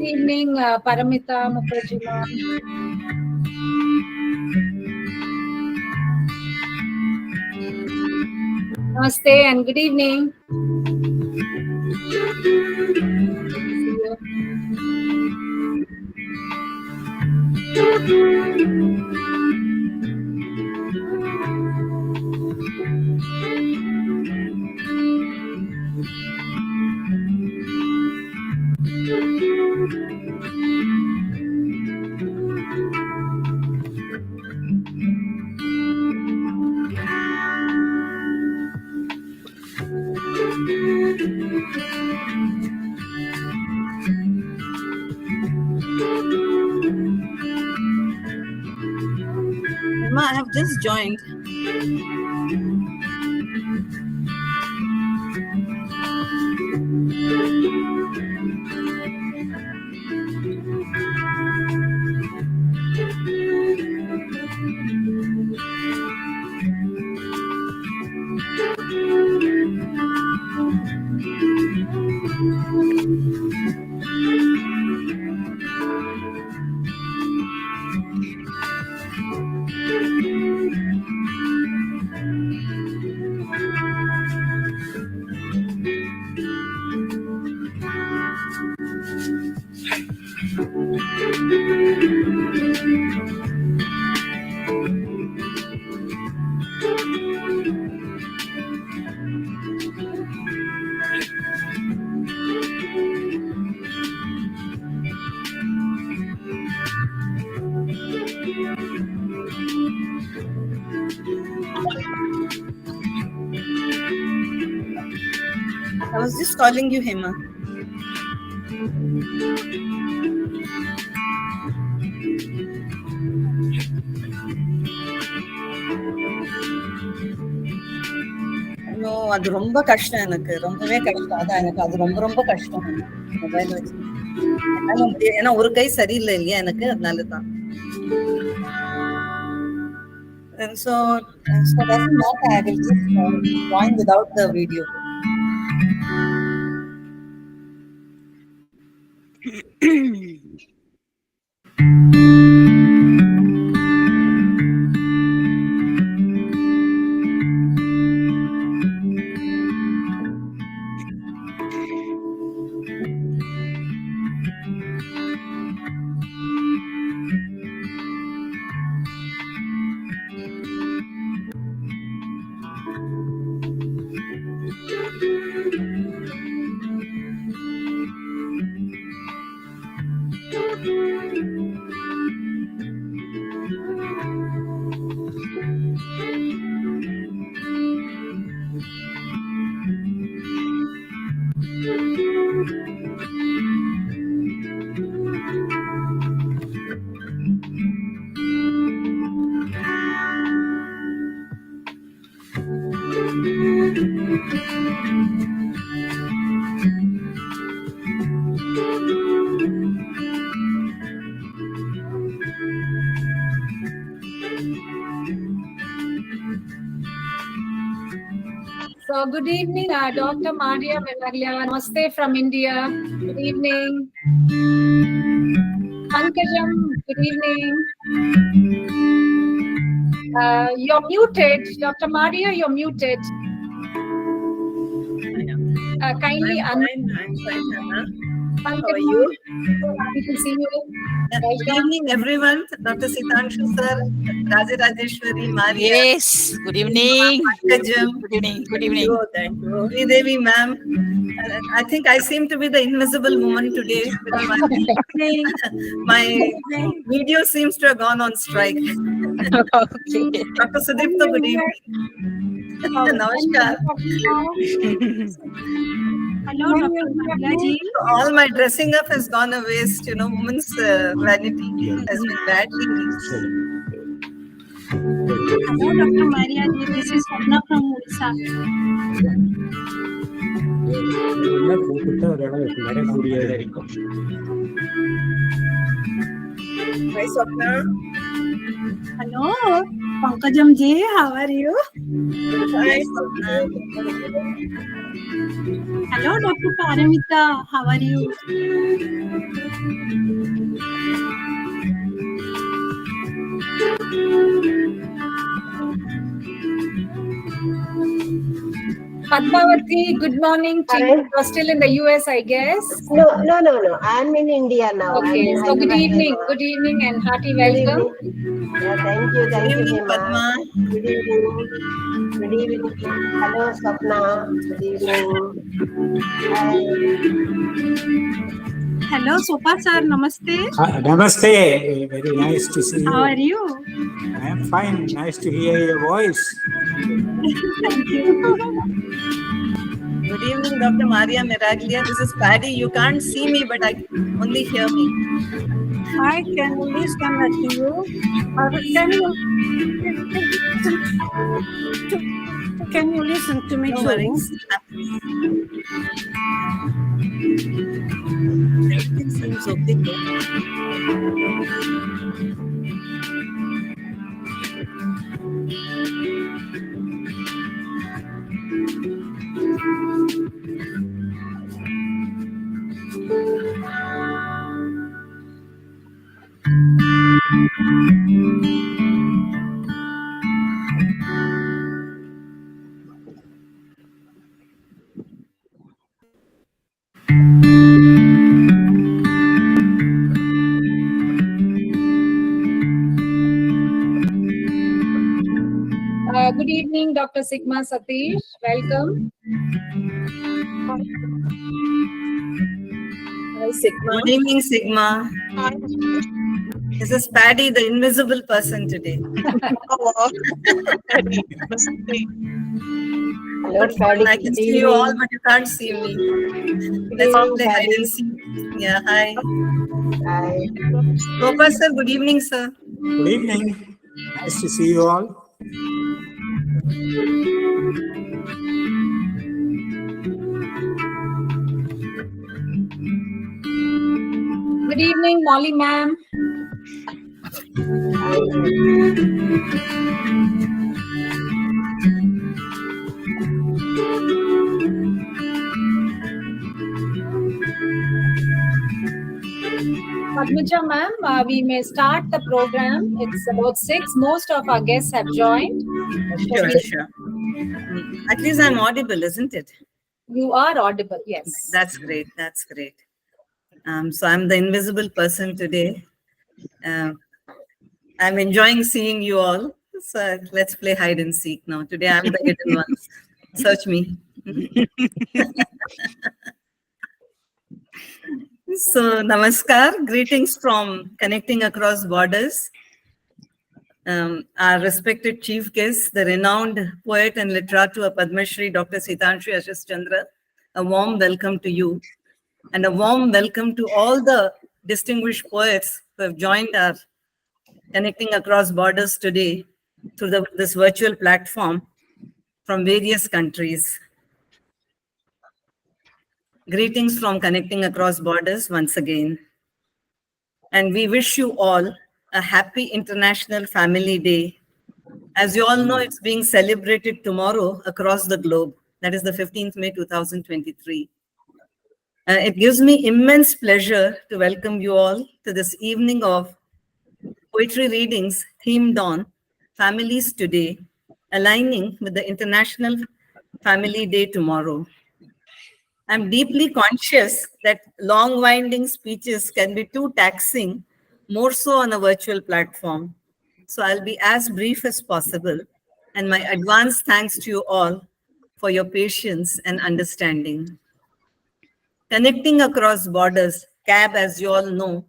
evening, Paramita Mukherjee ma'am. Namaste and good evening. Emma, I have just joined. I was just calling you, Hema. No, அது ரொம்ப கஷ்டம் எனக்கு ரொம்பவே கஷ்டம் அதான் எனக்கு அது ரொம்ப ரொம்ப கஷ்டம் மொபைல் வச்சு ஏன்னா ஒரு கை சரியில்லை இல்லையா எனக்கு அதனாலதான் and so doesn't matter I will just join without the video. So good evening, Dr. Maria Melaglia. Namaste from India. Good evening. Pankajam, good evening. You're muted. Dr. Maria, you're muted. Kindly I'm fine, Hannah. How are you? Happy to see you. Good evening, everyone. Dr. Sitanshu sir, Rajeshwari, Maria. Yes, good evening. Pankajam. Good evening. Good evening. Thank you. Devi, ma'am. I think I seem to be the invisible woman today. My video seems to have gone on strike. Okay. Dr. Sudipta, good evening. Namaskar. Hello, Dr. Maglaji. All my dressing up has gone a waste. You know, women's vanity has been badly used. Hello, Dr. Maria. This is Swapna from Odisha. Hi, Swapna. Hello. Pankajam ji, how are you? Hi, Swapna. Hello, Dr. Paramita, how are you? Padmavati, good morning to you. Hi. You're still in the US, I guess. No. I'm in India now. I'm Okay, in so good Hyderabad, evening. Hema. Good evening and hearty Good welcome. evening. Yeah, thank Good you, evening, Hema. Padma. Good evening. Good evening. Hello, Swapna. Good evening. Hi. Hello, Sopa sir, namaste. Namaste. Very nice to see How are you. you? I am fine. Nice to hear your voice. Thank you. Good evening, Dr. Maria Miraglia. This is Paddy. You can't see me, but I only hear me. I can listen to you. Can you listen to me No too? worries. Everything seems okay here. Good evening, Dr. Sigma Satish. Welcome. Hi, Sigma. Good evening, Sigma. This is Paddy, the invisible person today. Hello. Hello, Paddy. I can Good see you all, evening. but you can't see me. Good Let's evening, play hide Paddy. and seek. Yeah, hi. Hi. Gopal sir, good evening, sir. Good evening. Nice to see you all. Good evening, Molly ma'am. Hi. Padmaja ma'am, we may start the program. It's about 6. Most of our guests have joined. Sure. At least I'm audible, isn't it? You are audible, yes. That's great. That's great. So I'm the invisible person today. I'm enjoying seeing you all. So let's play hide and seek now. Today I'm the hidden one. Search me. So namaskar. Greetings from Connecting Across Borders. Our respected chief guest, the renowned poet and literature Padma Shri Dr. Sitanshu Ashish Chandra. A warm welcome to you. And a warm welcome to all the distinguished poets who have joined our Connecting Across Borders today through this virtual platform from various countries. Greetings from Connecting Across Borders once again. And we wish you all a happy International Family Day. As you all know, it's being celebrated tomorrow across the globe. That is the 15th May 2023. It gives me immense pleasure to welcome you all to this evening of poetry readings themed on Families Today, aligning with the International Family Day tomorrow. I'm deeply conscious that long winding speeches can be too taxing, more so on a virtual platform. So I'll be as brief as possible. And my advance thanks to you all for your patience and understanding. Connecting Across Borders, CAB, as you all know,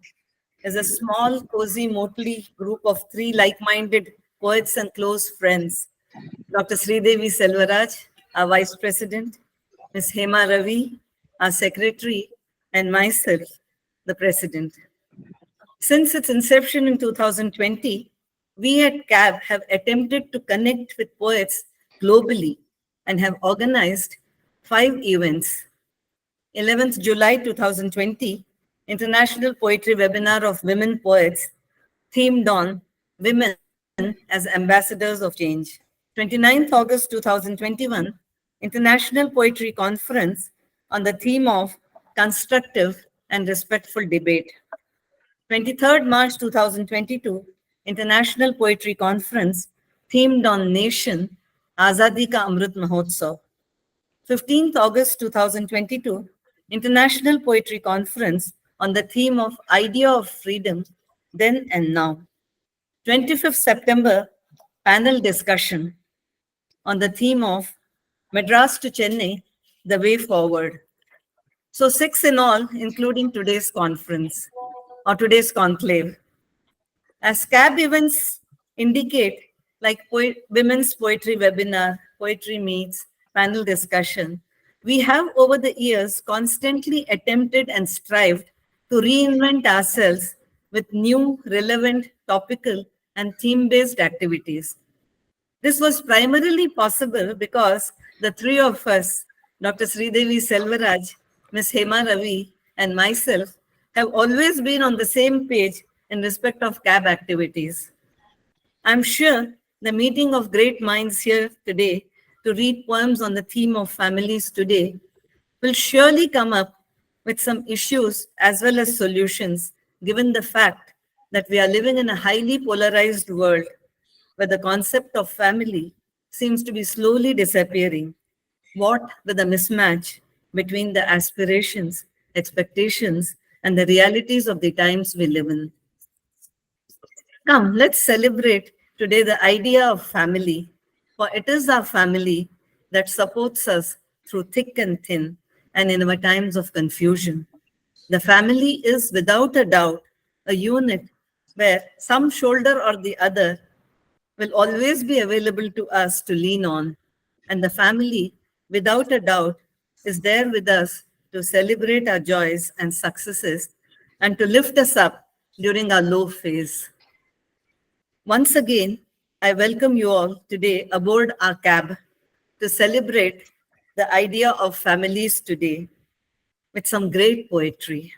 is a small, cozy, motley group of 3 like-minded poets and close friends. Dr. Sridevi Selvaraj, our Vice President, Ms. Hema Ravi, our Secretary, and myself, the President. Since its inception in 2020, we at CAB have attempted to connect with poets globally and have organized 5 events. 11th July 2020, International Poetry Webinar of Women Poets, themed on Women as ambassadors of change. 29th August 2021, International Poetry Conference on the theme of constructive and respectful debate. 23rd March 2022, International Poetry Conference themed on Nation, Azadi Ka Amrit Mahotsav. 15th August 2022, International Poetry Conference on the theme of Idea of Freedom, Then and Now. 25th September, panel discussion on the theme of Madras to Chennai, the way forward. So 6 in all, including today's conference or today's conclave. As CAB events indicate, like women's poetry webinar, poetry meets, panel discussion, we have over the years constantly attempted and strived to reinvent ourselves with new, relevant, topical, and theme-based activities. This was primarily possible because the three of us, Dr. Sridevi Selvaraj, Ms. Hema Ravi, and myself, have always been on the same page in respect of CAB activities. I'm sure the meeting of great minds here today to read poems on the theme of families today will surely come up with some issues as well as solutions, given the fact that we are living in a highly polarized world where the concept of family seems to be slowly disappearing. What with the mismatch between the aspirations, expectations, and the realities of the times we live in. Come, let's celebrate today the idea of family, for it is our family that supports us through thick and thin and in our times of confusion. The family is without a doubt a unit where some shoulder or the other will always be available to us to lean on. And the family, without a doubt, is there with us to celebrate our joys and successes and to lift us up during our low phase. Once again, I welcome you all today aboard our cab to celebrate the idea of families today with some great poetry.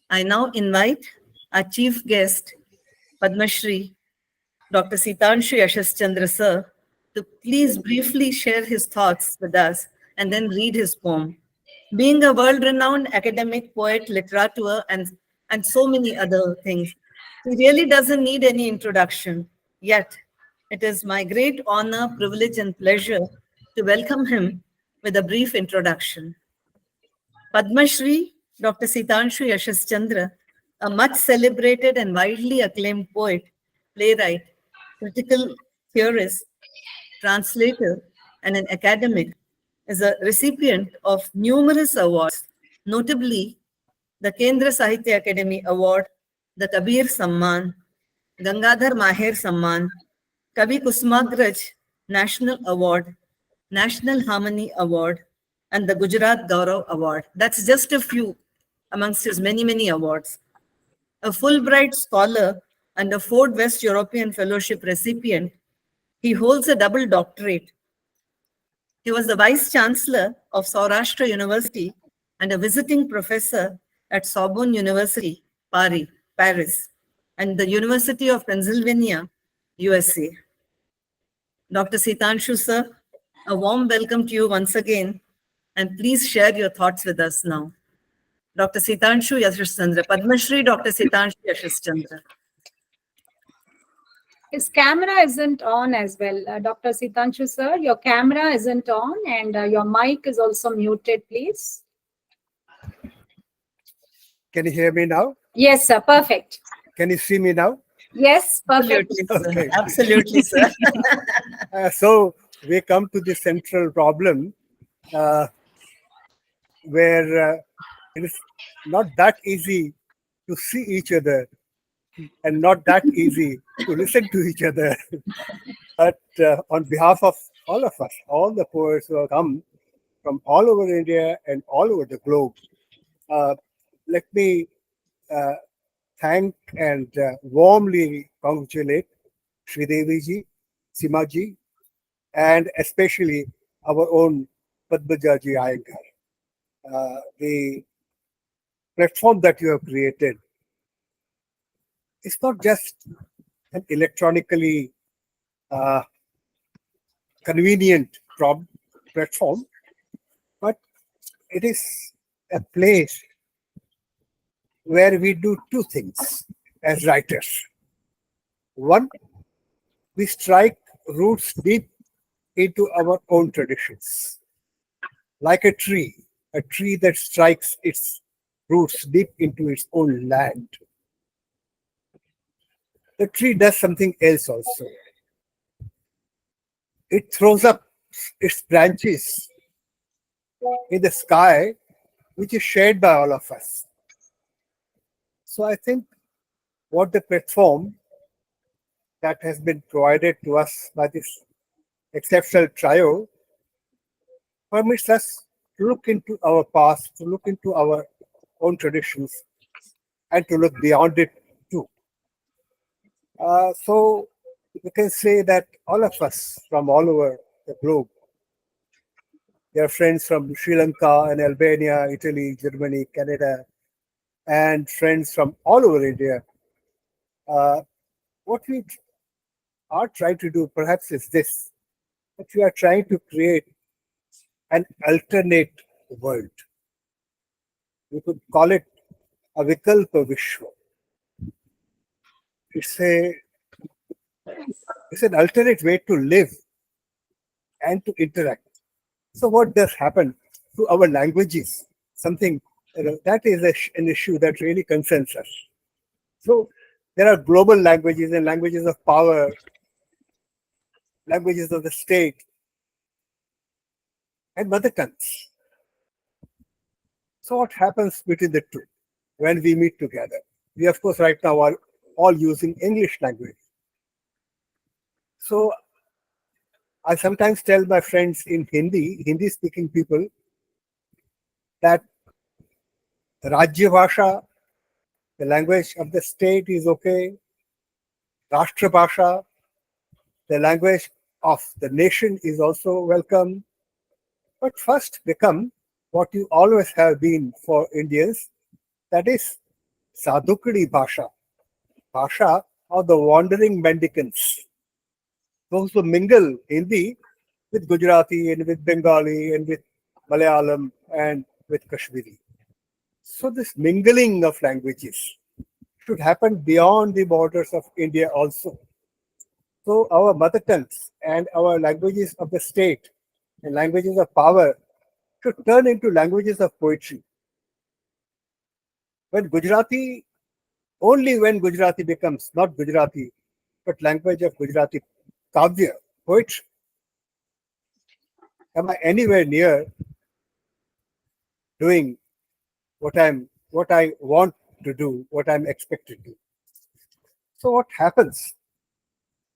I now invite our chief guest, Padma Shri, Dr. Sitanshu Yashashchandra sir, to please briefly share his thoughts with us and then read his poem. Being a world-renowned academic, poet, literateur, and so many other things, he really doesn't need any introduction. Yet, it is my great honor, privilege, and pleasure to welcome him with a brief introduction. Padma Shri, Dr. Sitanshu Yashashchandra, a much celebrated and widely acclaimed poet, playwright, critical theorist, translator, and an academic, is a recipient of numerous awards, notably the Kendra Sahitya Academy Award, the Kabir Samman, Gangadhar Maher Samman, Kavi Kusmagraj National Award, National Harmony Award, and the Gujarat Gaurav Award. That's just a few amongst his many, many awards. A Fulbright scholar and a Ford West European Fellowship recipient, he holds a double doctorate. He was the Vice Chancellor of Saurashtra University and a visiting professor at Sorbonne University, Paris, and the University of Pennsylvania, USA. Dr. Sitanshu sir, a warm welcome to you once again, and please share your thoughts with us now. Dr. Sitanshu Yashashchandra, Padma Shri Dr. Sitanshu Yashashchandra. His camera isn't on as well. Dr. Sitanshu sir, your camera isn't on and your mic is also muted, please. Can you hear me now? Yes, sir. Perfect. Can you see me now? Yes, perfect. Absolutely, sir. Okay. Absolutely, sir. So we come to the central problem where it is not that easy to see each other and not that easy to listen to each other. But on behalf of all of us, all the poets who have come from all over India and all over the globe, let me thank and warmly congratulate Sridevi ji, Sima ji, and especially our own Padmaja ji Iyengar. The platform that you have created is not just an electronically convenient platform, but it is a place where we do two things as writers. One, we strike roots deep into our own traditions, like a tree that strikes its roots deep into its own land. The tree does something else also. It throws up its branches in the sky, which is shared by all of us. So I think what the platform that has been provided to us by this exceptional trio permits us to look into our past, to look into our own traditions, and to look beyond it too. So we can say that all of us from all over the globe, there are friends from Sri Lanka and Albania, Italy, Germany, Canada, and friends from all over India. What we are trying to do perhaps is this, that we are trying to create an alternate world. We could call it a Vikalpa Vishwa. It's an alternate way to live and to interact. So what does happen to our languages? Something that is an issue that really concerns us. So there are global languages and languages of power, languages of the state, and mother tongues. So what happens between the two when we meet together? We, of course, right now are all using English language. So I sometimes tell my friends in Hindi-speaking people, that Rajya Bhasha, the language of the state, is okay. Rashtra Bhasha, the language of the nation, is also welcome. But first become what you always have been for Indians, that is Sadhukadi Bhasha, Bhasha of the wandering mendicants, those who mingle Hindi with Gujarati and with Bengali and with Malayalam and with Kashmiri. So this mingling of languages should happen beyond the borders of India also. So our mother tongues and our languages of the state and languages of power should turn into languages of poetry. Only when Gujarati becomes not Gujarati, but language of Gujarati Kavya, poetry, am I anywhere near doing what I want to do, what I'm expected to do. So what happens?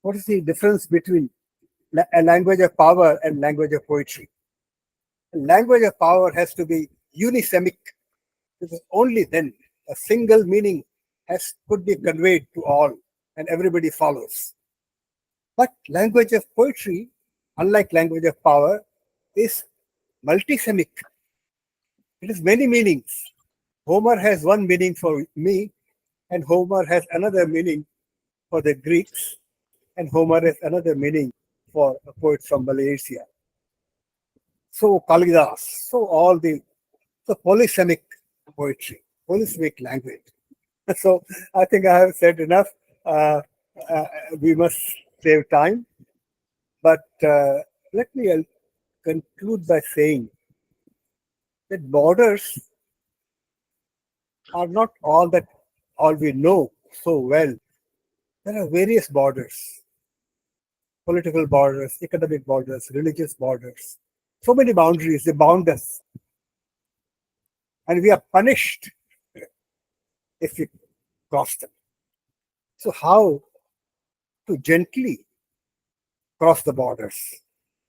What is the difference between a language of power and language of poetry? A language of power has to be unisemic, because only then a single meaning could be conveyed to all and everybody follows. But language of poetry, unlike language of power, is multisemic. It has many meanings. Homer has one meaning for me, and Homer has another meaning for the Greeks, and Homer has another meaning for a poet from Malaysia. So Kalidas, so polysemic poetry, polysemic language. So I think I have said enough. We must save time. But let me conclude by saying that borders are not all we know so well. There are various borders: political borders, economic borders, religious borders. So many boundaries, they bound us. And we are punished if we cross them. So how to gently cross the borders,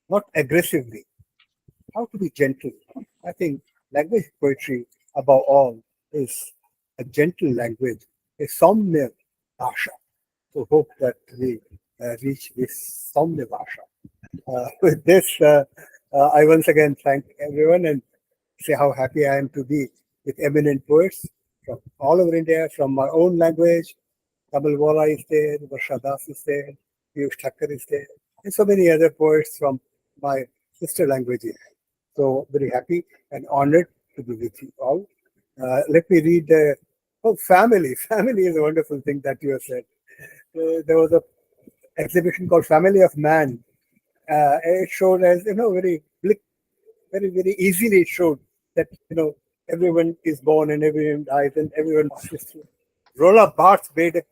not aggressively? How to be gentle? I think language poetry, above all, is a gentle language, a Saumya Bhasha. So hope that we reach this Saumya Bhasha. With this, I once again thank everyone and say how happy I am to be with eminent poets from all over India, from our own language, Kamal Vora is there, Varsha Das is there, Piyush Thakkar is there, and so many other poets from my sister languages. So very happy and honored to be with you all. Let me read. Family. Family is a wonderful thing that you have said. There was a exhibition called Family of Man. It showed as very very easily it showed that everyone is born and everyone dies and everyone passes through. Rolla Barthes made a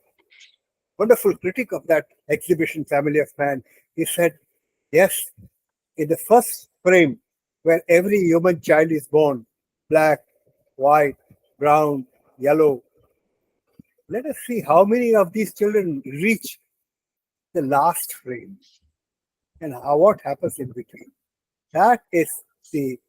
wonderful critique of that exhibition, Family of Man. He said, yes, in the first frame where every human child is born, black, white, brown, yellow, let us see how many of these children reach the last frame and what happens in between. That is the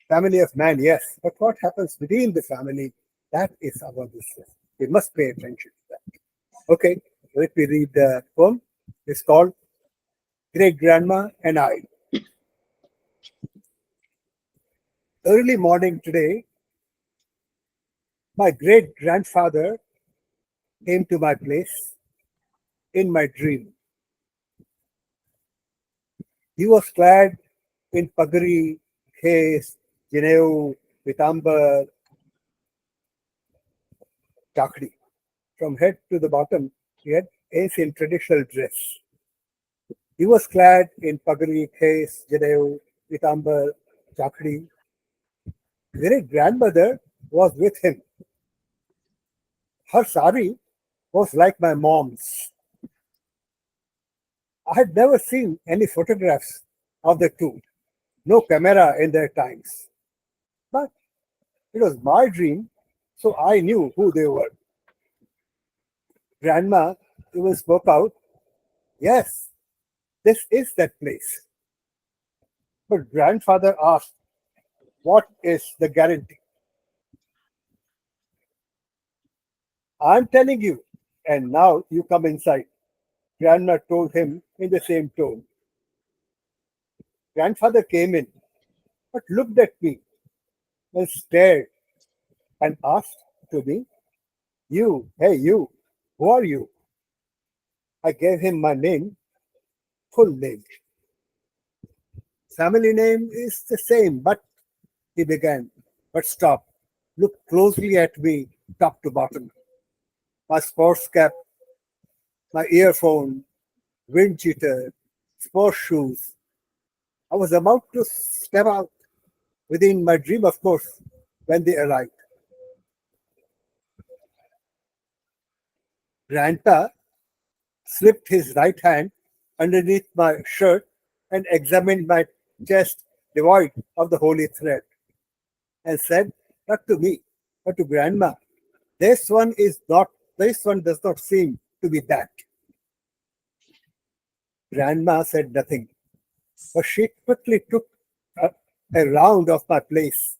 family of man, yes, but what happens within the family, that is our business. We must pay attention to that. Okay, let me read the poem. It's called Great Grandma and I. Early morning today, my great grandfather came to my place in my dream. He was clad in pagari, khas, Janeu, pitambar, chakri. From head to the bottom, he had in traditional dress. He was clad in pagari, khas, Janeu, pitambar, chakri. Great grandmother was with him. Her sari was like my mom's. I had never seen any photographs of the two. No camera in their times. But it was my dream, so I knew who they were. Grandma even spoke out, yes, this is that place. But grandfather asked, what is the guarantee? I'm telling you, and now you come inside. Grandma told him in the same tone. Grandfather came in, but looked at me and stared and asked to me, you, hey you, who are you? I gave him my name, full name. Family name is the same, but he began, but stop. Look closely at me, top to bottom. My sports cap, my earphone, wind cheater, sports shoes. I was about to step out within my dream, of course, when they arrived. Grandpa slipped his right hand underneath my shirt and examined my chest devoid of the holy thread and said, not to me, but to Grandma, this one does not seem to be that. Grandma said nothing, but she quickly took a round of my place,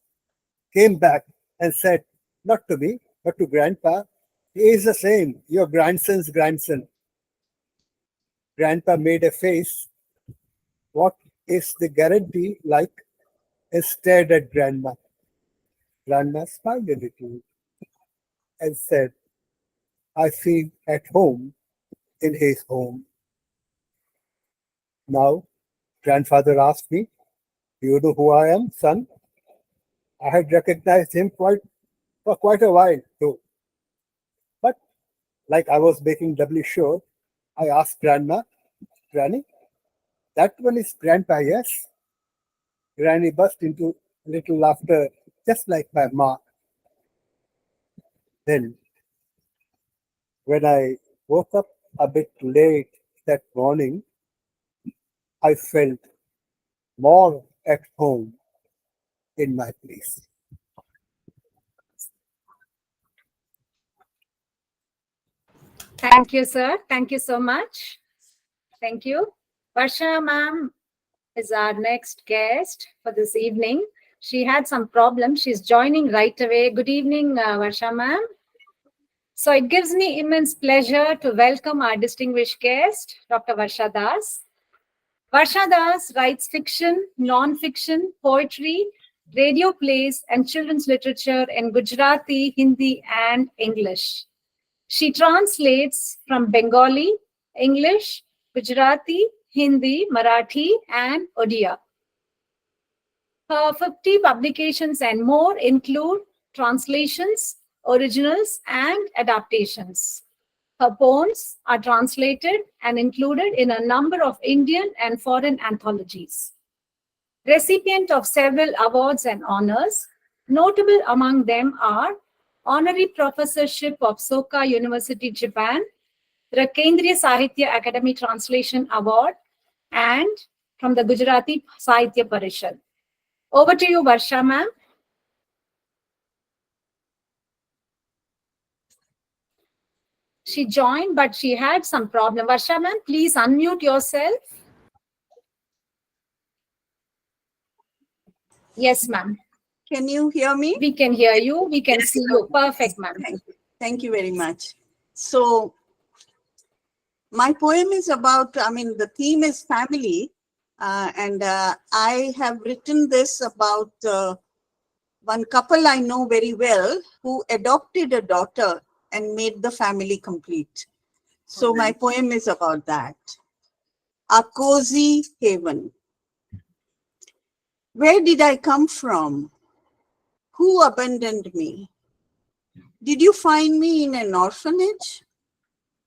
came back and said, not to me, but to Grandpa, he is the same, your grandson's grandson. Grandpa made a face. What is the guarantee like? And stared at Grandma. Grandma smiled a little and said, I feel at home in his home. Now, grandfather asked me, do you know who I am, son? I had recognized him for quite a while, though. But like I was making doubly sure, I asked Grandma, Granny, that one is Grandpa, yes? Granny burst into a little laughter, just like my ma. Then, when I woke up a bit late that morning, I felt more at home in my place. Thank you, sir. Thank you so much. Thank you. Varsha ma'am is our next guest for this evening. She had some problems. She's joining right away. Good evening, Varsha ma'am. So it gives me immense pleasure to welcome our distinguished guest, Dr. Varsha Das. Varsha Das writes fiction, non-fiction, poetry, radio plays, and children's literature in Gujarati, Hindi, and English. She translates from Bengali, English, Gujarati, Hindi, Marathi, and Odia. Her 50 publications and more include translations, originals, and adaptations. Her poems are translated and included in a number of Indian and foreign anthologies. Recipient of several awards and honors, notable among them are Honorary Professorship of Soka University, Japan, the Kendriya Sahitya Academy Translation Award, and from the Gujarati Sahitya Parishad. Over to you, Varsha ma'am. She joined, but she had some problem. Varsha ma'am, please unmute yourself. Yes, ma'am. Can you hear me? We can hear you. We can see you. Perfect, ma'am. Thank you. Thank you very much. So, my poem is about, the theme is family. And I have written this about one couple I know very well who adopted a daughter and made the family complete. So my poem is about that. A cozy haven. Where did I come from? Who abandoned me? Did you find me in an orphanage?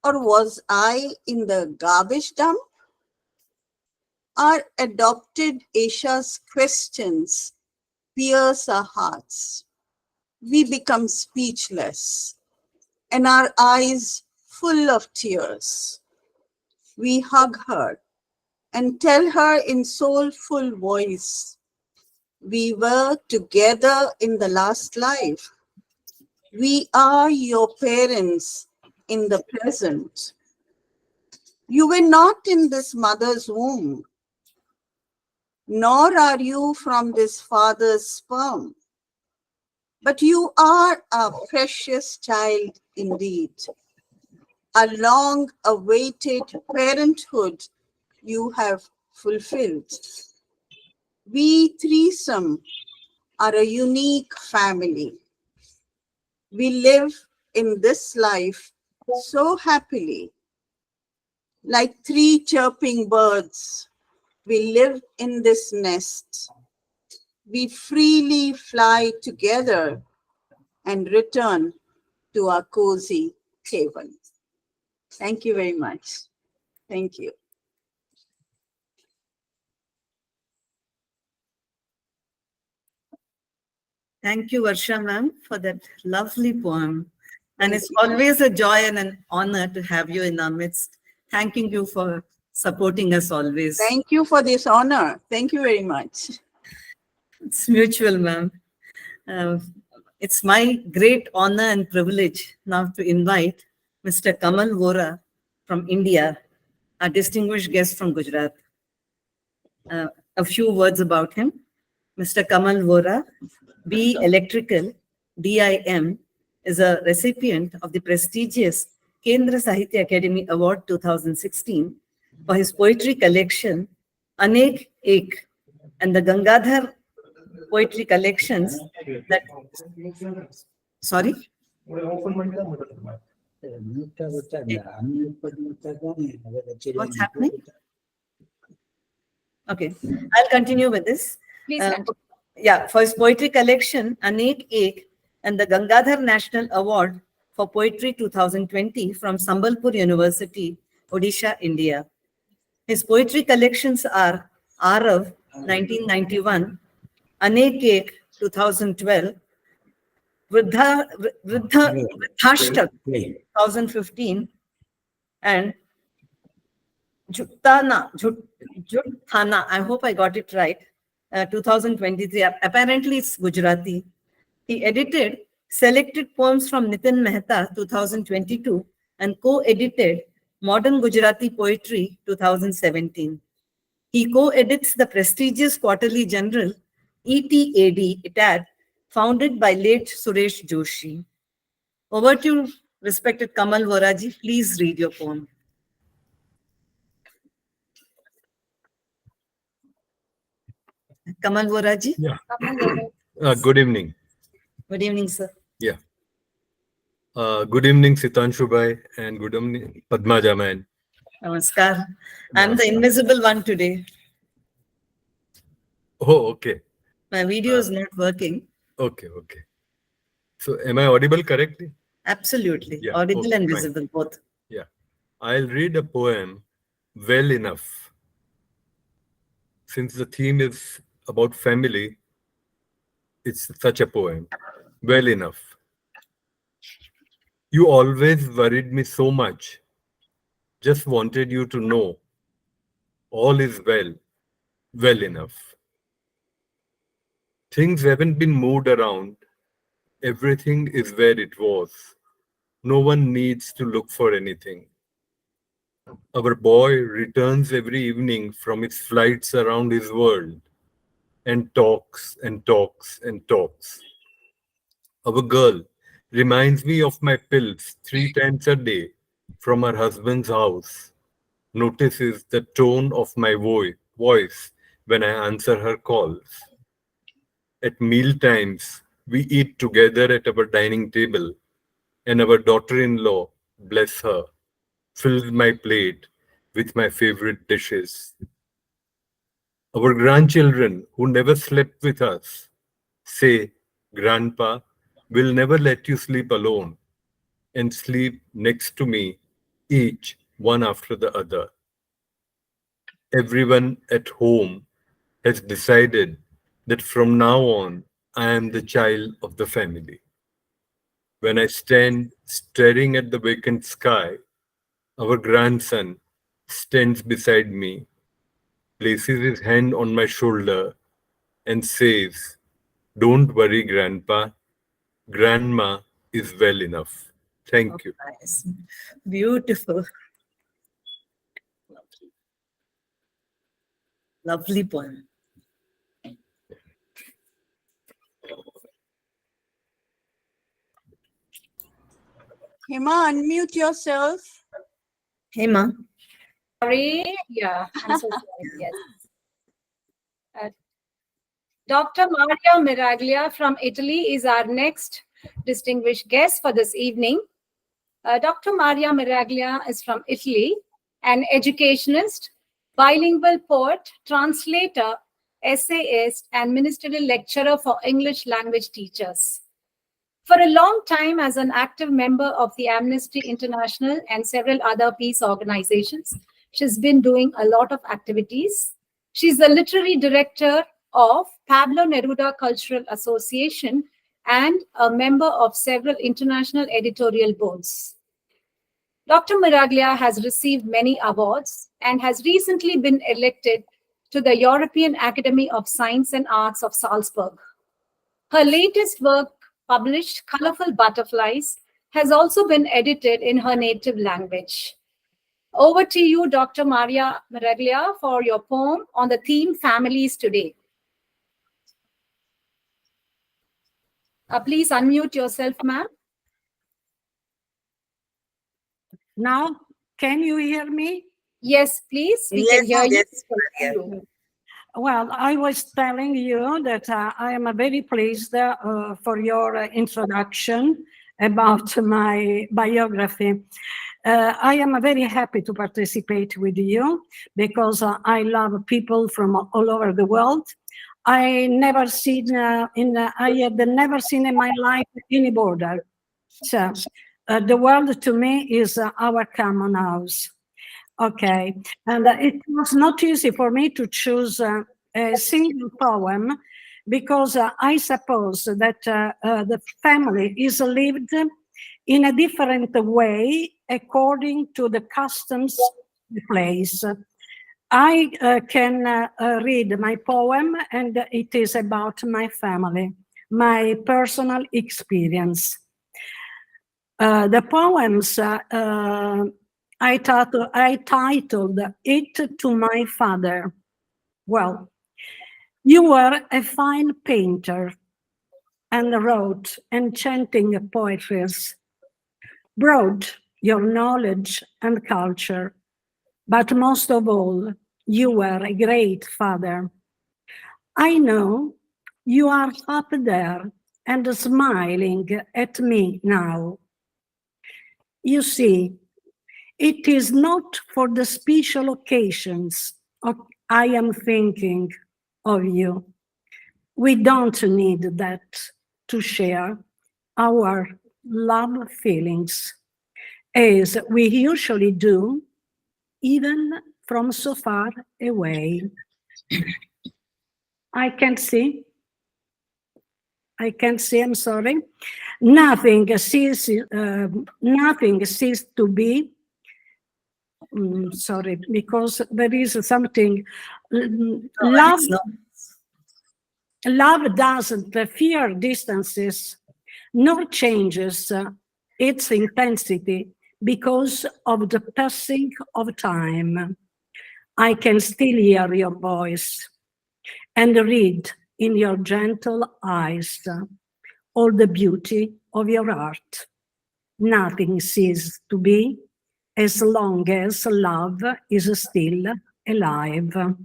Or was I in the garbage dump? Our adopted Asia's questions pierce our hearts. We become speechless and our eyes full of tears. We hug her and tell her in soulful voice, we were together in the last life. We are your parents in the present. You were not in this mother's womb, nor are you from this father's sperm. But you are a precious child indeed. A long-awaited parenthood you have fulfilled. We threesome are a unique family. We live in this life so happily. Like three chirping birds, we live in this nest. We freely fly together and return to our cozy haven. Thank you very much. Thank you. Thank you, Varsha ma'am, for that lovely poem. And it's always a joy and an honor to have you in our midst. Thanking you for supporting us always. Thank you for this honor. Thank you very much. It's mutual, ma'am. It's my great honor and privilege now to invite Mr. Kamal Vora from India, a distinguished guest from Gujarat. A few words about him. Mr. Kamal Vora, B. Electrical, DIM, is a recipient of the prestigious Kendra Sahitya Academy Award 2016 for his poetry collection Anek Ek and the Gangadhar poetry collections that... Sorry? What's happening? Okay, I'll continue with this. Please continue. Yeah, for his poetry collection, Anek Ek and the Gangadhar National Award for Poetry 2020 from Sambalpur University, Odisha, India. His poetry collections are Arav, 1991, Anek Ek, 2012, Vridhashtak, 2015, and Juttana, I hope I got it right, 2023. Apparently it's Gujarati. He edited Selected Poems from Nitin Mehta, 2022, and co-edited Modern Gujarati Poetry, 2017. He co-edits the prestigious quarterly journal, ETAD, founded by late Suresh Joshi. Over to you, respected Kamal Voraji. Please read your poem. Kamal Voraji. Yeah. Good evening. Good evening, sir. Yeah. Good evening, Sitanshu Bhai, and good evening, Padmaja man. Namaskar. I'm the invisible one today. Oh, okay. My video is not working. Okay. So, am I audible correctly? Absolutely. Yeah, Audible okay, and fine. visible, both. Yeah. I'll read a poem, Well Enough. Since the theme is about family, it's such a poem. Well enough. You always worried me so much. Just wanted you to know all is well, well enough. Things haven't been moved around. Everything is where it was. No one needs to look for anything. Our boy returns every evening from his flights around his world and talks and talks and talks. Our girl reminds me of my pills 3 times a day from her husband's house, notices the tone of my voice when I answer her calls. At meal times, we eat together at our dining table, and our daughter-in-law, bless her, fills my plate with my favorite dishes. Our grandchildren, who never slept with us, say, Grandpa, will never let you sleep alone, and sleep next to me, each one after the other. Everyone at home has decided that from now on, I am the child of the family. When I stand staring at the vacant sky, our grandson stands beside me, places his hand on my shoulder, and says, Don't worry, Grandpa. Grandma is well enough. Thank you. Nice. Beautiful. Lovely poem. Hema, unmute yourself. Hema. Sorry. Yeah, I'm so sorry. Yes. Dr. Maria Miraglia from Italy is our next distinguished guest for this evening. Dr. Maria Miraglia is from Italy, an educationist, bilingual poet, translator, essayist, and ministerial lecturer for English language teachers. For a long time, as an active member of the Amnesty International and several other peace organizations, she's been doing a lot of activities. She's the literary director of Pablo Neruda Cultural Association and a member of several international editorial boards. Dr. Miraglia has received many awards and has recently been elected to the European Academy of Science and Arts of Salzburg. Her latest work, published Colorful Butterflies, has also been edited in her native language. Over to you, Dr. Maria Miraglia, for your poem on the theme Families Today. Please unmute yourself, ma'am. Now, can you hear me? Yes, please. We can hear you. Well, I was telling you that I am very pleased for your introduction about my biography. I am very happy to participate with you because I love people from all over the world. I had never seen in my life any border. So the world to me is our common house. Okay, and it was not easy for me to choose a single poem because I suppose that the family is lived in a different way according to the customs of the place. I can read my poem, and it is about my family, my personal experience. The poems I titled it to my father. Well, you were a fine painter and wrote enchanting poetries, brought your knowledge and culture, but most of all, you were a great father. I know you are up there and smiling at me now. You see, it is not for the special occasions I am thinking of you. We don't need that to share our love feelings, as we usually do, even from so far away. I can't see, I'm sorry. Nothing ceases to be, sorry, because there is something, love, love doesn't fear distances, nor changes its intensity because of the passing of time. I can still hear your voice and read in your gentle eyes all the beauty of your heart. Nothing ceases to be as long as love is still alive.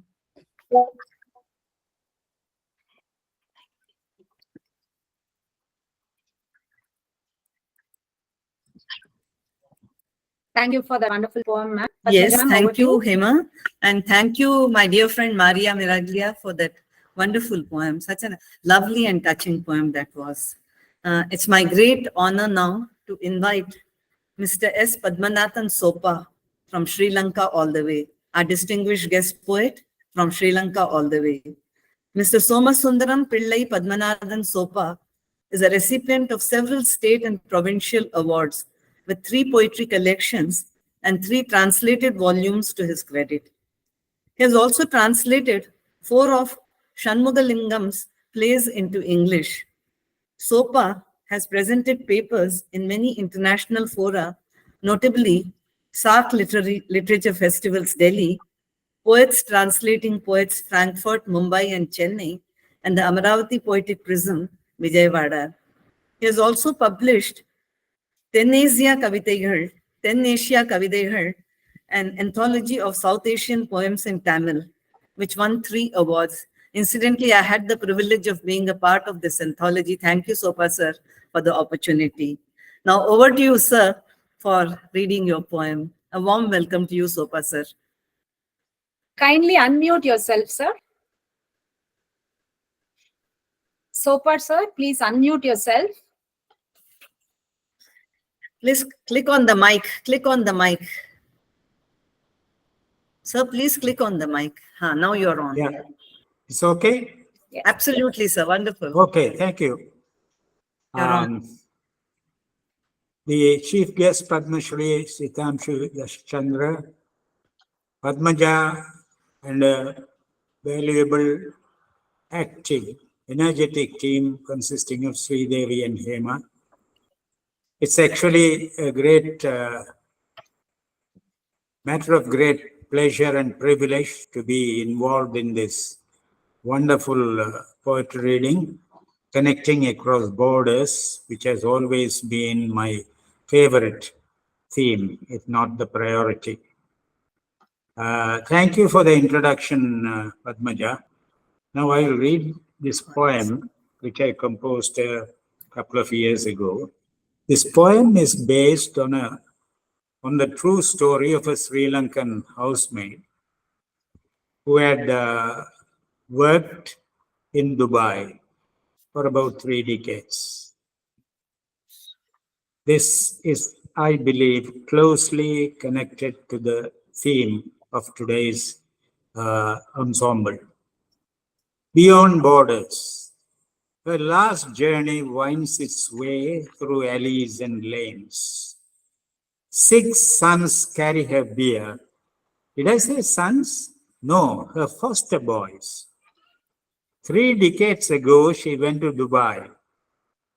Thank you for the wonderful poem, ma'am. Yes, Padmaja, ma'am, over thank to you, Hema. And thank you, my dear friend Maria Miraglia, for that wonderful poem. Such a lovely and touching poem that was. It's my great honor now to invite Mr. S. Padmanathan Sopa from Sri Lanka all the way, our distinguished guest poet from Sri Lanka all the way. Mr. Somasundaram Pillai Padmanathan Sopa is a recipient of several state and provincial awards with 3 poetry collections and 3 translated volumes to his credit. He has also translated 4 of Shanmugalingam's plays into English. Sopa has presented papers in many international fora, notably SARC Literature Festivals Delhi, Poets Translating Poets Frankfurt, Mumbai and Chennai, and the Amaravati Poetic Prism, Vijayawada. He has also published Tenasia Kavitaigal, an anthology of South Asian poems in Tamil, which won 3 awards. Incidentally, I had the privilege of being a part of this anthology. Thank you, Sopa sir, for the opportunity. Now over to you, sir, for reading your poem. A warm welcome to you, Sopa sir. Kindly unmute yourself, sir. Sopa sir, please unmute yourself. Please click on the mic. Click on the mic. Sir, please click on the mic. Now you're on. Yeah. It's okay? Yes. Absolutely, sir. Wonderful. Okay, thank you. You're on. The chief guest, Padma Shri Sitamshu Yashchandra, Padmaja, and a valuable, active, energetic team consisting of Sri Devi and Hema. It's actually a great matter of great pleasure and privilege to be involved in this wonderful poetry reading, connecting across borders, which has always been my favorite theme, if not the priority. Thank you for the introduction, Padmaja. Now I will read this poem, which I composed a couple of years ago. This poem is based on the true story of a Sri Lankan housemaid who had worked in Dubai for about 3 decades. This is, I believe, closely connected to the theme of today's ensemble. Beyond borders, her last journey winds its way through alleys and lanes. 6 sons carry her bier. Did I say sons? No, her foster boys. 3 decades ago, she went to Dubai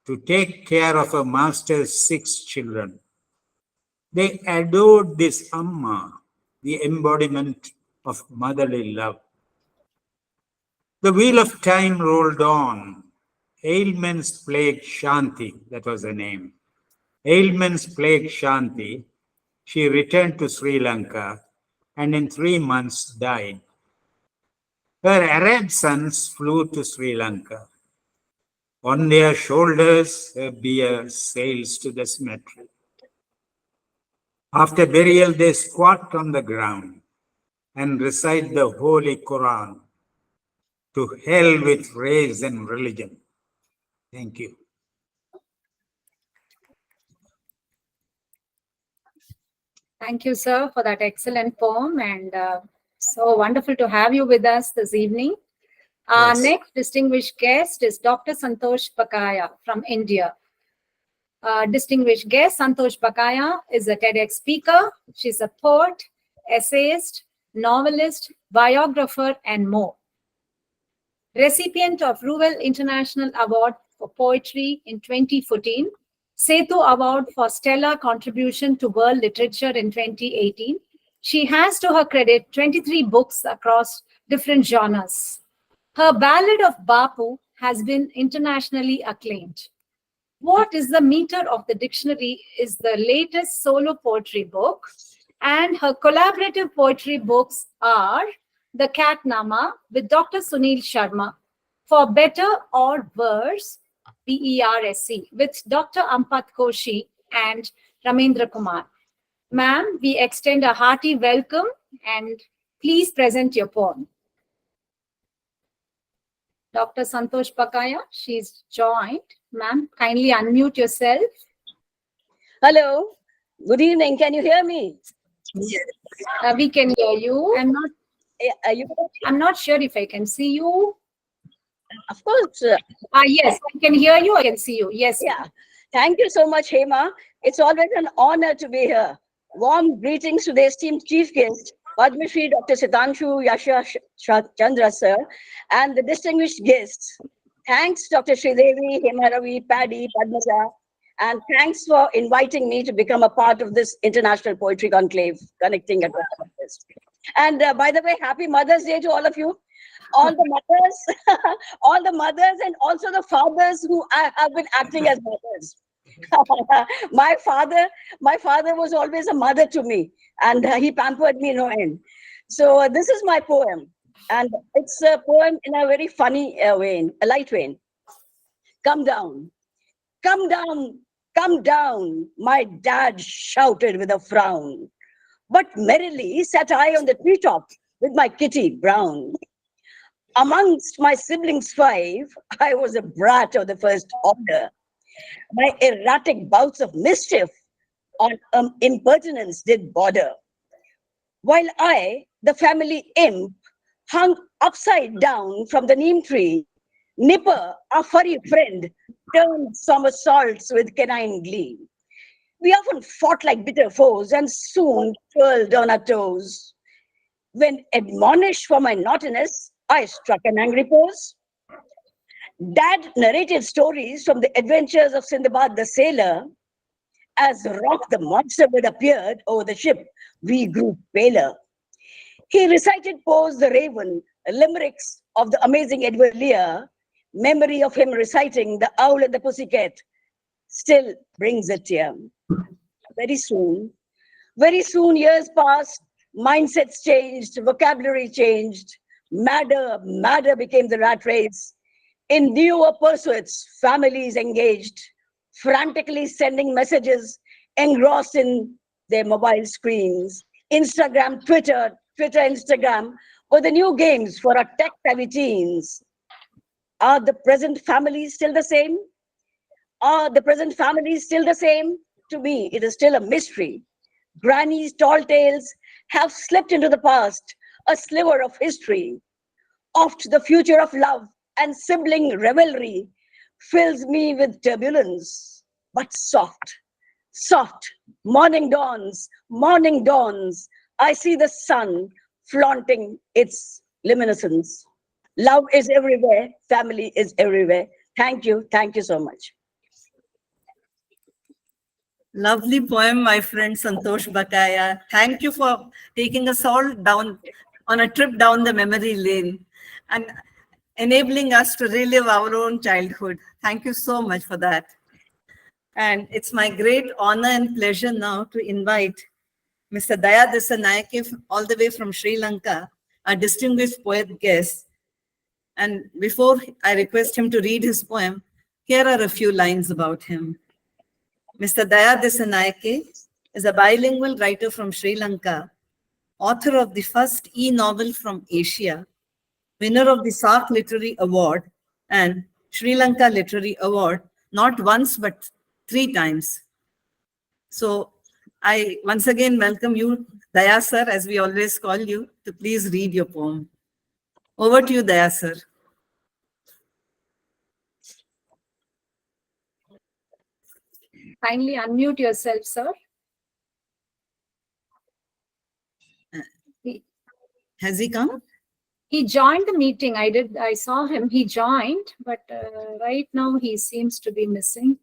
to take care of her master's 6 children. They adored this Amma, the embodiment of motherly love. The wheel of time rolled on. Ailments plagued Shanti, that was her name. Ailments plagued Shanti. She returned to Sri Lanka and in 3 months died. Her Arab sons flew to Sri Lanka. On their shoulders, her bier sails to the cemetery. After burial, they squat on the ground and recite the Holy Quran. To hell with race and religion. Thank you. Thank you, sir, for that excellent poem, and so wonderful to have you with us this evening. Our Yes. next distinguished guest is Dr. Santosh Bakaya from India. Distinguished guest, Santosh Bakaya is a TEDx speaker. She's a poet, essayist, novelist, biographer, and more. Recipient of Ruvel International Award for Poetry in 2014, Setu Award for Stellar Contribution to World Literature in 2018. She has to her credit 23 books across different genres. Her Ballad of Bapu has been internationally acclaimed. What is the Meter of the Dictionary is the latest solo poetry book, and her collaborative poetry books are The Cat Nama with Dr. Sunil Sharma, For Better or Worse, BERSC, with Dr. Ampat Koshi and Ramendra Kumar. Ma'am, we extend a hearty welcome and please present your poem. Dr. Santosh Bakaya, she's joined. Ma'am, kindly unmute yourself. Hello. Good evening. Can you hear me? We can hear you. I'm not sure if I can see you. Of course. Yes, I can hear you. I can see you. Yes. Yeah. Thank you so much, Hema. It's always an honor to be here. Warm greetings to the esteemed chief guest, Padma Shri Dr. Sitanshu Yasha Chandra sir, and the distinguished guests. Thanks, Dr. Sridevi, Hema Ravi, Paddy, Padmaja, and thanks for inviting me to become a part of this International Poetry Conclave, connecting across borders. And by the way, happy Mother's Day to all of you. All the mothers, all the mothers, and also the fathers who have been acting as mothers. my father was always a mother to me, and he pampered me no end. So this is my poem, and it's a poem in a very funny vein, a light vein. Come down, come down, come down, my dad shouted with a frown. But merrily sat I on the treetop with my kitty brown. Amongst my siblings 5, I was a brat of the first order. My erratic bouts of mischief on impertinence did border. While I, the family imp, hung upside down from the neem tree, Nipper, our furry friend, turned somersaults with canine glee. We often fought like bitter foes and soon twirled on our toes. When admonished for my naughtiness, I struck an angry pose. Dad narrated stories from the adventures of Sindbad the sailor. As Rock the monster would appeared over the ship, we grew paler. He recited Poe's The Raven, limericks of the amazing Edward Lear. Memory of him reciting The Owl and the Pussycat still brings a tear. Very soon, years passed, mindsets changed, vocabulary changed. Madder became the rat race. In newer pursuits, families engaged, frantically sending messages, engrossed in their mobile screens. Instagram, Twitter, Instagram were the new games for our tech-savvy teens. Are the present families still the same? Are the present families still the same? To me, it is still a mystery. Granny's tall tales have slipped into the past, a sliver of history. Oft the future of love and sibling revelry fills me with turbulence. But soft, morning dawns. I see the sun flaunting its luminescence. Love is everywhere, family is everywhere. Thank you so much. Lovely poem, my friend Santosh Bakaya. Thank you for taking us all down on a trip down the memory lane and enabling us to relive our own childhood. Thank you so much for that. And it's my great honor and pleasure now to invite Mr. Daya Naike, all the way from Sri Lanka, a distinguished poet guest. And before I request him to read his poem, here are a few lines about him. Mr. Daya Naike is a bilingual writer from Sri Lanka, author of the first e-novel from Asia, winner of the SARC Literary Award and Sri Lanka Literary Award, not once but 3 times. So I once again welcome you, Daya sir, as we always call you, to please read your poem. Over to you, Daya sir. Kindly unmute yourself, sir. Has he come? He joined the meeting. I saw him. He joined, but right now he seems to be missing.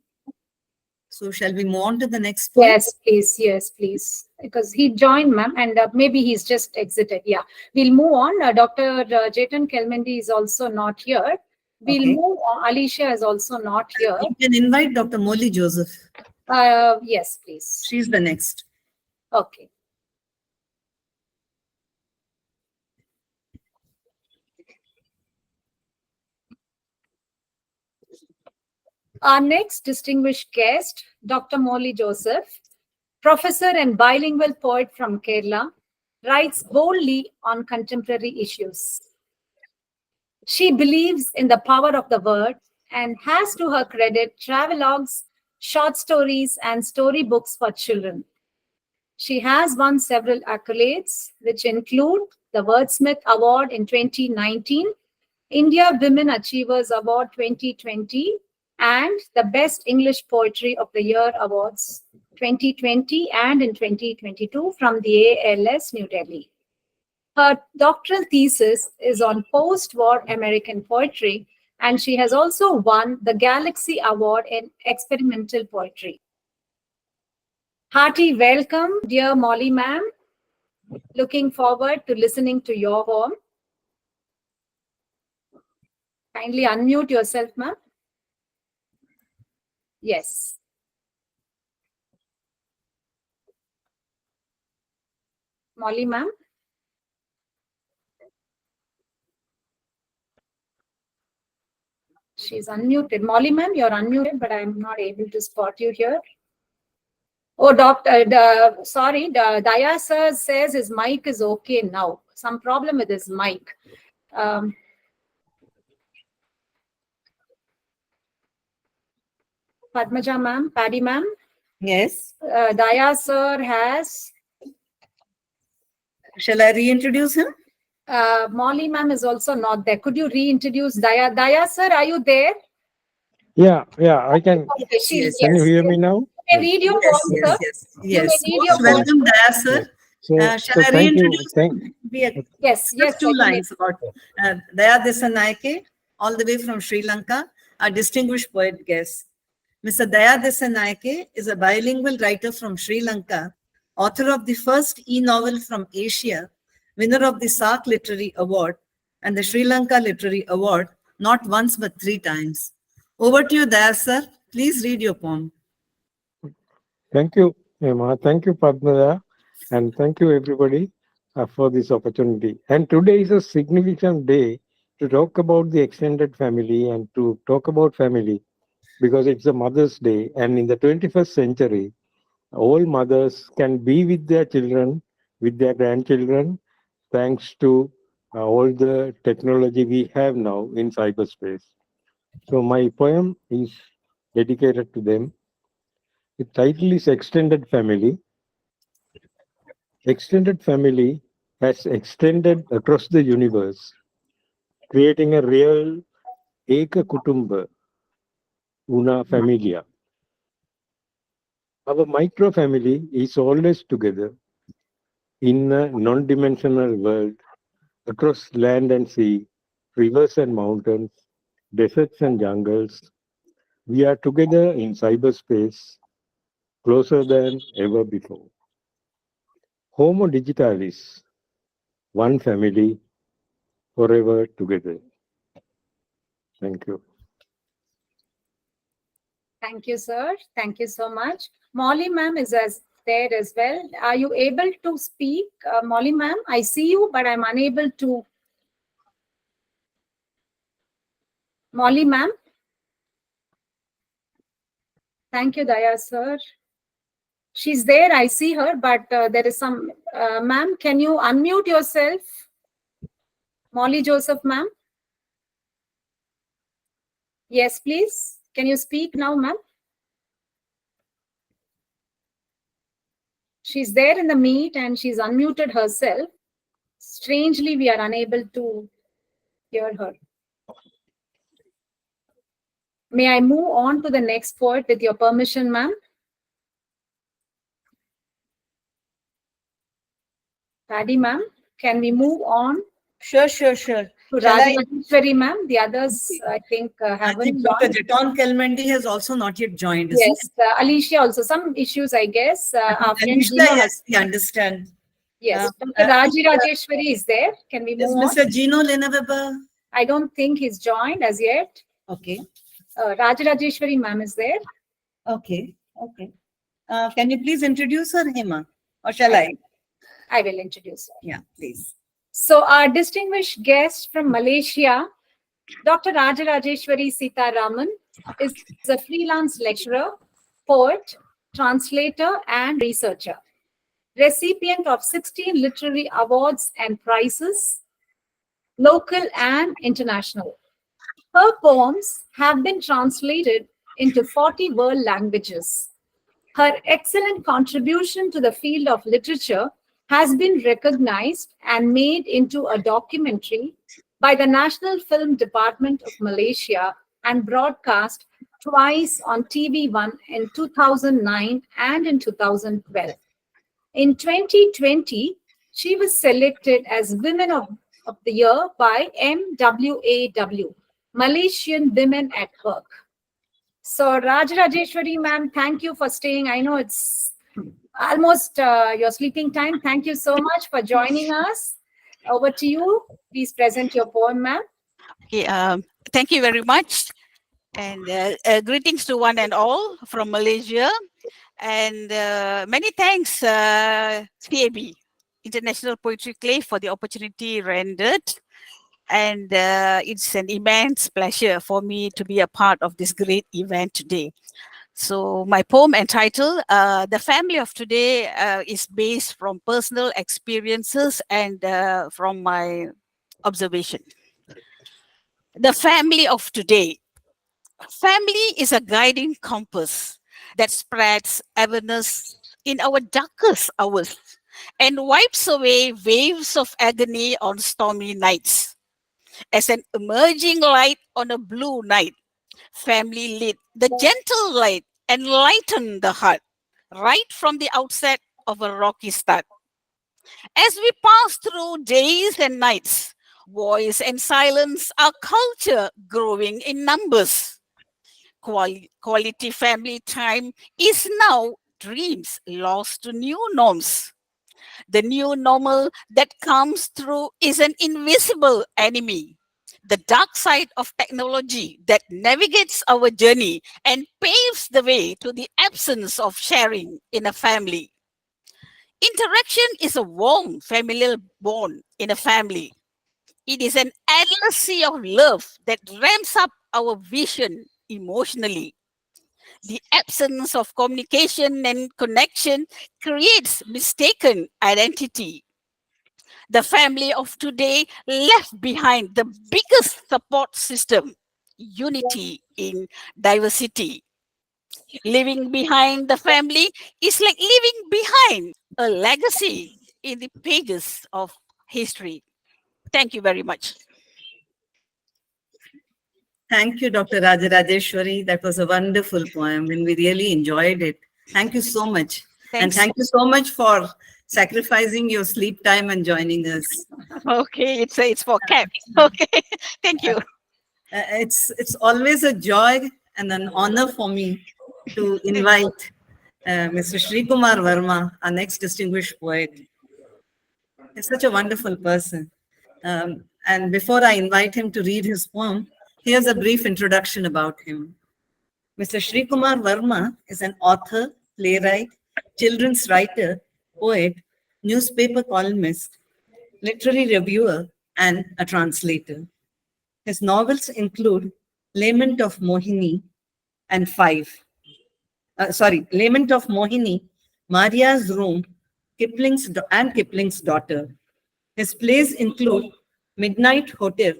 So shall we move on to the next point? Yes, please. Yes, please. Because he joined, ma'am, and maybe he's just exited. Yeah, we'll move on. Dr. Jaitan Kelmendi is also not here. We'll Okay. move on. Alicia is also not here. You can invite Dr. Molly Joseph. Yes, please. She's the next. Okay. Our next distinguished guest, Dr. Molly Joseph, professor and bilingual poet from Kerala, writes boldly on contemporary issues. She believes in the power of the word and has to her credit travelogues, short stories, and storybooks for children. She has won several accolades, which include the Wordsmith Award in 2019, India Women Achievers Award 2020, and the Best English Poetry of the Year Awards 2020 and in 2022 from the ALS New Delhi. Her doctoral thesis is on post-war American poetry, and she has also won the Galaxy Award in experimental poetry. Hearty welcome, dear Molly ma'am. Looking forward to listening to your poem. Kindly unmute yourself, ma'am. Yes. Molly ma'am. She's unmuted. Molly ma'am, you're unmuted, but I'm not able to spot you here. Oh, sorry, Daya sir says his mic is okay now. Some problem with his mic. Padmaja ma'am, Paddy ma'am. Yes. Daya sir has. Shall I reintroduce him? Molly ma'am is also not there. Could you reintroduce Daya? Daya sir, are you there? Yeah, I can. Okay, Yes, Can you hear me now? You may read your poem, sir. You may read your Most welcome, poem. Daya sir. Shall I thank you. reintroduce? Yes, Just two sir, lines about Daya Desanaike, all the way from Sri Lanka, our distinguished poet guest. Mr. Daya Desanaike is a bilingual writer from Sri Lanka, author of the first e-novel from Asia, winner of the SARC Literary Award and the Sri Lanka Literary Award, not once but 3 times. Over to you, Daya sir. Please read your poem. Thank you, Emma. Thank you, Padmada. And thank you, everybody, for this opportunity. And today is a significant day to talk about the extended family and to talk about family because it's a Mother's Day. And in the 21st century, all mothers can be with their children, with their grandchildren, thanks to all the technology we have now in cyberspace. So my poem is dedicated to them. The title is Extended Family. Extended family has extended across the universe, creating a real Eka Kutumba, Una Familia. Our micro family is always together in a non-dimensional world across land and sea, rivers and mountains, deserts and jungles. We are together in cyberspace, closer than ever before. Homo digitalis, one family, forever together. Thank you. Thank you, sir. Thank you so much. Molly ma'am is there as well. Are you able to speak, Molly ma'am? I see you, but I'm unable to. Molly ma'am? Thank you, Daya sir. She's there. I see her, but there is some. Ma'am, can you unmute yourself? Molly Joseph, ma'am. Yes, please. Can you speak now, ma'am? She's there in the meet and she's unmuted herself. Strangely, we are unable to hear her. May I move on to the next poet with your permission, ma'am? Paddy, ma'am, can we move on? Sure. To Shall Rajeshwari, ma'am. The others, I think, I haven't think Dr. joined. Jeton Kelmendi has also not yet joined, isn't Yes, Alicia also. Some issues, I guess. Our friend Alicia, Gino yes, we understand. Yes, Dr. Rajeshwari is there. Can we Is move on? Mr. Gino Lenaweber? I don't think he's joined as yet. Okay. Rajeshwari ma'am is there. Okay. Can you please introduce her, Hema? Or shall I? I will introduce her. Yeah, please. So our distinguished guest from Malaysia, Dr. Rajeshwari Sitaraman, is a freelance lecturer, poet, translator, and researcher. Recipient of 16 literary awards and prizes, local and international. Her poems have been translated into 40 world languages. Her excellent contribution to the field of literature has been recognized and made into a documentary by the National Film Department of Malaysia and broadcast twice on TV1 in 2009 and in 2012. In 2020, she was selected as Women of the Year by MWAW, Malaysian Women at Work. So Rajeshwari ma'am, thank you for staying. I know it's almost your sleeping time. Thank you so much for joining us. Over to you. Please present your poem, ma'am. Okay, thank you very much. And greetings to one and all from Malaysia. And many thanks, CAB, International Poetry Conclave, for the opportunity rendered. And it's an immense pleasure for me to be a part of this great event today. So my poem entitled, The Family of Today is based from personal experiences and from my observation. The family of today. Family is a guiding compass that spreads awareness in our darkest hours and wipes away waves of agony on stormy nights. As an emerging light on a blue night, family lit the gentle light and lightened the heart right from the outset of a rocky start. As we pass through days and nights, voice and silence, our culture growing in numbers. Quality family time is now dreams lost to new norms. The new normal that comes through is an invisible enemy. The dark side of technology that navigates our journey and paves the way to the absence of sharing in a family. Interaction is a warm familial bond in a family. It is an endless sea of love that ramps up our vision emotionally. The absence of communication and connection creates mistaken identity. The family of today left behind the biggest support system, unity in diversity. Leaving behind the family is like leaving behind a legacy in the pages of history. Thank you very much. Thank you, Dr. Rajeshwari. That was a wonderful poem and we really enjoyed it. Thank you so much. Thanks. And thank you so much for sacrificing your sleep time and joining us. Okay, it's for Cap. Okay, thank you. It's always a joy and an honor for me to invite Mr. Sri Kumar Verma, our next distinguished poet. He's such a wonderful person. And before I invite him to read his poem, here's a brief introduction about him. Mr. Sri Kumar Verma is an author, playwright, children's writer, poet, newspaper columnist, literary reviewer, and a translator. His novels include Lament of Mohini and Lament of Mohini, Maria's Room, and Kipling's Daughter. His plays include Midnight Hotel,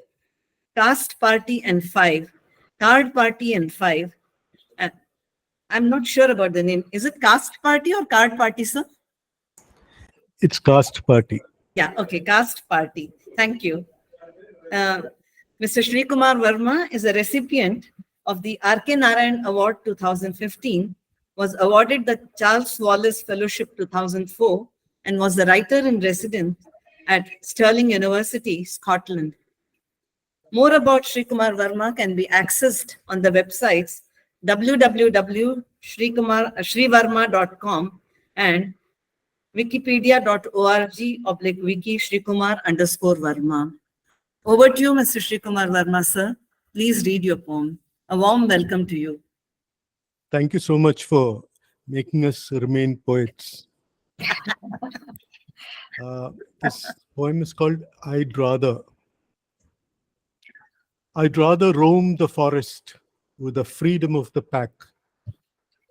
Cast Party and Five, Card Party and Five. I'm not sure about the name. Is it Cast Party or Card Party, sir? It's Cast Party. Yeah, okay, Cast Party. Thank you. Mr. Sri Kumar Verma is a recipient of the R.K. Narayan Award 2015, was awarded the Charles Wallace Fellowship 2004, and was the writer in residence at Stirling University, Scotland. More about Sri Kumar Verma can be accessed on the websites www.srivarma.com and wikipedia.org/wiki Srikumar_Verma. Over to you, Mr. Sri Kumar Verma, sir. Please read your poem. A warm welcome to you. Thank you so much for making us remain poets. This poem is called I'd Rather. I'd rather roam the forest with the freedom of the pack,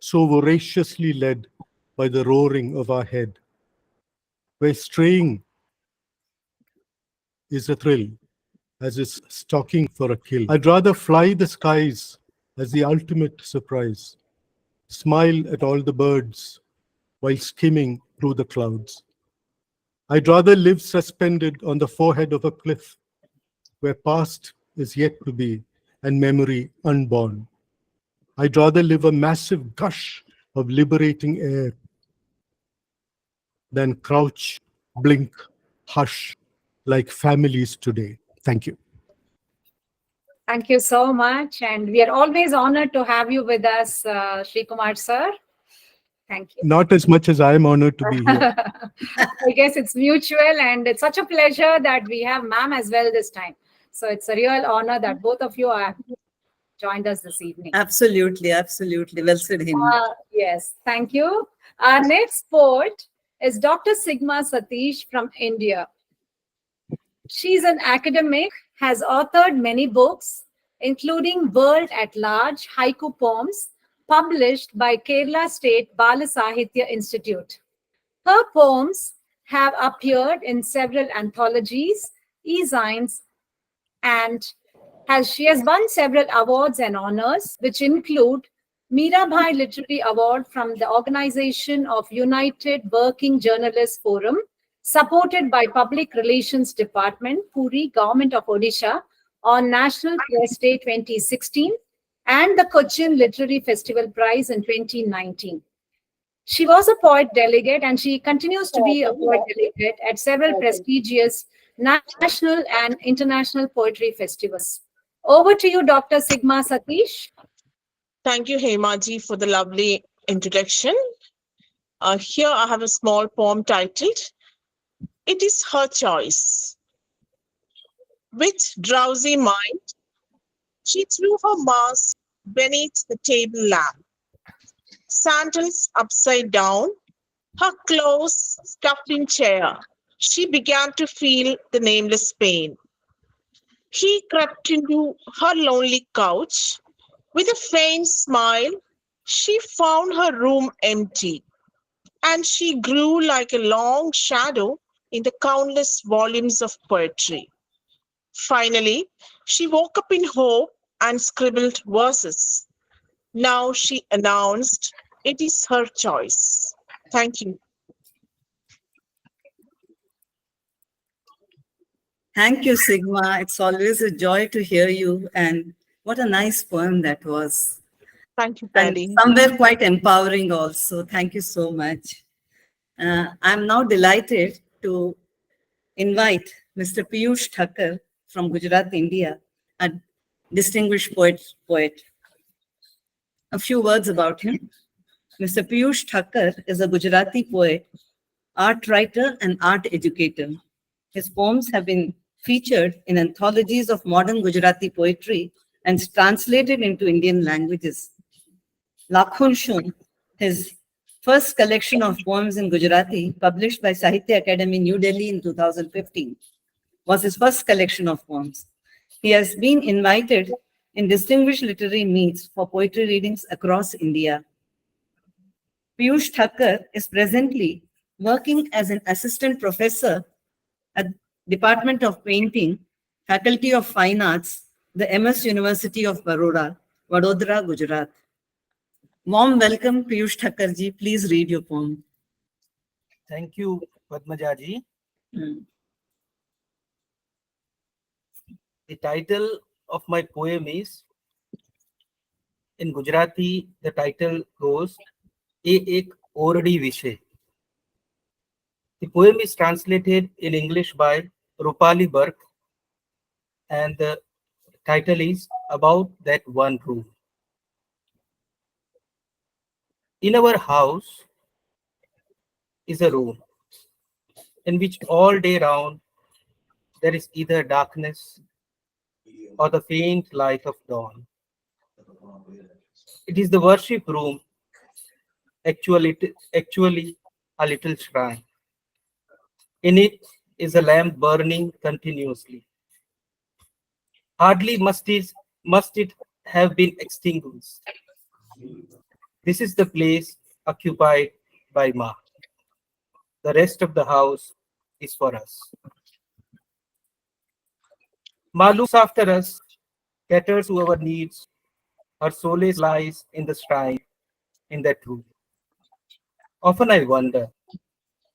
so voraciously led by the roaring of our head, where straying is a thrill, as is stalking for a kill. I'd rather fly the skies as the ultimate surprise, smile at all the birds while skimming through the clouds. I'd rather live suspended on the forehead of a cliff, where past is yet to be and memory unborn. I'd rather live a massive gush of liberating air than crouch, blink, hush like families today. Thank you. Thank you so much. And we are always honored to have you with us, Sri Kumar sir. Thank you. Not as much as I am honored to be here. I guess it's mutual, and it's such a pleasure that we have ma'am as well this time. So it's a real honor that both of you are joined us this evening. Absolutely, absolutely. Well said, Hema. Yes, thank you. Our next poet is Dr. Sigma Satish from India. She's an academic, has authored many books, including World at Large haiku poems, published by Kerala State Bala Sahitya Institute. Her poems have appeared in several anthologies, e-zines, and she has won several awards and honors, which include Mirabai Literary Award from the Organization of United Working Journalists Forum, supported by Public Relations Department, Puri, Government of Odisha, on National Press Day 2016, and the Cochin Literary Festival Prize in 2019. She was a poet delegate, and she continues to be a poet delegate at several prestigious national and international poetry festivals. Over to you, Dr. Sigma Satish. Thank you, Hemaji, for the lovely introduction. Here I have a small poem titled, It is Her Choice. With drowsy mind, she threw her mask beneath the table lamp, sandals upside down, her clothes stuffed in chair. She began to feel the nameless pain. He crept into her lonely couch. With a faint smile, she found her room empty, and she grew like a long shadow in the countless volumes of poetry. Finally, she woke up in hope and scribbled verses. Now she announced, it is her choice. Thank you. Thank you, Sigma. It's always a joy to hear you. And what a nice poem that was. Thank you, and Patty. somewhere quite empowering also. Thank you so much. I'm now delighted to invite Mr. Piyush Thakkar from Gujarat, India, a distinguished poet. A few words about him. Mr. Piyush Thakkar is a Gujarati poet, art writer, and art educator. His poems have been featured in anthologies of modern Gujarati poetry and translated into Indian languages. Lakhon Shun, his first collection of poems in Gujarati, published by Sahitya Academy, New Delhi in 2015, was his first collection of poems. He has been invited in distinguished literary meets for poetry readings across India. Piyush Thakkar is presently working as an assistant professor at Department of Painting, Faculty of Fine Arts, the MS University of Baroda, Vadodara, Gujarat. Warm welcome, Piyush Thakkar ji. Please read your poem. Thank you, Padmaja ji. The title of my poem is, in Gujarati, the title goes, "E Ek Ordi Vishe." The poem is translated in English by Rupali Burke, and the title is About That One Room. In our house is a room in which all day round there is either darkness or the faint light of dawn. It is the worship room, actually a little shrine. In it is a lamp burning continuously. Hardly must it have been extinguished. This is the place occupied by Ma. The rest of the house is for us. Ma looks after us, caters to our needs. Her solace lies in the shrine, in that room. Often I wonder,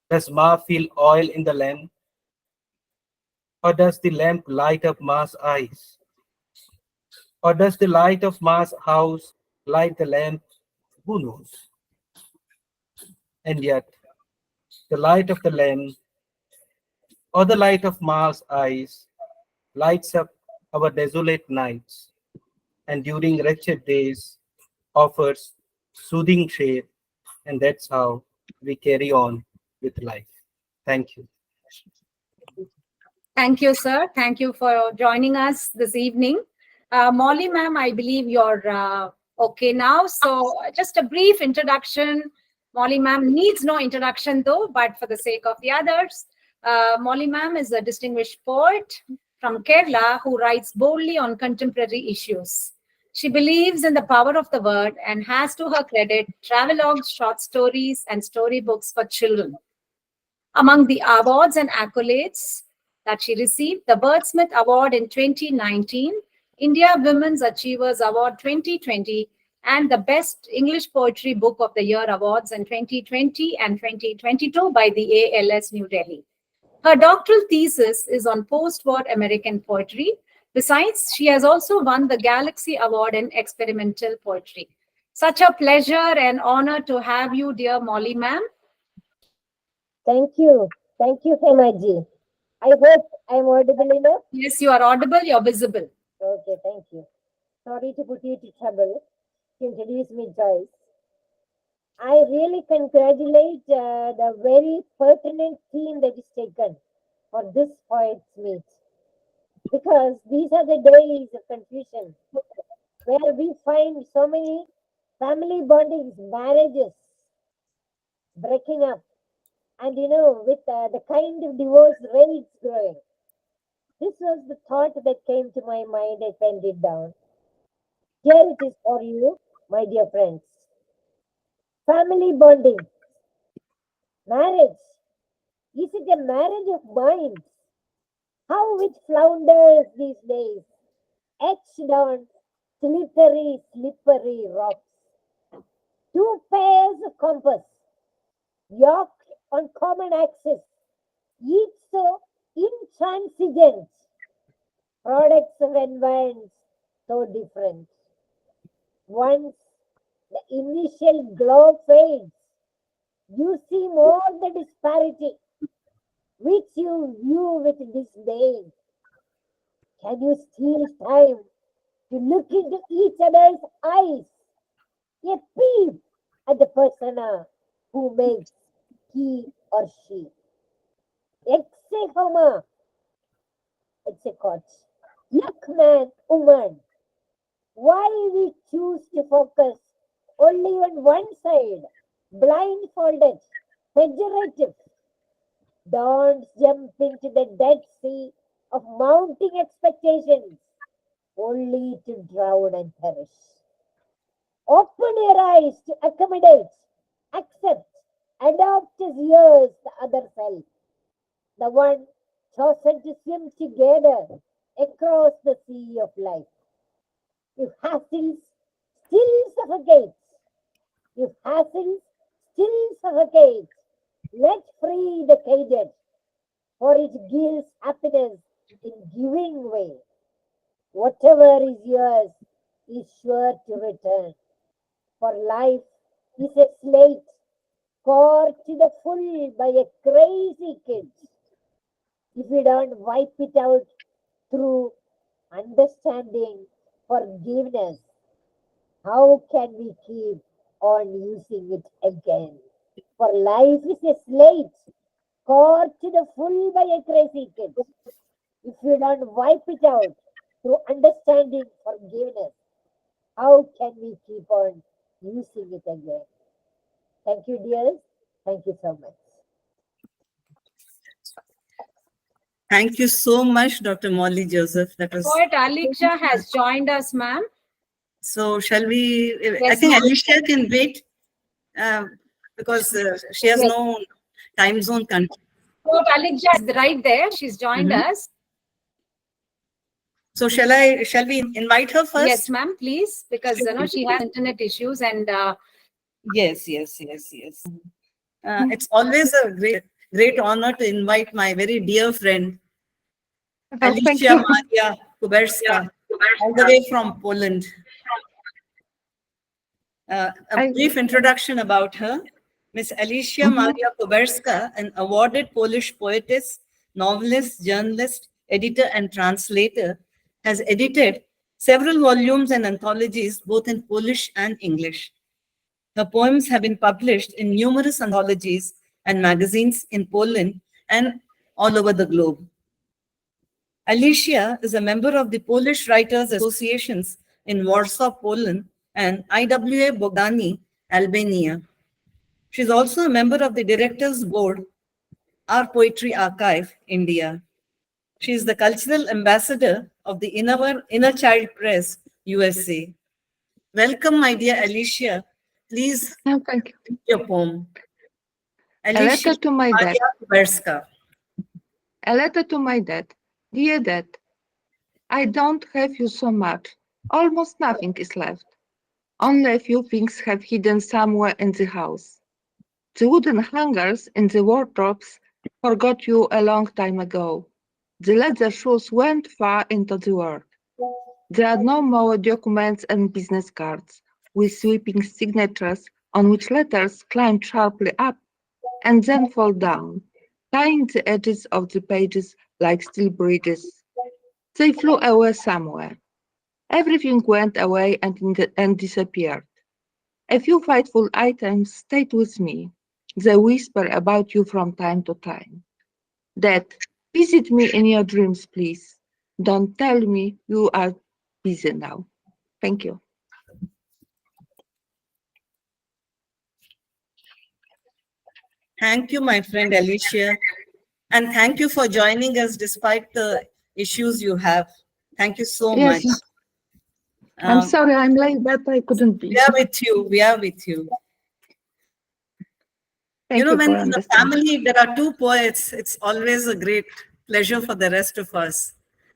does Ma feel oil in the lamp? Or does the lamp light up Ma's eyes? Or does the light of Ma's house light the lamp? Who knows? And yet, the light of the lamp or the light of Ma's eyes lights up our desolate nights, and during wretched days offers soothing shade, and that's how we carry on with life. Thank you. Thank you, sir. Thank you for joining us this evening. Molly, ma'am, I believe you're okay now. So just a brief introduction. Molly, ma'am needs no introduction though, but for the sake of the others, Molly, ma'am is a distinguished poet from Kerala who writes boldly on contemporary issues. She believes in the power of the word and has to her credit travelogues, short stories, and storybooks for children. Among the awards and accolades that she received, the Birdsmith Award in 2019, India Women's Achievers Award 2020, and the Best English Poetry Book of the Year Awards in 2020 and 2022 by the ALS New Delhi. Her doctoral thesis is on post-war American poetry. Besides, she has also won the Galaxy Award in experimental poetry. Such a pleasure and honor to have you, dear Molly, ma'am. Thank you, Hemaji. I hope I'm audible enough. Yes, you are audible, you're visible. Okay, thank you. Sorry to put you to trouble to introduce me, Joyce. I really congratulate the very pertinent theme that is taken for this poets meet, because these are the days of confusion where we find so many family bondings, marriages breaking up, and with the kind of divorce rates growing. This was the thought that came to my mind. I penned it down. Here it is for you, my dear friends. Family bonding. Marriage. Is it a marriage of minds? How it flounders these days, etched on slippery rocks. Two pairs of compass, yoked on common axis, each so intransigent, products of environments so different. Once the initial glow fades, you see more the disparity, which you view with disdain. Can you steal time to look into each other's eyes, a peep at the persona who makes he or she? Exe homo, it's a coach. Look, man, woman, why we choose to focus only on one side, blindfolded, pejorative. Don't jump into the Dead Sea of mounting expectations, only to drown and perish. Open your eyes to accommodate Accept, adopt as yours the other self, the one chosen to swim together across the sea of life. If hassles still suffocates, if hassles still suffocates, let free the caged, for it gives happiness in giving way. Whatever is yours is sure to return, for life is a slate scored to the full by a crazy kid. If we don't wipe it out through understanding, forgiveness, how can we keep on using it again? For life is a slate scored to the full by a crazy kid. If we don't wipe it out through understanding, forgiveness, how can we keep on using it again? Thank you, dears. Thank you so much. Thank you so much, Dr. Molly Joseph. That was Poet Alicia has joined us, ma'am. so. Shall we? I Yes, think ma'am. Alicia can wait because she has Yes. no time zone country. Poet Alicia is right there. She's joined us. So shall we invite her first? Yes, ma'am, please, because she has internet issues and Yes. It's always a great honor to invite my very dear friend, Alicia Maria Kuberska, all the way from Poland. A brief introduction about her. Miss Alicia Maria Kuberska, an awarded Polish poetess, novelist, journalist, editor, and translator, has edited several volumes and anthologies both in Polish and English. Her poems have been published in numerous anthologies and magazines in Poland and all over the globe. Alicia is a member of the Polish Writers Associations in Warsaw, Poland, and IWA Bogani, Albania. She's also a member of the Directors Board, Our Poetry Archive, India. She is the cultural ambassador of the Inner Child Press, USA. Welcome, my dear Alicia. Please Thank you. read your poem. A letter to my dad. Maria Kuberska. A letter to my dad. Dear Dad, I don't have you so much. Almost nothing is left. Only a few things have hidden somewhere in the house. The wooden hangers in the wardrobes forgot you a long time ago. The leather shoes went far into the world. There are no more documents and business cards with sweeping signatures on which letters climb sharply up and then fall down, tying the edges of the pages like steel bridges. They flew away somewhere. Everything went away and disappeared. A few faithful items stayed with me. They whisper about you from time to time. Dad, visit me in your dreams, please. Don't tell me you are busy now. Thank you. Thank you, my friend Alicia. And thank you for joining us despite the issues you have. Thank you so much. Yes. I'm sorry I'm late, but I couldn't be. We are with you. We are with you. Thank you when for in the understanding. family there are two poets, it's always a great pleasure for the rest of us.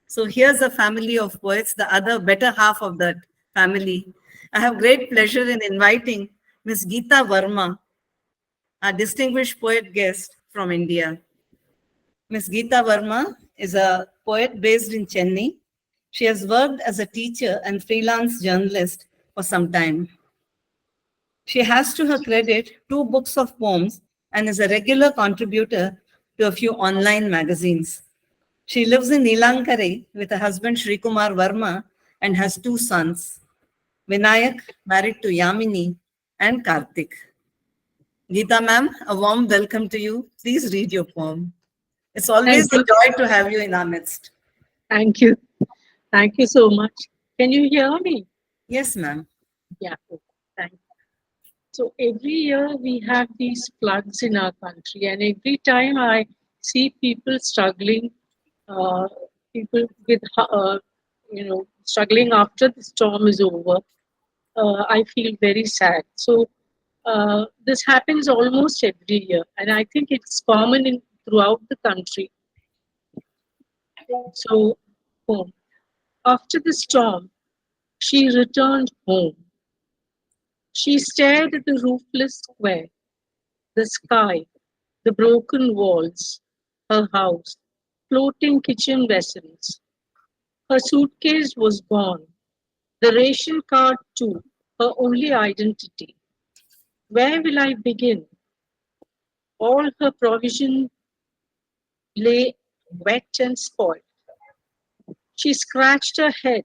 So here's a family of poets, the other better half of that family. I have great pleasure in inviting Miss Geeta Verma, a distinguished poet guest from India. Ms. Geeta Verma is a poet based in Chennai. She has worked as a teacher and freelance journalist for some time. She has to her credit 2 books of poems and is a regular contributor to a few online magazines. She lives in Nilankare with her husband Sri Kumar Verma and has 2 sons, Vinayak, married to Yamini, and Karthik. Geeta ma'am, a warm welcome to you. Please read your poem. It's always a joy to have you in our midst. Thank you. Thank you so much. Can you hear me? Yes, ma'am. Yeah, thank you. So every year we have these floods in our country, and every time I see people struggling, people with, struggling after the storm is over, I feel very sad. So This happens almost every year, and I think it's common throughout the country. So, home. After the storm, she returned home. She stared at the roofless square, the sky, the broken walls, her house, floating kitchen vessels. Her suitcase was gone, the ration card too, her only identity. Where will I begin? All her provision lay wet and spoiled. She scratched her head,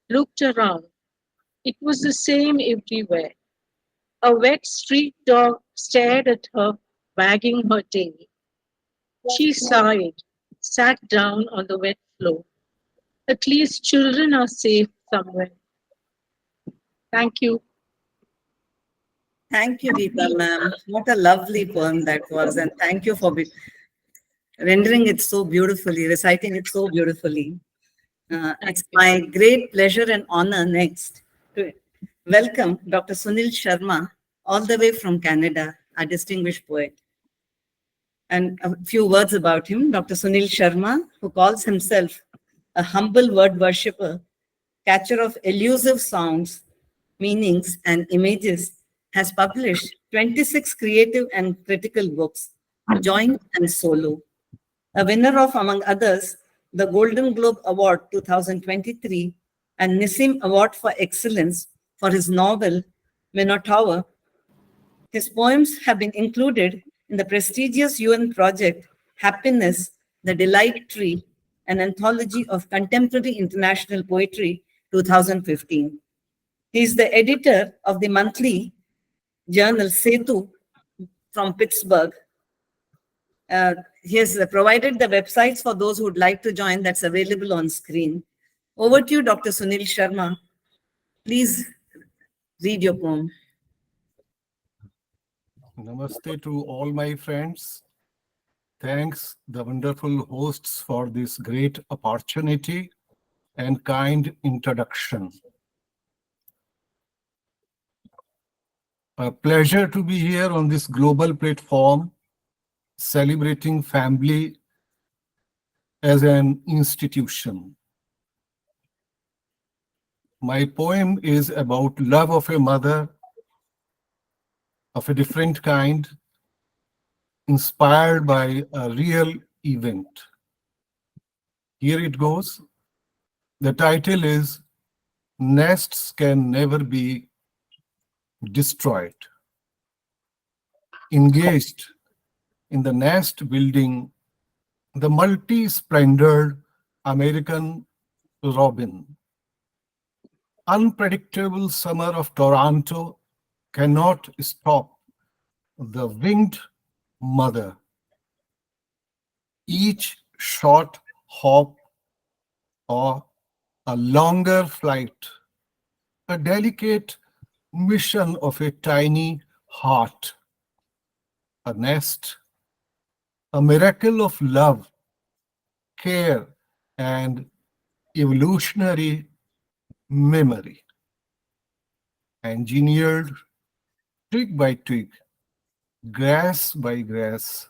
looked around. It was the same everywhere. A wet street dog stared at her, wagging her tail. She sighed, sat down on the wet floor. At least children are safe somewhere. Thank you. Thank you, Geeta ma'am. What a lovely poem that was, and thank you for rendering it so beautifully, reciting it so beautifully. It's my great pleasure and honor next to welcome Dr. Sunil Sharma, all the way from Canada, a distinguished poet. And a few words about him. Dr. Sunil Sharma, who calls himself a humble word worshipper, catcher of elusive sounds, meanings, and images, has published 26 creative and critical books, joint and solo. A winner of, among others, the Golden Globe Award 2023 and Nissim Award for Excellence for his novel Minotaur. His poems have been included in the prestigious UN project Happiness, the Delight Tree, an anthology of contemporary international poetry 2015. He is the editor of the monthly journal Setu from Pittsburgh. He has provided the websites for those who would like to join. That's available on screen. Over to you, Dr. Sunil Sharma. Please read your poem. Namaste to all my friends. Thanks the wonderful hosts for this great opportunity and kind introduction. A pleasure to be here on this global platform, celebrating family as an institution. My poem is about love of a mother of a different kind, inspired by a real event. Here it goes. The title is Nests Can Never Be Destroyed. Engaged in the nest building, the multi-splendored American robin. Unpredictable summer of Toronto cannot stop the winged mother. Each short hop or a longer flight, a delicate mission of a tiny heart, a nest, a miracle of love, care, and evolutionary memory. Engineered twig by twig, grass by grass,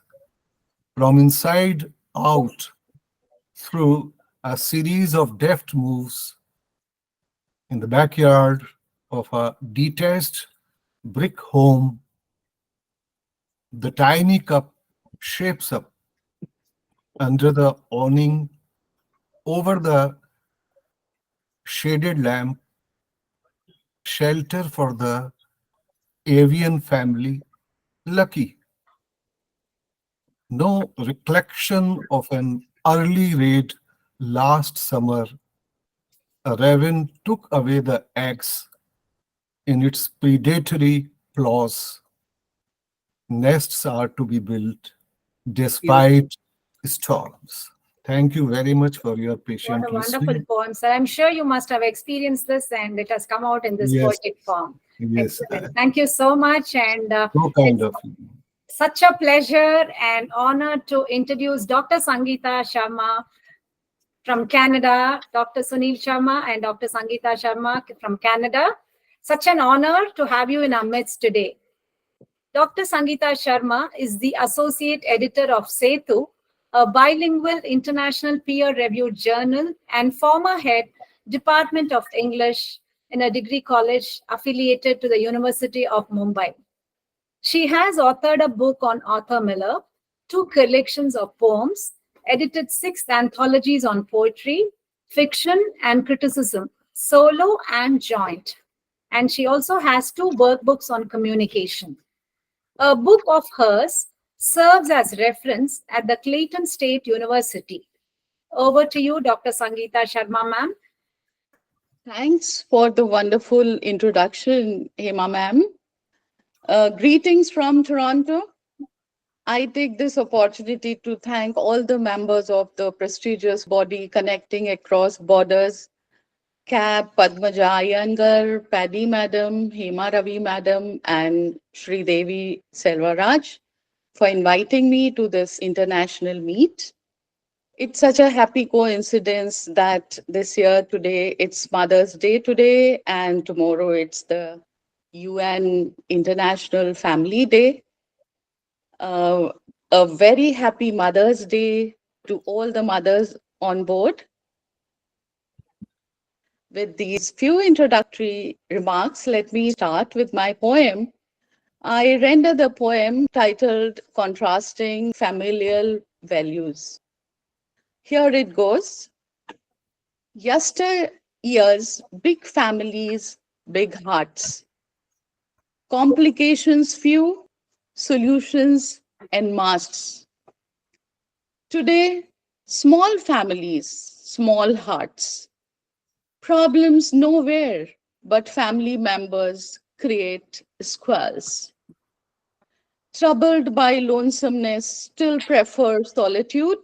from inside out through a series of deft moves in the backyard of a detached brick home, the tiny cup shapes up under the awning, over the shaded lamp, shelter for the avian family, lucky. No recollection of an early raid last summer. A raven took away the eggs in its predatory claws. Nests are to be built despite storms. Thank you very much for your patient What a wonderful listening. poem, sir. I'm sure you must have experienced this and it has come out in this Yes. poetic form. Yes, Excellent. Thank you so much. And so kind of you. such a pleasure and honor to introduce Dr. Sangeeta Sharma from Canada, Dr. Sunil Sharma and Dr. Sangeeta Sharma from Canada. Such an honor to have you in our midst today. Dr. Sangeeta Sharma is the Associate Editor of Setu, a bilingual international peer-reviewed journal, and former head, Department of English in a degree college affiliated to the University of Mumbai. She has authored a book on Arthur Miller, 2 collections of poems, edited 6 anthologies on poetry, fiction, and criticism, solo and joint. And she also has 2 workbooks on communication. A book of hers serves as reference at the Clayton State University. Over to you, Dr. Sangeeta Sharma, ma'am. Thanks for the wonderful introduction, Hema ma'am. Greetings from Toronto. I take this opportunity to thank all the members of the prestigious body Connecting Across Borders, CAB, Padmaja Iyengar, Paddy Madam, Hema Ravi Madam, and Sri Devi Selvaraj for inviting me to this international meet. It's such a happy coincidence that this year today, it's Mother's Day today, and tomorrow it's the UN International Family Day. A very happy Mother's Day to all the mothers on board. With these few introductory remarks, let me start with my poem. I render the poem titled Contrasting Familial Values. Here it goes. Yesteryears, big families, big hearts. Complications few, solutions en masse. Today, small families, small hearts. Problems nowhere, but family members create squalls. Troubled by lonesomeness, still prefer solitude.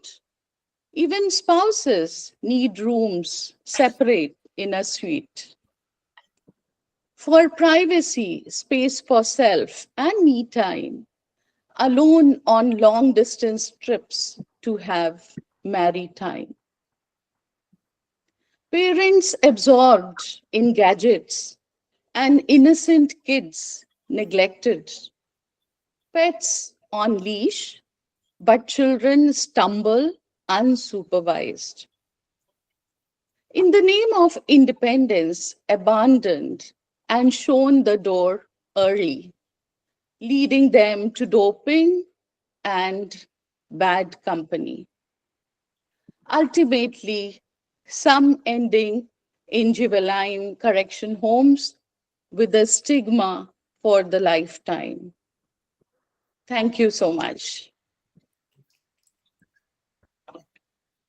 Even spouses need rooms separate in a suite. For privacy, space for self and me time. Alone on long distance trips to have marry time. Parents absorbed in gadgets and innocent kids neglected. Pets on leash, but children stumble unsupervised. In the name of independence, abandoned and shown the door early, leading them to doping and bad company. Ultimately, some ending in juvenile correction homes with a stigma for the lifetime. Thank you so much.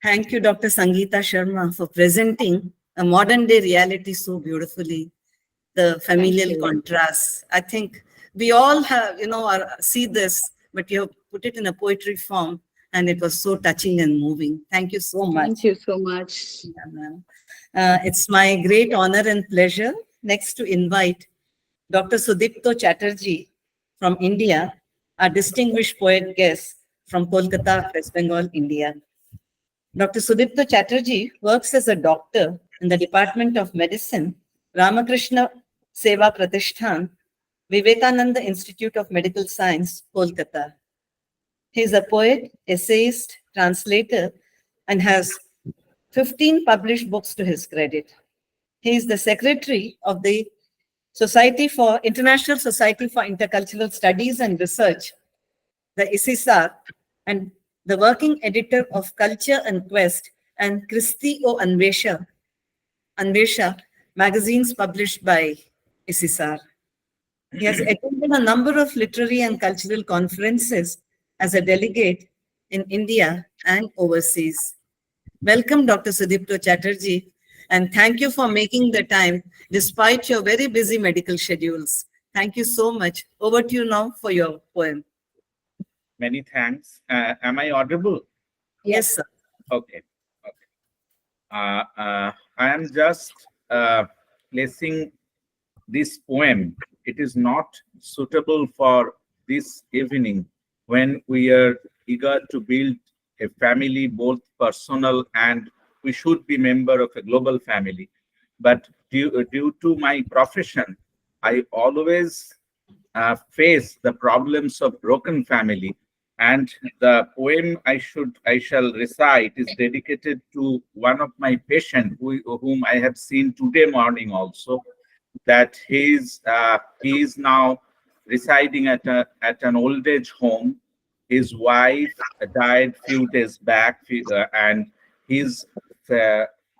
Thank you, Dr. Sangeeta Sharma, for presenting a modern day reality so beautifully. The familial contrasts. I think we all have, see this, but you have put it in a poetry form, and it was so touching and moving. Thank you so much. Thank you so much. It's my great honor and pleasure next to invite Dr. Sudipto Chatterjee from India, our distinguished poet guest from Kolkata, West Bengal, India. Dr. Sudipto Chatterjee works as a doctor in the Department of Medicine, Ramakrishna Seva Pratishthan, Vivekananda Institute of Medical Science, Kolkata. He is a poet, essayist, translator, and has 15 published books to his credit. He is the secretary of the International Society for Intercultural Studies and Research, the ISISAR, and the working editor of Culture and Quest and Christi O Anvesha magazines published by ISISAR. He has attended a number of literary and cultural conferences as a delegate in India and overseas. Welcome, Dr. Sudipto Chatterjee, and thank you for making the time despite your very busy medical schedules. Thank you so much. Over to you now for your poem. Many thanks. Am I audible? Yes, sir. Okay. I am just placing this poem. It is not suitable for this evening when we are eager to build a family, both personal and we should be member of a global family. But due to my profession, I always face the problems of broken family. And the poem I shall recite is dedicated to one of my patients whom I have seen today morning also, that he is now residing at an old age home. His wife died few days back, and his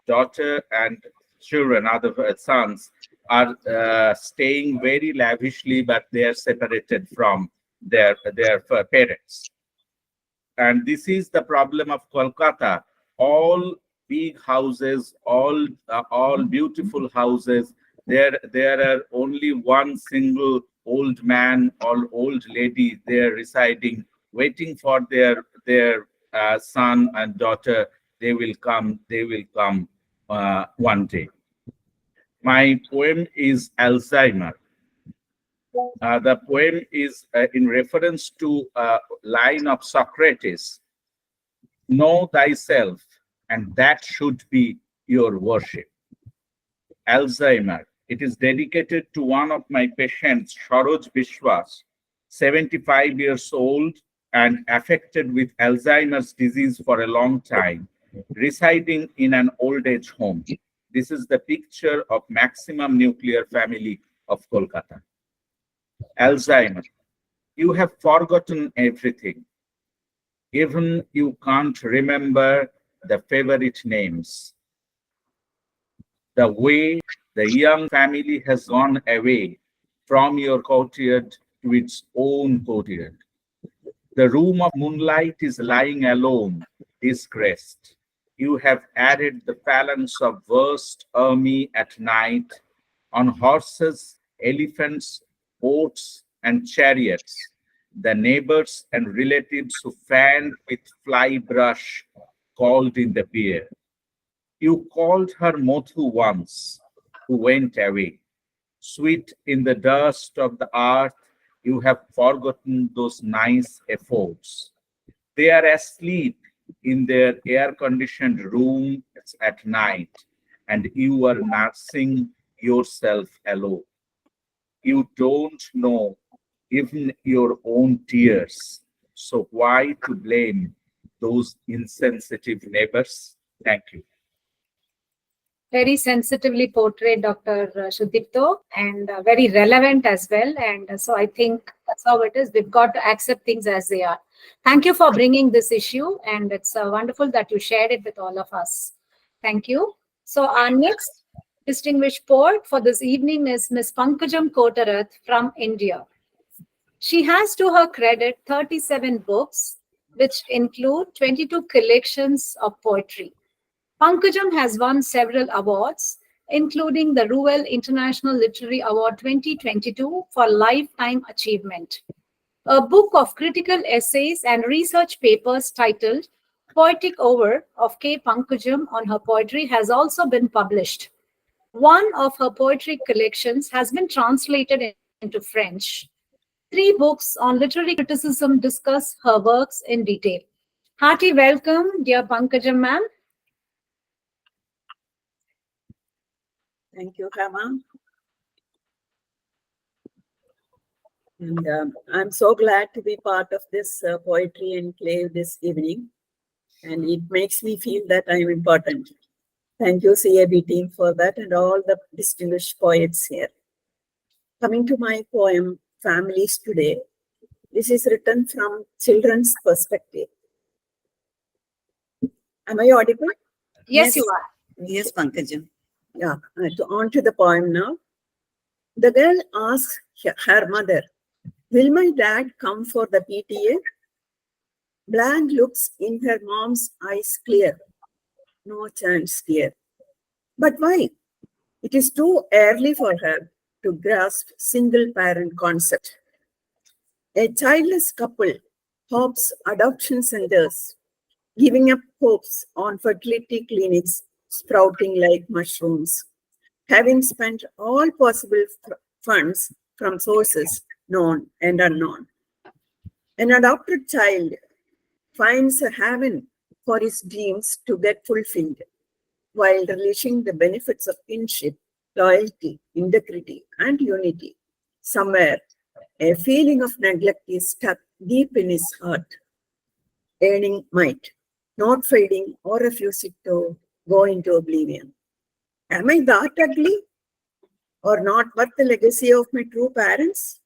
daughter and children, other sons, are staying very lavishly, but they are separated from their parents. And this is the problem of Kolkata. All big houses, all beautiful houses. There are only one single old man or old lady there residing, waiting for their son and daughter. They will come. They will come one day. My poem is Alzheimer. The poem is in reference to a line of Socrates: know thyself, and that should be your worship. Alzheimer. It is dedicated to one of my patients, Saroj Bishwas, 75 years old and affected with Alzheimer's disease for a long time, residing in an old age home. This is the picture of maximum nuclear family of Kolkata. Alzheimer. You have forgotten everything. Even you can't remember the favorite names. The way the young family has gone away from your courtyard to its own courtyard. The room of moonlight is lying alone, disgraced. You have added the phalanx of worst army at night on horses, elephants, boats, and chariots. The neighbors and relatives who fanned with fly brush called in the beer. You called her Mothu once, who went away. Sweet in the dust of the earth, you have forgotten those nice efforts. They are asleep in their air-conditioned rooms at night, and you are nursing yourself alone. You don't know even your own tears. So why to blame those insensitive neighbors? Thank you. Very sensitively portrayed, Dr. Shuddipto, and very relevant as well. And so I think that's how it is. We've got to accept things as they are. Thank you for bringing this issue, and it's wonderful that you shared it with all of us. Thank you. So our next distinguished poet for this evening is Ms. Pankajam Kotarath from India. She has to her credit 37 books, which include 22 collections of poetry. Pankajam has won several awards, including the Ruel International Literary Award 2022 for Lifetime Achievement. A book of critical essays and research papers titled Poetic Over of K. Pankajam on her poetry has also been published. One of her poetry collections has been translated into French. 3 books on literary criticism discuss her works in detail. Hearty welcome, dear Pankajam ma'am. Thank you, Hema. And I'm so glad to be part of this poetry enclave this evening. And it makes me feel that I'm important. Thank you, CAB team, for that, and all the distinguished poets here. Coming to my poem, Families Today, this is written from children's perspective. Am I audible? Yes, you are. Yes, Pankajam. Yeah, on to the poem now. The girl asks her mother, will my dad come for the PTA? Blank looks in her mom's eyes clear. No chance, dear. But why? It is too early for her to grasp single-parent concept. A childless couple hopes adoption centers, giving up hopes on fertility clinics sprouting like mushrooms, having spent all possible funds from sources known and unknown. An adopted child finds a haven for his dreams to get fulfilled, while relishing the benefits of kinship, loyalty, integrity, and unity somewhere A feeling of neglect is stuck deep in his heart, earning might, not fading or refusing to go into oblivion. Am I that ugly or not worth the legacy of my true parents?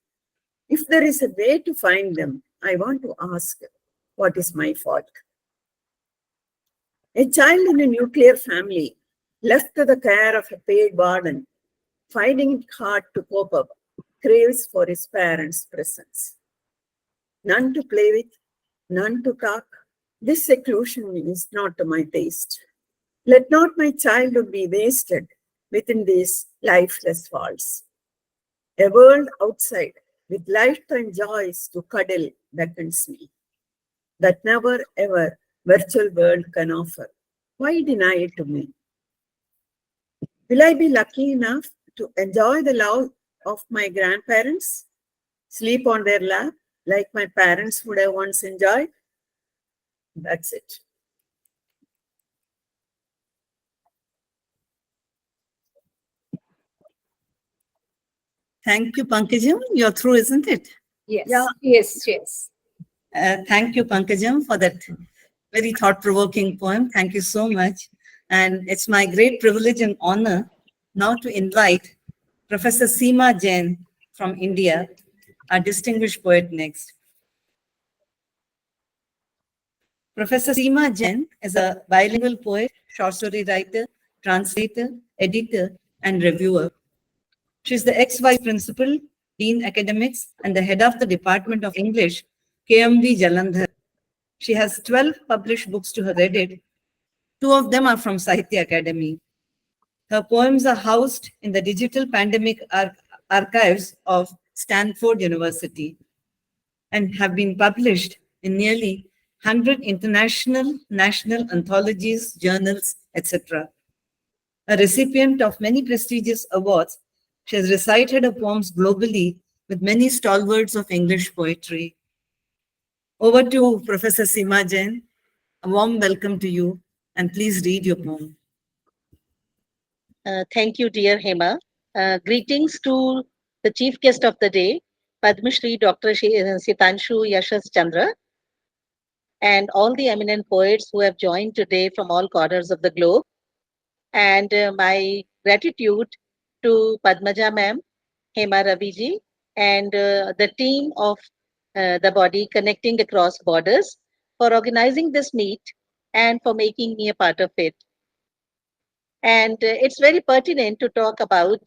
If there is a way to find them, I want to ask, what is my fault? A child in a nuclear family, left to the care of a paid warden, finding it hard to cope up, craves for his parents' presence. None to play with, none to talk. This seclusion is not to my taste. Let not my childhood be wasted within these lifeless walls. A world outside with lifetime joys to cuddle beckons me. That never ever virtual world can offer. Why deny it to me? Will I be lucky enough to enjoy the love of my grandparents? Sleep on their lap like my parents would have once enjoyed? That's it. Thank you, Pankajam. You're through, isn't it? Yes. Yeah. Yes. Thank you, Pankajam, for that very thought-provoking poem. Thank you so much. And it's my great privilege and honor now to invite Professor Seema Jain from India, our distinguished poet next. Professor Seema Jain is a bilingual poet, short story writer, translator, editor, and reviewer. She is the ex-vice principal, dean academics, and the head of the Department of English, KMV Jalandhar. She has 12 published books to her credit. 2 of them are from Sahitya Academy. Her poems are housed in the digital pandemic archives of Stanford University and have been published in nearly 100 international, national anthologies, journals, etc. A recipient of many prestigious awards, she has recited her poems globally with many stalwarts of English poetry. Over to Professor Seema Jain. A warm welcome to you, and please read your poem. Thank you, dear Hema. Greetings to the chief guest of the day, Padma Shri Dr. Sitanshu Yashas Chandra, and all the eminent poets who have joined today from all corners of the globe. And my gratitude to Padmaja ma'am, Hema Raviji, and the team of the body Connecting Across Borders for organizing this meet and for making me a part of it. And it's very pertinent to talk about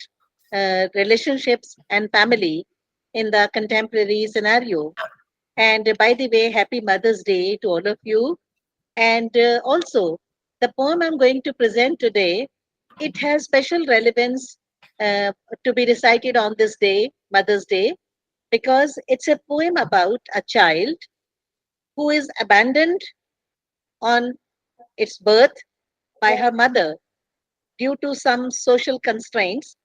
relationships and family in the contemporary scenario. And by the way, happy Mother's Day to all of you. And also, the poem I'm going to present today, it has special relevance to be recited on this day, Mother's Day, because it's a poem about a child who is abandoned on its birth by her mother due to some social constraints,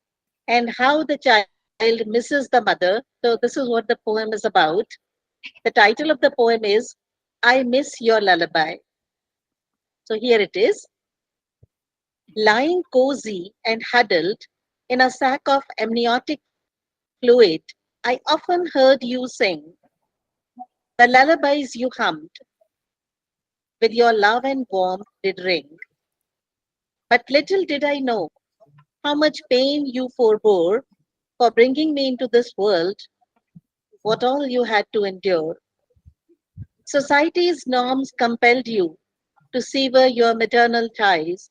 and how the child misses the mother. So this is what the poem is about. The title of the poem is I Miss Your Lullaby. So here it is. Lying cozy and huddled in a sack of amniotic fluid, I often heard you sing the lullabies you hummed with your love and warmth did ring. But little did I know how much pain you forebore for bringing me into this world, what all you had to endure. Society's norms compelled you to sever your maternal ties,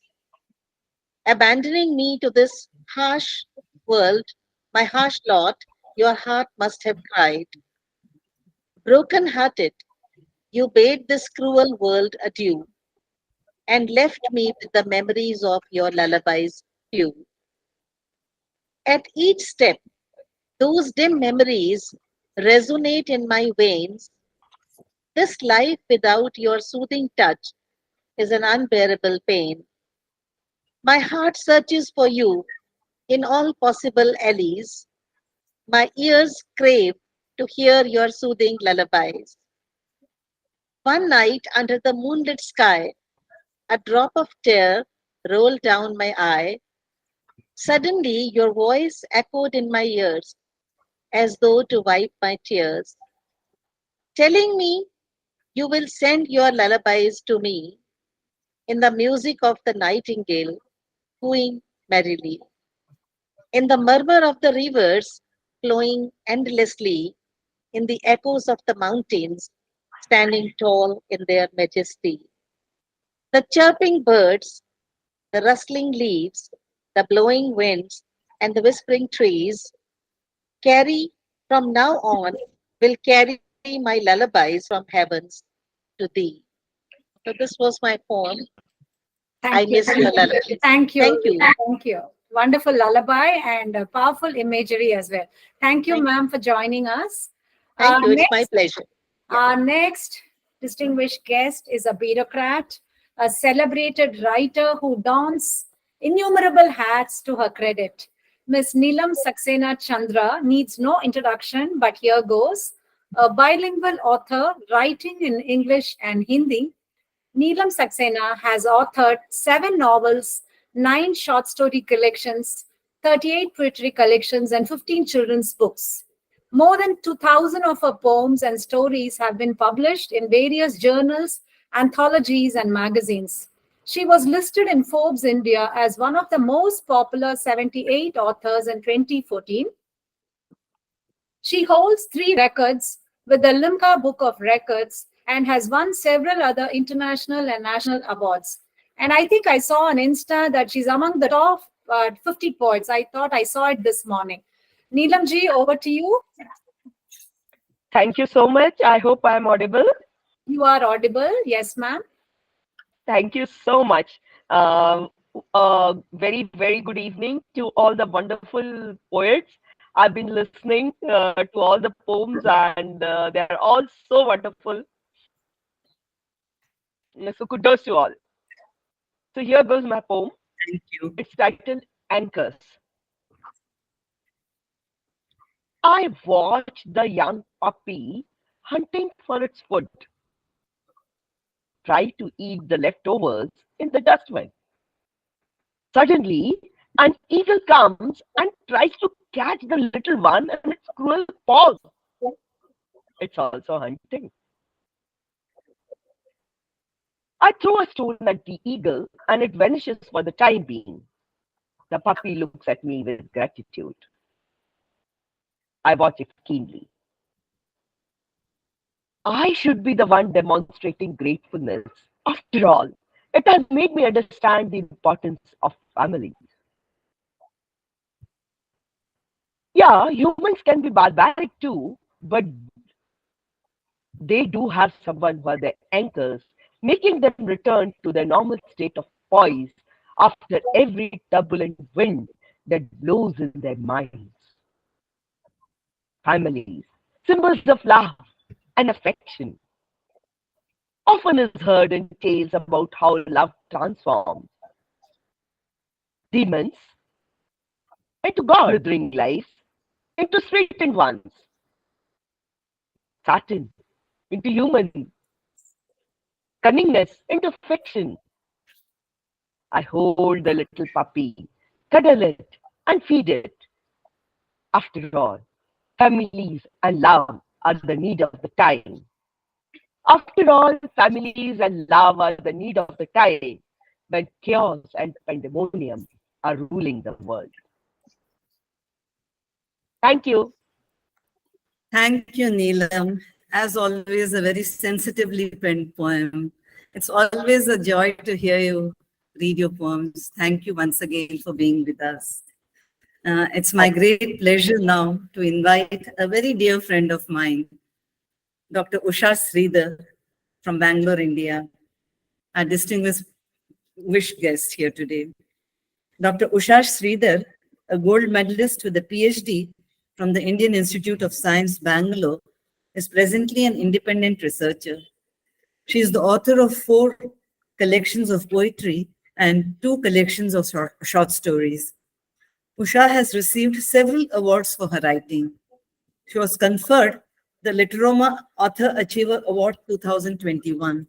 abandoning me to this harsh world, my harsh lot, your heart must have cried. Broken hearted, you bade this cruel world adieu and left me with the memories of your lullabies few. At each step, those dim memories resonate in my veins. This life without your soothing touch is an unbearable pain. My heart searches for you in all possible alleys. My ears crave to hear your soothing lullabies. One night under the moonlit sky, a drop of tear rolled down my eye. Suddenly, your voice echoed in my ears. as though to wipe my tears, telling me you will send your lullabies to me in the music of the nightingale cooing merrily, in the murmur of the rivers flowing endlessly, in the echoes of the mountains standing tall in their majesty. The chirping birds, the rustling leaves, the blowing winds, and the whispering trees carry from now on, will carry my lullabies from heavens to thee. So this was my poem. I Thank you. miss your lullabies. Thank you. Thank you. Thank you. Wonderful lullaby and powerful imagery as well. Thank you, ma'am, for joining us. Thank you. It's my Next, pleasure. our next distinguished guest is a bureaucrat, a celebrated writer who dons innumerable hats to her credit. Miss Neelam Saxena Chandra needs no introduction, but here goes. A bilingual author writing in English and Hindi, Neelam Saxena has authored 7 novels, 9 short story collections, 38 poetry collections, and 15 children's books. More than 2,000 of her poems and stories have been published in various journals, anthologies, and magazines. She was listed in Forbes India as one of the most popular 78 authors in 2014. She holds 3 records with the Limca Book of Records and has won several other international and national awards. And I think I saw on Insta that she's among the top 50 poets. I thought I saw it this morning. Neelam ji, over to you. Thank you so much. I hope I am audible. You are audible. Yes, ma'am. Thank you so much. Very, very good evening to all the wonderful poets. I've been listening to all the poems and they're all so wonderful. So kudos to all. So here goes my poem. Thank you. It's titled Anchors. I watched the young puppy hunting for its food, try to eat the leftovers in the dustbin. Suddenly, an eagle comes and tries to catch the little one in its cruel paws. It's also hunting. I throw a stone at the eagle and it vanishes for the time being. The puppy looks at me with gratitude. I watch it keenly. I should be the one demonstrating gratefulness. After all, it has made me understand the importance of family. Yeah, humans can be barbaric too, but they do have someone who are their anchors, making them return to their normal state of poise after every turbulent wind that blows in their minds. Families, symbols of love and affection, often is heard in tales about how love transforms demons into God-honoring lives, into straightened ones, Saturn into human, cunningness into fiction. I hold the little puppy, cuddle it, and feed it. After all, families and love are the need of the time. After all, families and love are the need of the time when chaos and pandemonium are ruling the world. Thank you. Thank you, Neelam. As always, a very sensitively penned poem. It's always a joy to hear you read your poems. Thank you once again for being with us. It's my great pleasure now to invite a very dear friend of mine, Dr. Usha Sridhar from Bangalore, India, our distinguished guest here today. Dr. Usha Sridhar, a gold medalist with a PhD from the Indian Institute of Science, Bangalore, is presently an independent researcher. She is the author of 4 collections of poetry and 2 collections of short stories. Usha has received several awards for her writing. She was conferred the Literoma Author Achiever Award 2021.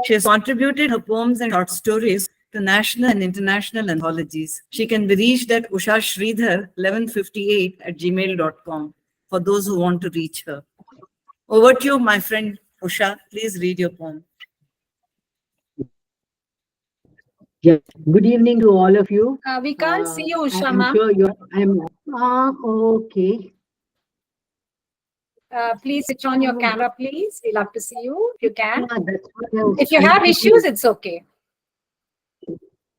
She has contributed her poems and short stories to national and international anthologies. She can be reached at ushasridhar1158@gmail.com for those who want to reach her. Over to you, my friend Usha. Please read your poem. Yeah. Good evening to all of you. We can't see you, Usha, I'm ma'am. sure you're. Okay. Please switch on your camera, please. We'll love to see you if you can. Yeah, that's what I was If you trying have to issues, do. it's okay.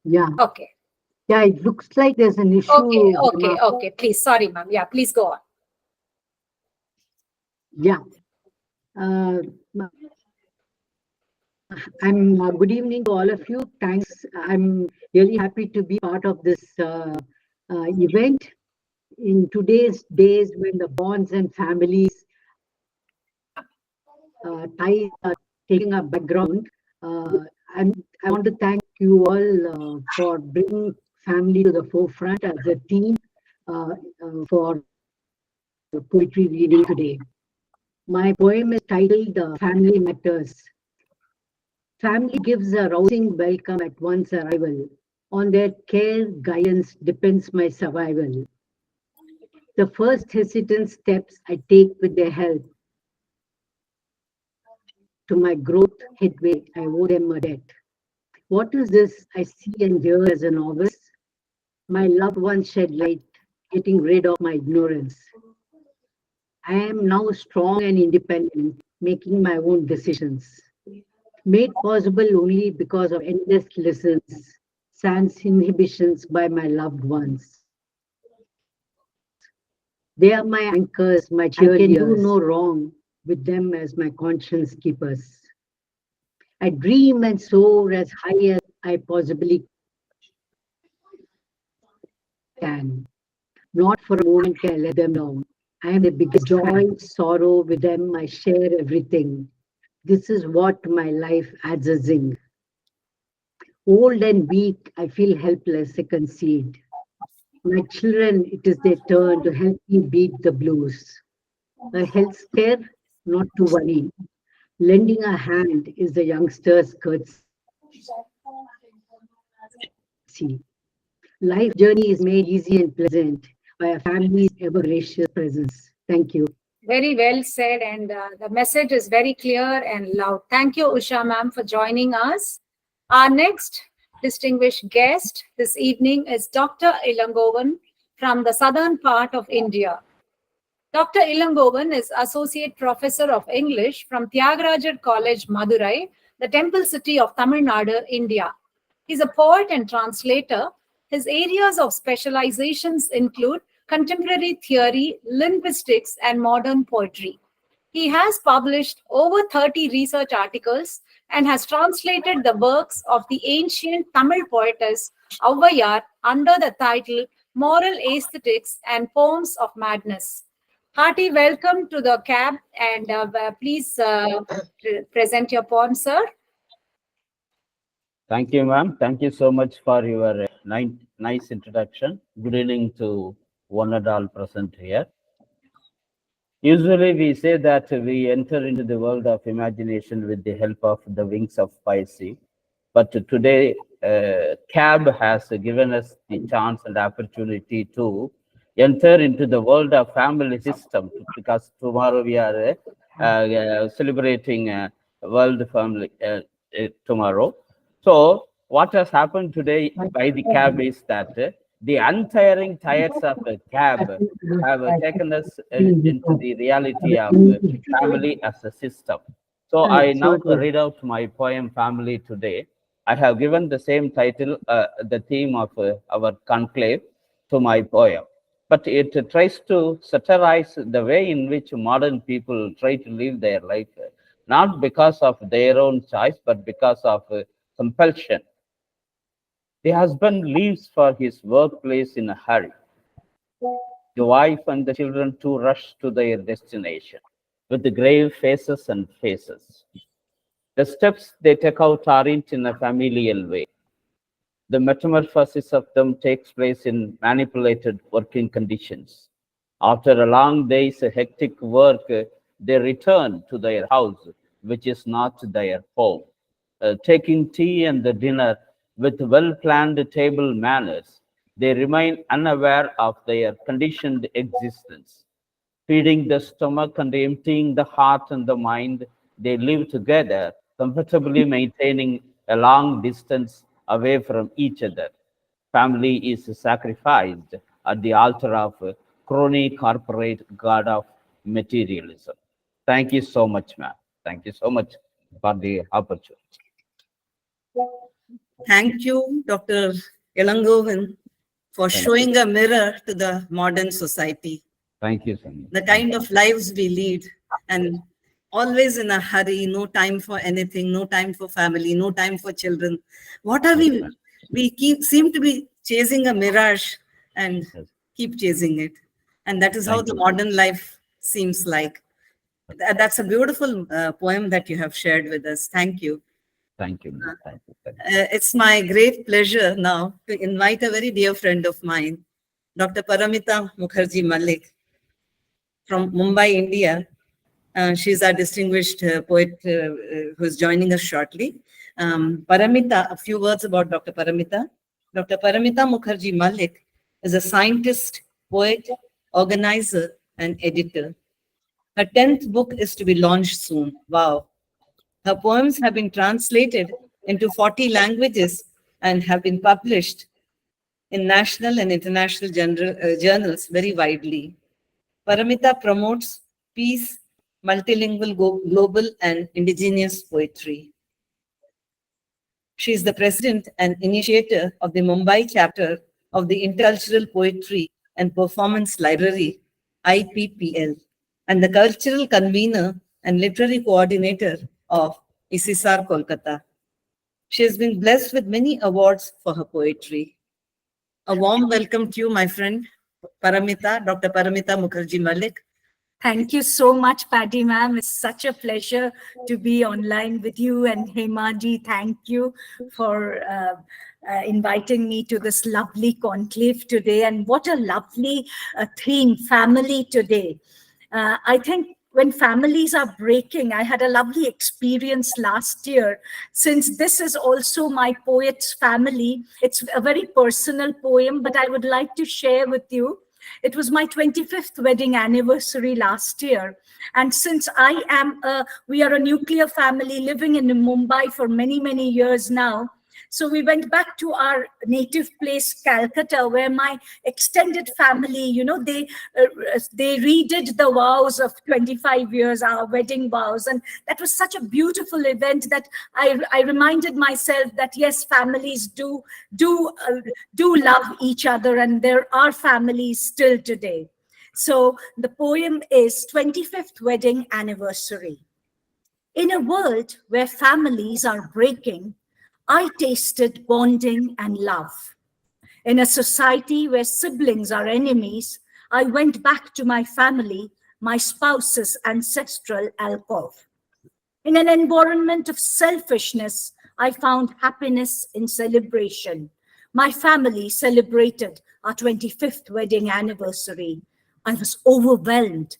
Yeah. Okay. Yeah, it looks like there's an issue. Okay. Please, sorry, ma'am. Yeah, please go on. Yeah. I'm good evening to all of you. Thanks. I'm really happy to be part of this event in today's days when the bonds and families ties are taking a background. And I want to thank you all for bringing family to the forefront as a team for poetry reading today. My poem is titled Family Matters. Family gives a rousing welcome at one's arrival. On their care, guidance depends my survival. The first hesitant steps I take with their help. To my growth headway, I owe them a debt. What is this I see and hear as a novice? My loved ones shed light, getting rid of my ignorance. I am now strong and independent, making my own decisions. Made possible only because of endless lessons, sans inhibitions by my loved ones. They are my anchors, my cheerleaders. I can do no wrong with them as my conscience keepers. I dream and soar as high as I possibly can. Not for a moment can I let them down. I am the biggest joy, sorrow with them. I share everything. This is what my life adds a zing. Old and weak, I feel helpless, I concede. My children, it is their turn to help me beat the blues. A health scare, not to worry. Lending a hand is the youngster's courtesy. Life journey is made easy and pleasant by a family's ever gracious presence. Thank you. Very well said, and the message is very clear and loud. Thank you, Usha ma'am, for joining us. Our next distinguished guest this evening is Dr. Ilangovan from the southern part of India. Dr. Ilangovan is Associate Professor of English from Tyagarajar College, Madurai, the temple city of Tamil Nadu, India. He's a poet and translator. His areas of specializations include contemporary theory, linguistics, and modern poetry. He has published over 30 research articles and has translated the works of the ancient Tamil poetess Auvayar under the title Moral Aesthetics and Poems of Madness. Hearty welcome to the cab, and please present your poem, sir. Thank you, ma'am. Thank you so much for your nice introduction. Good evening to one and all present here. Usually we say that we enter into the world of imagination with the help of the wings of poesy. But today, CAB has given us the chance and opportunity to enter into the world of family system, because tomorrow we are celebrating World Family tomorrow. So what has happened today by the CAB is that the untiring tires of a CAB have taken us into the reality of family as a system. So I now read out my poem Family today. I have given the same title, the theme of our conclave, to my poem. But it tries to satirize the way in which modern people try to live their life, not because of their own choice, but because of compulsion. The husband leaves for his workplace in a hurry. The wife and the children too rush to their destination with the grave faces and faces. The steps they take out aren't in a familial way. The metamorphosis of them takes place in manipulated working conditions. After a long day's hectic work, they return to their house, which is not their home. Taking tea and the dinner with well-planned table manners, they remain unaware of their conditioned existence. Feeding the stomach and emptying the heart and the mind, they live together, comfortably maintaining a long distance away from each other. Family is sacrificed at the altar of a crony corporate god of materialism. Thank you so much, ma'am. Thank you so much for the opportunity. Thank you, Dr. Elangovan, for Thank showing a mirror to the modern society, Thank you so much. the kind of lives we lead, and always in a hurry, no time for anything, no time for family, no time for children. What are we? We seem to be chasing a mirage and keep chasing it. And that is how Thank the you. modern life seems like. That's a beautiful poem that you have shared with us. Thank you. Thank you. Ma'am. Thank you. Thank you. It's my great pleasure now to invite a very dear friend of mine, Dr. Paramita Mukherjee Malik from Mumbai, India. She's our distinguished poet who is joining us shortly. Paramita, a few words about Dr. Paramita. Dr. Paramita Mukherjee Malik is a scientist, poet, organizer, and editor. Her 10th book is to be launched soon. Wow. Her poems have been translated into 40 languages and have been published in national and international journals very widely. Paramita promotes peace, multilingual, global, and indigenous poetry. She is the president and initiator of the Mumbai chapter of the Intercultural Poetry and Performance Library, IPPL, and the cultural convener and literary coordinator of ICISAR Kolkata. She has been blessed with many awards for her poetry. A warm welcome to you, my friend, Paramita, Dr. Paramita Mukherjee Malik. Thank you so much, Patty ma'am. It's such a pleasure to be online with you. And Hemaji, thank you for inviting me to this lovely conclave today. And what a lovely theme, family today. I think when families are breaking, I had a lovely experience last year. Since this is also my poet's family, it's a very personal poem, but I would like to share with you. It was my 25th wedding anniversary last year. And since we are a nuclear family living in Mumbai for many, many years now. So we went back to our native place, Calcutta, where my extended family, they redid the vows of 25 years, our wedding vows. And that was such a beautiful event that I reminded myself that, yes, families do love each other, and there are families still today. So the poem is 25th Wedding Anniversary. In a world where families are breaking, I tasted bonding and love. In a society where siblings are enemies, I went back to my family, my spouse's ancestral alcove. In an environment of selfishness, I found happiness in celebration. My family celebrated our 25th wedding anniversary. I was overwhelmed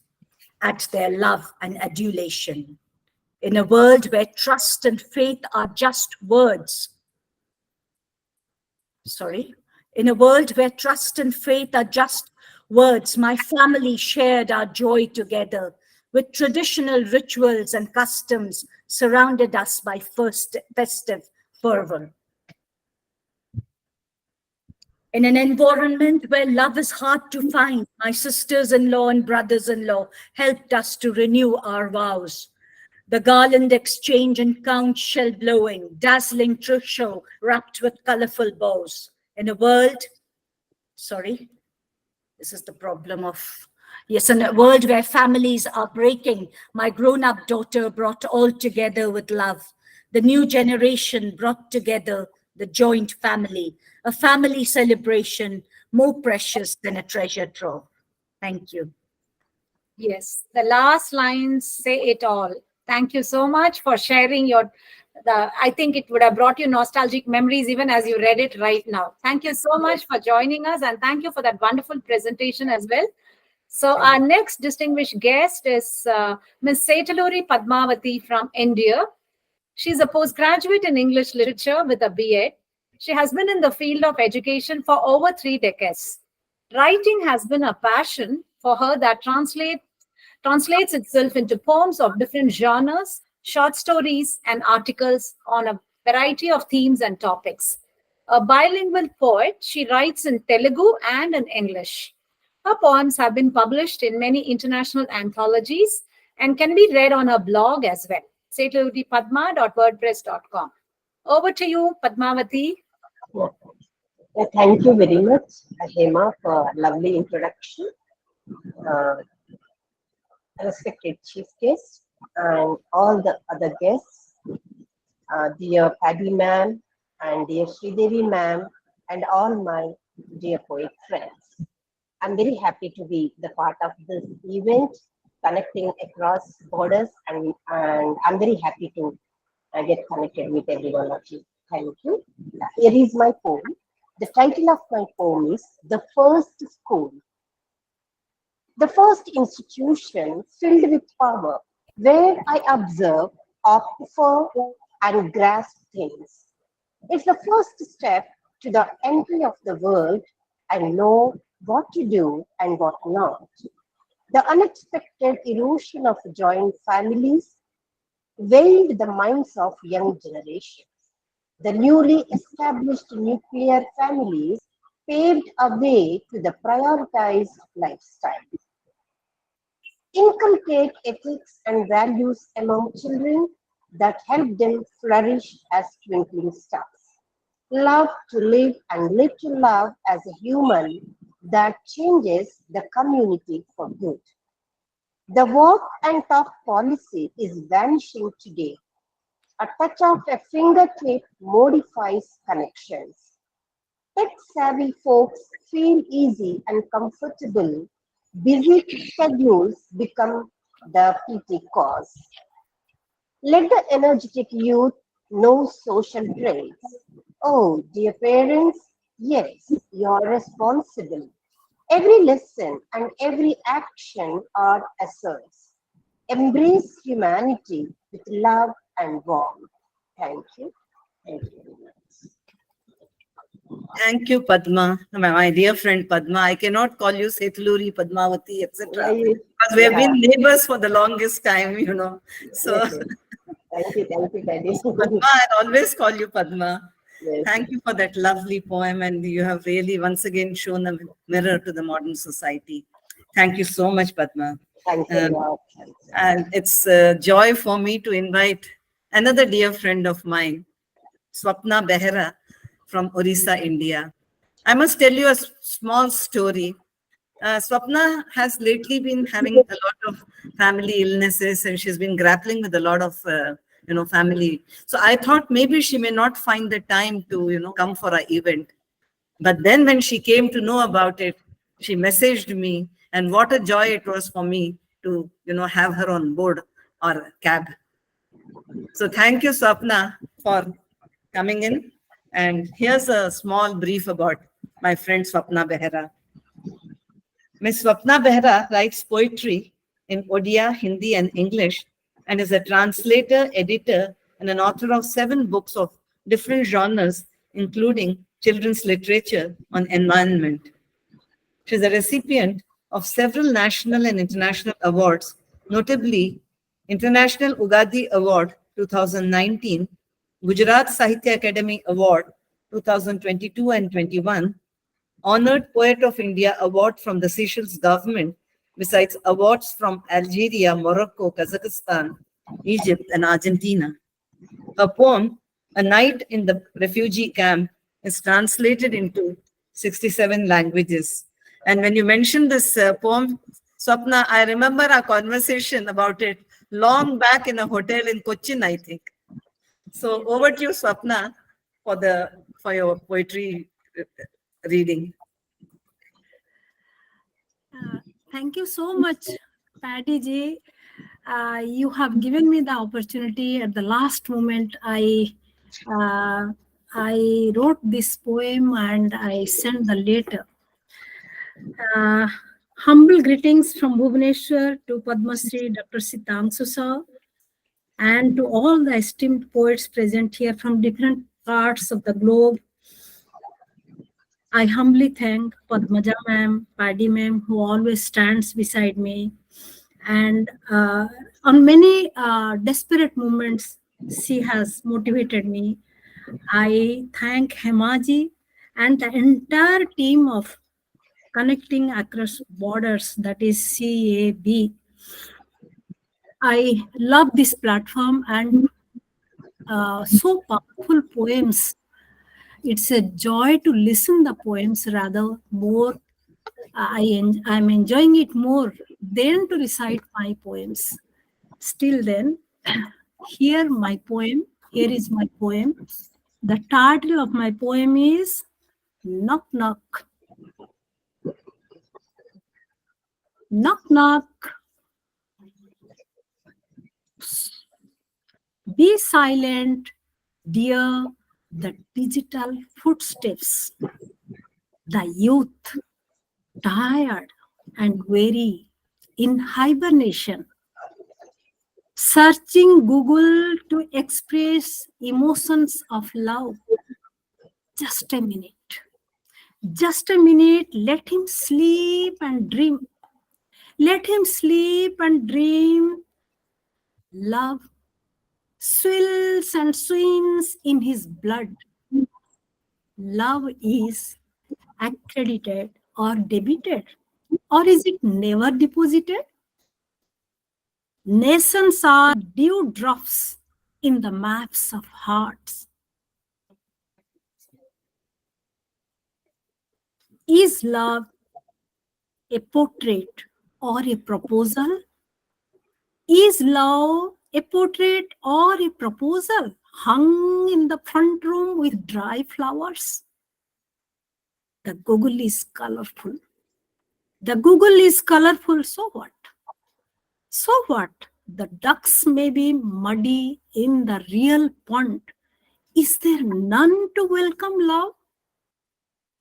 at their love and adulation. In a world where trust and faith are just words. In a world where trust and faith are just words, my family shared our joy together with traditional rituals and customs surrounded us by festive fervor. In an environment where love is hard to find, my sisters-in-law and brothers-in-law helped us to renew our vows. The garland exchange and conch shell blowing, dazzling trousseau wrapped with colorful bows. In a world, this is the problem of, yes, in a world where families are breaking, my grown-up daughter brought all together with love. The new generation brought together the joint family, a family celebration more precious than a treasure trove. Thank you. Yes, the last lines say it all. Thank you so much for sharing I think it would have brought you nostalgic memories even as you read it right now. Thank you so much for joining us, and thank you for that wonderful presentation as well. So our next distinguished guest is Ms. Setaluri Padmavati from India. She's a postgraduate in English literature with a BA. She has been in the field of education for over 3 decades. Writing has been a passion for her that translates itself into poems of different genres, short stories, and articles on a variety of themes and topics. A bilingual poet, she writes in Telugu and in English. Her poems have been published in many international anthologies and can be read on her blog as well, setuludipadma.wordpress.com. Over to you, Padmavati. Thank you very much, Hema, for a lovely introduction. Respected chief guest and all the other guests, dear Paddy ma'am and dear Sridevi ma'am and all my dear poet friends. I'm very happy to be the part of this event, connecting across borders, and I'm very happy to get connected with every one of you. Thank you. Here is my poem. The title of my poem is The First School. The first institution filled with power, where I observe, observe, and grasp things. It's the first step to the entry of the world and know what to do and what not. The unexpected erosion of joint families veiled the minds of young generations. The newly established nuclear families paved a way to the prioritized lifestyle. Inculcate ethics and values among children that help them flourish as twinkling stars. Love to live and live to love as a human that changes the community for good. The walk and talk policy is vanishing today. A touch of a fingertip modifies connections. Tech-savvy folks feel easy and comfortable. Busy schedules become the PT cause. Let the energetic youth know social traits. Oh, dear parents, yes, you are responsible. Every lesson and every action are asserts. Embrace humanity with love and warmth. Thank you. Thank you very much. Thank you, Padma. My dear friend Padma. I cannot call you Setuluri, Padmavati, etc. Because we have been neighbors for the longest time, you know. So, Yes, yes. Thank you, Daddy. Padma, I'll always call you Padma. Yes. Thank you for that lovely poem, and you have really once again shown a mirror to the modern society. Thank you so much, Padma. Thanks a lot. And it's a joy for me to invite another dear friend of mine, Swapna Behera from Orissa, India. I must tell you a small story. Swapna has lately been having a lot of family illnesses, and she's been grappling with a lot of family. So I thought maybe she may not find the time to come for our event. But then when she came to know about it, she messaged me, and what a joy it was for me to have her on board our cab. So thank you, Swapna, for coming in. And here's a small brief about my friend Swapna Behera. Miss Swapna Behera writes poetry in Odia, Hindi, and English, and is a translator, editor, and an author of 7 books of different genres, including children's literature on environment. She is a recipient of several national and international awards, notably International Ugadi Award 2019, Gujarat Sahitya Academy Award 2022 and 21, Honored Poet of India Award from the Seychelles government, besides awards from Algeria, Morocco, Kazakhstan, Egypt, and Argentina. Her poem, A Night in the Refugee Camp, is translated into 67 languages. And when you mentioned this poem, Swapna, I remember our conversation about it long back in a hotel in Cochin, I think. So over to you, Swapna, for your poetry reading. Thank you so much, Patty ji. You have given me the opportunity at the last moment. I wrote this poem and I sent the letter. Humble greetings from Bhubaneswar to Padma Shri Dr. Sitangshu sir, and to all the esteemed poets present here from different parts of the globe. I humbly thank Padmaja ma'am, Paddy ma'am, who always stands beside me. And on many desperate moments, she has motivated me. I thank Hemaji and the entire team of Connecting Across Borders, that is CAB. I love this platform and so powerful poems. It's a joy to listen the poems rather more. I'm enjoying it more than to recite my poems. Still then, here my poem. Here is my poem. The title of my poem is Knock Knock. Knock knock. Be silent, dear. The digital footsteps. The youth, tired and weary, in hibernation, searching Google to express emotions of love. Just a minute. Just a minute. Let him sleep and dream. Let him sleep and dream. Love swills and swims in his blood. Love is accredited or debited, or is it never deposited? Nations are dewdrops in the maps of hearts. Is love a portrait or a proposal? Is love a portrait or a proposal hung in the front room with dry flowers? The Google is colorful. The Google is colorful, so what? So what? The ducks may be muddy in the real pond. Is there none to welcome love?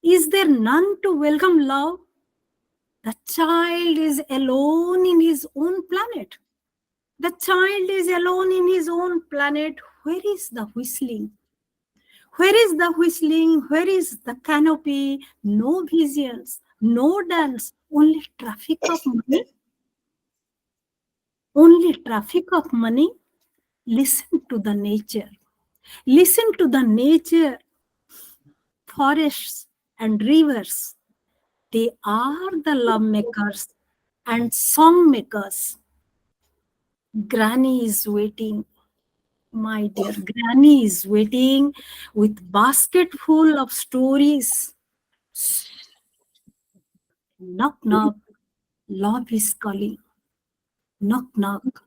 Is there none to welcome love? The child is alone in his own planet. The child is alone in his own planet. Where is the whistling? Where is the whistling? Where is the canopy? No visions, no dance, only traffic of money. Only traffic of money. Listen to the nature. Listen to the nature. Forests and rivers. They are the love makers and song makers. Granny is waiting. My dear Granny is waiting with basket full of stories. Knock, knock. Love is calling. Knock, knock.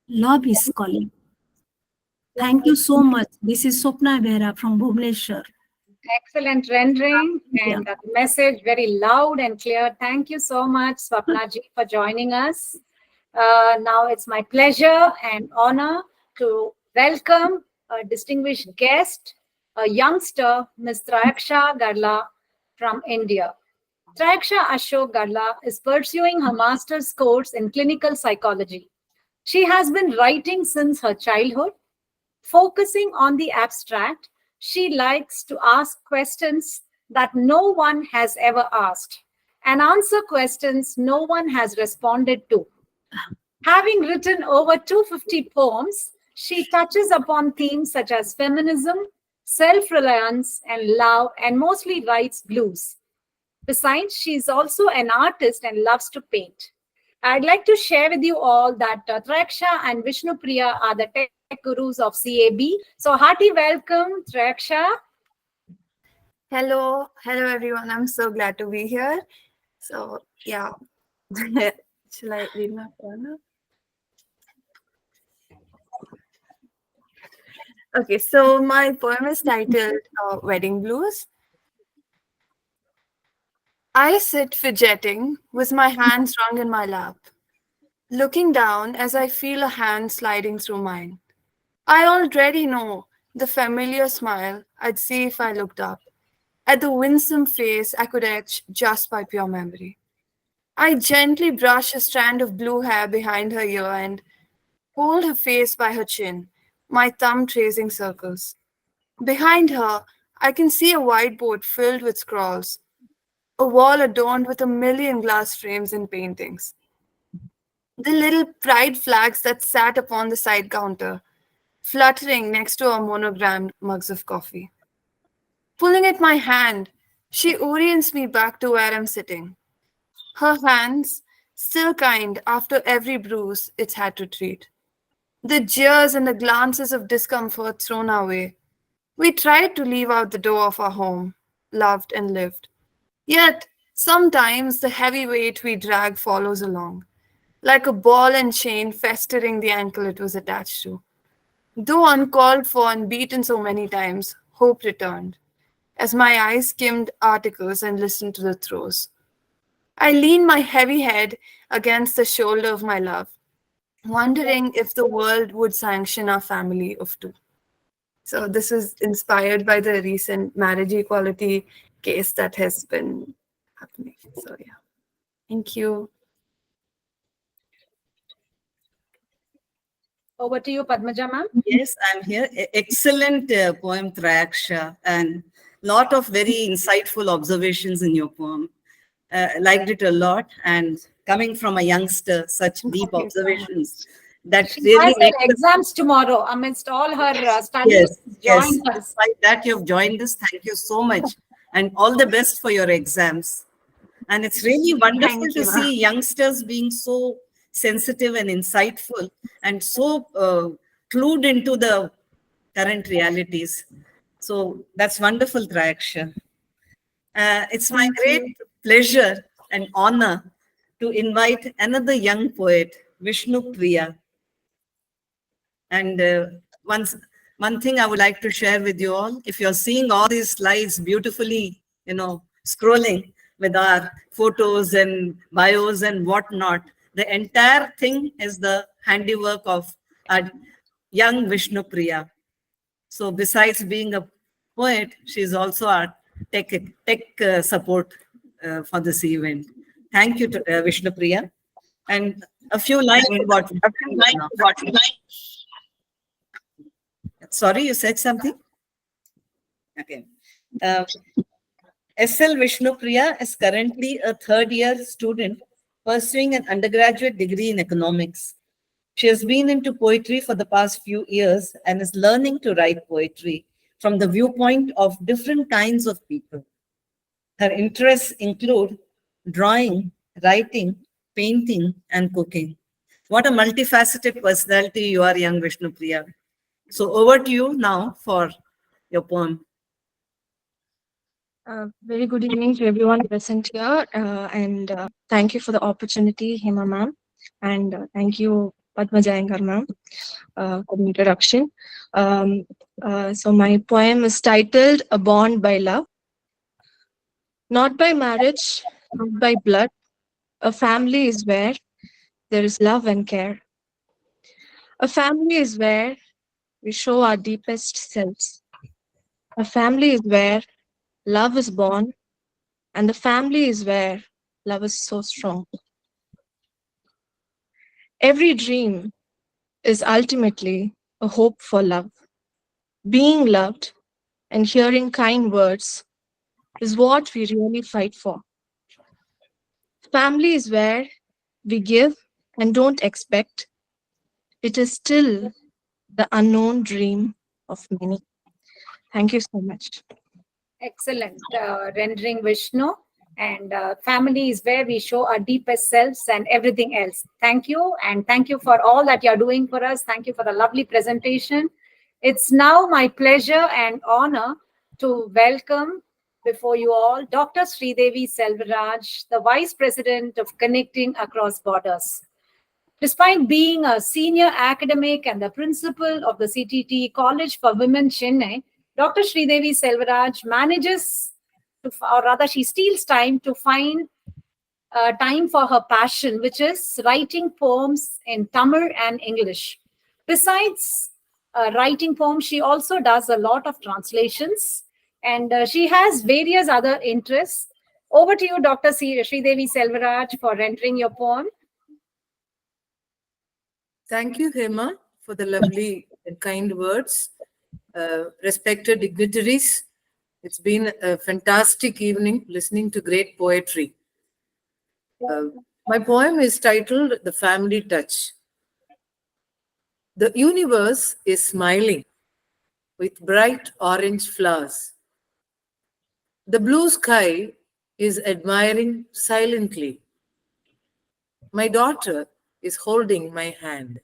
Love is calling. Thank you so much. This is Swapna Behra from Bhubaneswar. Excellent rendering Yeah. and the message very loud and clear. Thank you so much, Swapna ji, for joining us. Now it's my pleasure and honor to welcome a distinguished guest, a youngster, Ms. Trayaksha Garla from India. Trayaksha Ashok Garla is pursuing her master's course in clinical psychology. She has been writing since her childhood. Focusing on the abstract, she likes to ask questions that no one has ever asked and answer questions no one has responded to. Having written over 250 poems, she touches upon themes such as feminism, self-reliance, and love, and mostly writes blues. Besides, she is also an artist and loves to paint. I'd like to share with you all that Trayaksha and Vishnu Priya are the tech gurus of CAB. So hearty welcome, Trayaksha. Hello everyone. I'm so glad to be here. So yeah, shall I read my poem now? Okay, so my poem is titled Wedding Blues. I sit fidgeting with my hands wrung in my lap, looking down as I feel a hand sliding through mine. I already know the familiar smile I'd see if I looked up, at the winsome face I could etch just by pure memory. I gently brush a strand of blue hair behind her ear and hold her face by her chin, my thumb tracing circles. Behind her, I can see a whiteboard filled with scrawls, a wall adorned with a million glass frames and paintings. The little pride flags that sat upon the side counter, fluttering next to our monogrammed mugs of coffee. Pulling at my hand, she orients me back to where I'm sitting. Her hands, still kind after every bruise it's had to treat. The jeers and the glances of discomfort thrown our way. We tried to leave out the door of our home, loved and lived. Yet, sometimes the heavy weight we drag follows along, like a ball and chain festering the ankle it was attached to. Though uncalled for and beaten so many times, hope returned, as my eyes skimmed articles and listened to the throes. I leaned my heavy head against the shoulder of my love, wondering if the world would sanction our family of two. So this is inspired by the recent marriage equality case that has been happening. So yeah, thank you. Over to you, Padmaja ma'am. Yes, I'm here. Excellent poem, Trayaksha, and lot of very insightful observations in your poem. Liked it a lot, and coming from a youngster, such deep observations that She really has her make us. exams tomorrow. Amidst all her studies, Yes, she's yes. joined us. Despite that, you've joined us. Thank you so much, and all the best for your exams. And it's really wonderful Thank to you. see youngsters being so sensitive and insightful and so clued into the current realities. So that's wonderful, Trayaksha. It's my great pleasure and honor to invite another young poet, Vishnu Priya. And one thing I would like to share with you all, if you're seeing all these slides beautifully, scrolling with our photos and bios and whatnot, the entire thing is the handiwork of our young Vishnu Priya. So besides being a poet, she's also our tech support for this event. Thank you to Vishnu Priya. And a few lines about Sorry, you said something? Okay. SL Vishnu Priya is currently a third-year student pursuing an undergraduate degree in economics. She has been into poetry for the past few years and is learning to write poetry from the viewpoint of different kinds of people. Her interests include drawing, writing, painting, and cooking. What a multifaceted personality you are, young Vishnu Priya. So over to you now for your poem. Very good evening to everyone present here, and thank you for the opportunity, Hema ma'am, and thank you, Padma Jayangar ma'am, for the introduction. So my poem is titled "A Bond by Love." Not by marriage, not by blood, a family is where there is love and care. A family is where we show our deepest selves. A family is where love is born, and the family is where love is so strong. Every dream is ultimately a hope for love. Being loved and hearing kind words is what we really fight for. Family is where we give and don't expect. It is still the unknown dream of many. Thank you so much. Excellent rendering, Vishnu. And family is where we show our deepest selves and everything else. Thank you. And thank you for all that you're doing for us. Thank you for the lovely presentation. It's now my pleasure and honor to welcome before you all Dr. Sridevi Selvaraj, the Vice President of Connecting Across Borders. Despite being a senior academic and the principal of the CTT College for Women, Chennai, Dr. Sridevi Selvaraj manages to, or rather she steals time to find time for her passion, which is writing poems in Tamil and English. Besides writing poems, she also does a lot of translations, and she has various other interests. Over to you, Dr. Sridevi Selvaraj, for rendering your poem. Thank you, Hema, for the lovely and kind words. Respected dignitaries, It's been a fantastic evening listening to great poetry. My poem is titled The Family Touch. The universe is smiling with bright orange flowers. The blue sky is admiring silently. My daughter is holding my hand.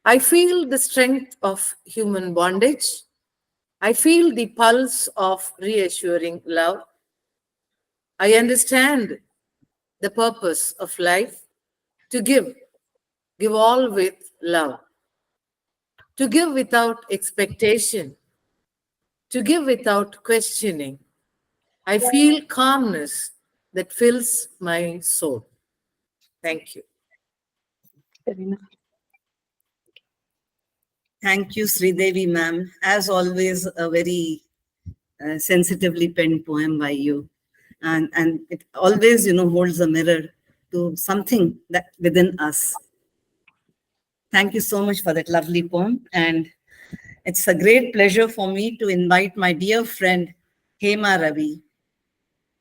I feel the strength of human bondage. I feel the pulse of reassuring love. I understand the purpose of life to give all with love, to give without expectation, to give without questioning. I feel calmness that fills my soul. Thank you. Thank you, Sridevi ma'am. As always, a very sensitively penned poem by you. And it always, holds a mirror to something that within us. Thank you so much for that lovely poem. And it's a great pleasure for me to invite my dear friend, Hema Ravi.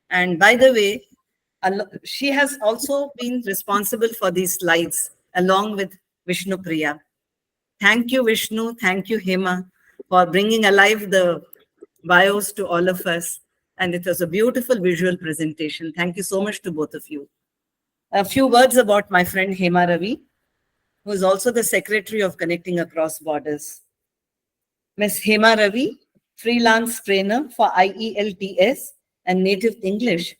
And by the way, she has also been responsible for these slides along with Vishnu Priya. Thank you, Vishnu. Thank you, Hema, for bringing alive the bios to all of us. And it was a beautiful visual presentation. Thank you so much to both of you. A few words about my friend Hema Ravi, who is also the Secretary of Connecting Across Borders. Ms. Hema Ravi, freelance trainer for IELTS and native English,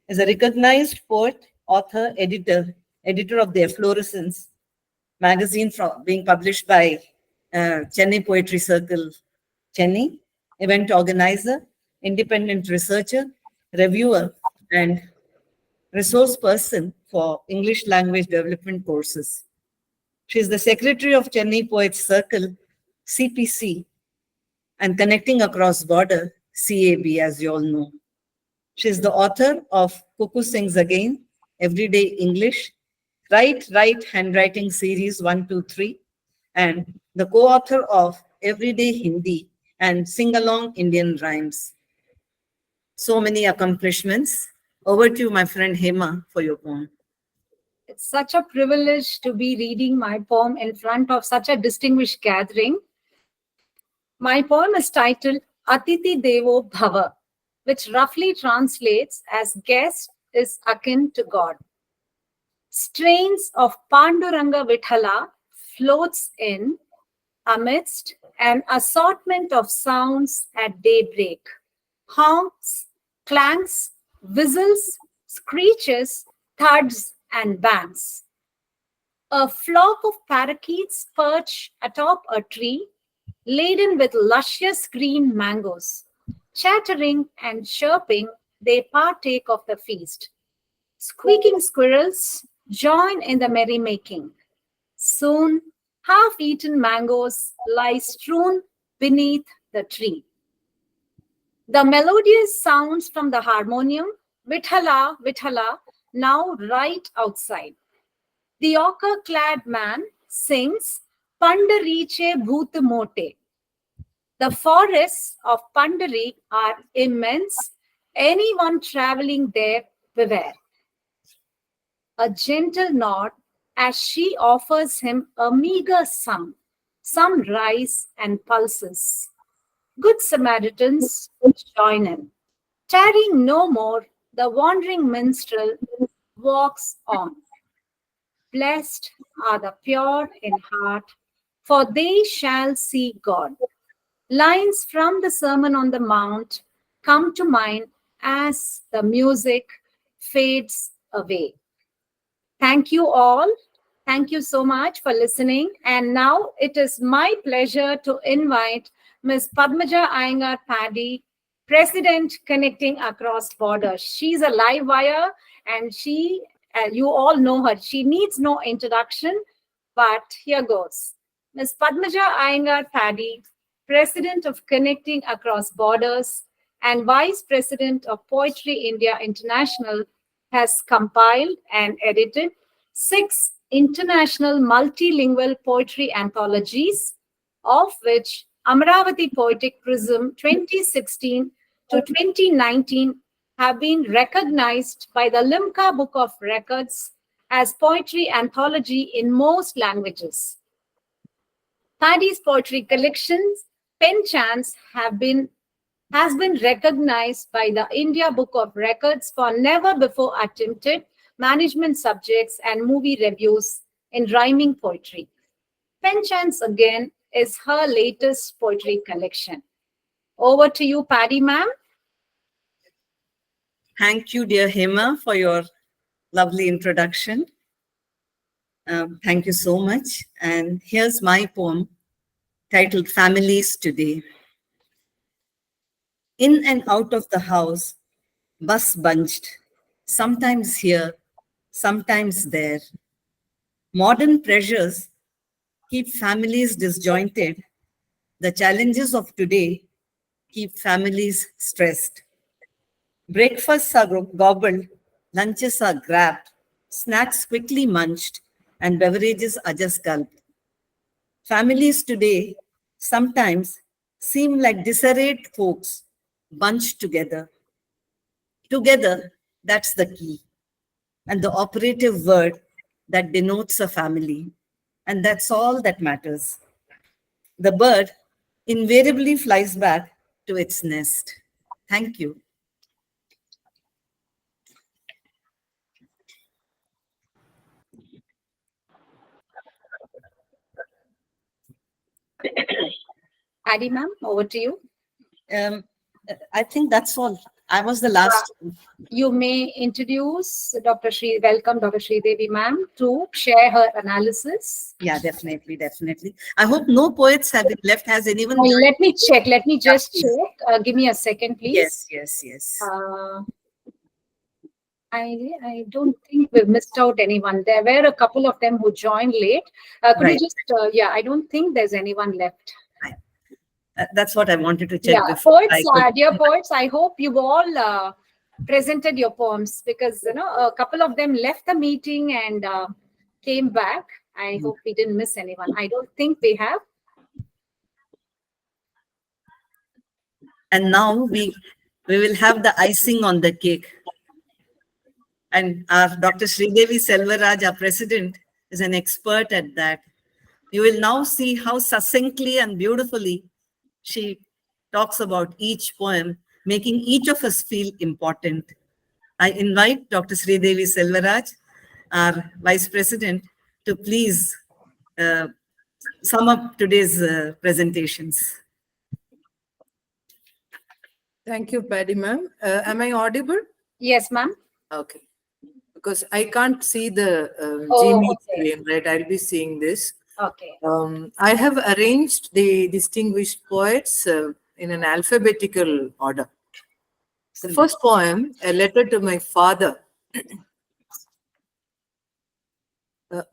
is a recognized poet, author, editor of the Efflorescence magazine being published by Chennai Poetry Circle, Chennai, event organizer, independent researcher, reviewer, and resource person for English language development courses. She is the secretary of Chennai Poets Circle, CPC, and Connecting Across Border, CAB, as you all know. She is the author of Cuckoo Sings Again, Everyday English, Write Handwriting Series 1, 2, 3, and the co-author of Everyday Hindi and Sing Along Indian Rhymes. So many accomplishments. Over to you, my friend Hema, for your poem. It's such a privilege to be reading my poem in front of such a distinguished gathering. My poem is titled Atiti Devo Bhava, which roughly translates as guest is akin to God. Strains of Panduranga Vithala floats in amidst an assortment of sounds at daybreak. Honks, clanks, whistles, screeches, thuds, and bangs. A flock of parakeets perch atop a tree laden with luscious green mangoes. Chattering and chirping, they partake of the feast. Squeaking squirrels join in the merrymaking. Soon, half-eaten mangoes lie strewn beneath the tree. The melodious sounds from the harmonium, Vithala, Vithala, now right outside. The ochre-clad man sings Pandariche Bhoot Mote. The forests of Pandari are immense. Anyone traveling there, beware. A gentle nod as she offers him a meager sum, some rice and pulses. Good Samaritans join in. Tarrying no more, the wandering minstrel walks on. Blessed are the pure in heart, for they shall see God. Lines from the Sermon on the Mount come to mind as the music fades away. Thank you all. Thank you so much for listening. And now it is my pleasure to invite Ms. Padmaja Iyengar Paddy, President Connecting Across Borders. She's a live wire and you all know her. She needs no introduction, but here goes. Ms. Padmaja Iyengar Paddy, President of Connecting Across Borders and Vice President of Poetry India International, has compiled and edited 6 international multilingual poetry anthologies, of which Amaravati Poetic Prism 2016 to 2019 have been recognized by the Limca Book of Records as poetry anthology in most languages. Paddy's poetry collections, Pen Chants, has been recognized by the India Book of Records for never before attempted management subjects and movie reviews in rhyming poetry. Pen Chants again is her latest poetry collection. Over to you, Paddy ma'am. Thank you, dear Hema, for your lovely introduction. Thank you so much. And here's my poem titled Families Today. In and out of the house, bus bunched, sometimes here, sometimes there. Modern pressures keep families disjointed. The challenges of today keep families stressed. Breakfasts are gobbled, lunches are grabbed, snacks quickly munched, and beverages are just gulped. Families today sometimes seem like disarrayed folks bunched together. Together, that's the key, and the operative word that denotes a family. And that's all that matters. The bird invariably flies back to its nest. Thank you. Paddy ma'am, over to you. I think that's all. I was the last. You may introduce welcome Dr. Sridevi ma'am to share her analysis. Yeah, definitely, definitely. I hope no poets have been left. Has anyone? Let me check. Let me just check. Give me a second, please. Yes. I don't think we've missed out anyone. There were a couple of them who joined late. Could you just, I don't think there's anyone left. That's what I wanted to check. Yeah, poets, dear poets, I hope you've all presented your poems, because a couple of them left the meeting and came back. I hope we didn't miss anyone. I don't think we have. And now we will have the icing on the cake. And our Dr. Sridevi Selvaraj, our president, is an expert at that. You will now see how succinctly and beautifully she talks about each poem, making each of us feel important. I invite Dr. Sridevi Selvaraj, our vice president, to please sum up today's presentations. Thank you, Paddy ma'am. Am I audible? Yes, ma'am. Okay. Because I can't see the Gmail screen, right? I'll be seeing this. Okay. I have arranged the distinguished poets in an alphabetical order. The first poem, A Letter to My Father.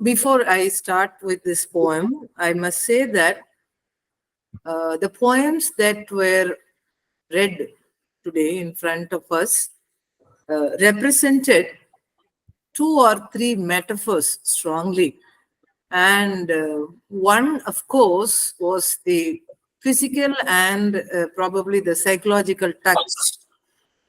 Before I start with this poem, I must say that the poems that were read today in front of us represented 2 or 3 metaphors strongly. And one, of course, was the physical and probably the psychological touch,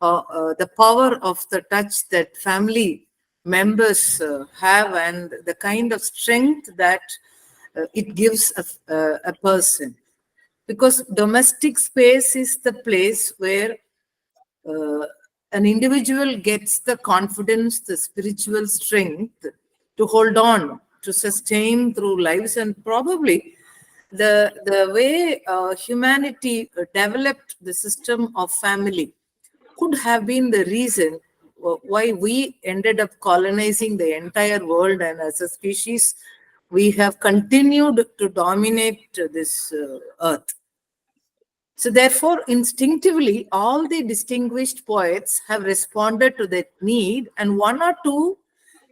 the power of the touch that family members have, and the kind of strength that it gives a person. Because domestic space is the place where an individual gets the confidence, the spiritual strength to hold on, to sustain through lives. And probably the way humanity developed the system of family could have been the reason why we ended up colonizing the entire world, and as a species we have continued to dominate this earth. So therefore, instinctively, all the distinguished poets have responded to that need, and 1 or 2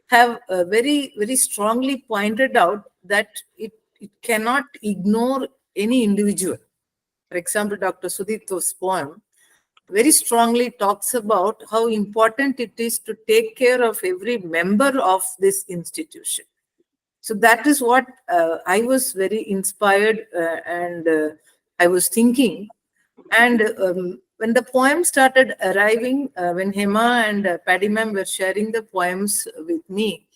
have very, very strongly pointed out that it cannot ignore any individual. For example, Dr. Sudito's poem very strongly talks about how important it is to take care of every member of this institution. So that is what I was very inspired and I was thinking. And when the poem started arriving, when Hema and Paddy ma'am were sharing the poems with me,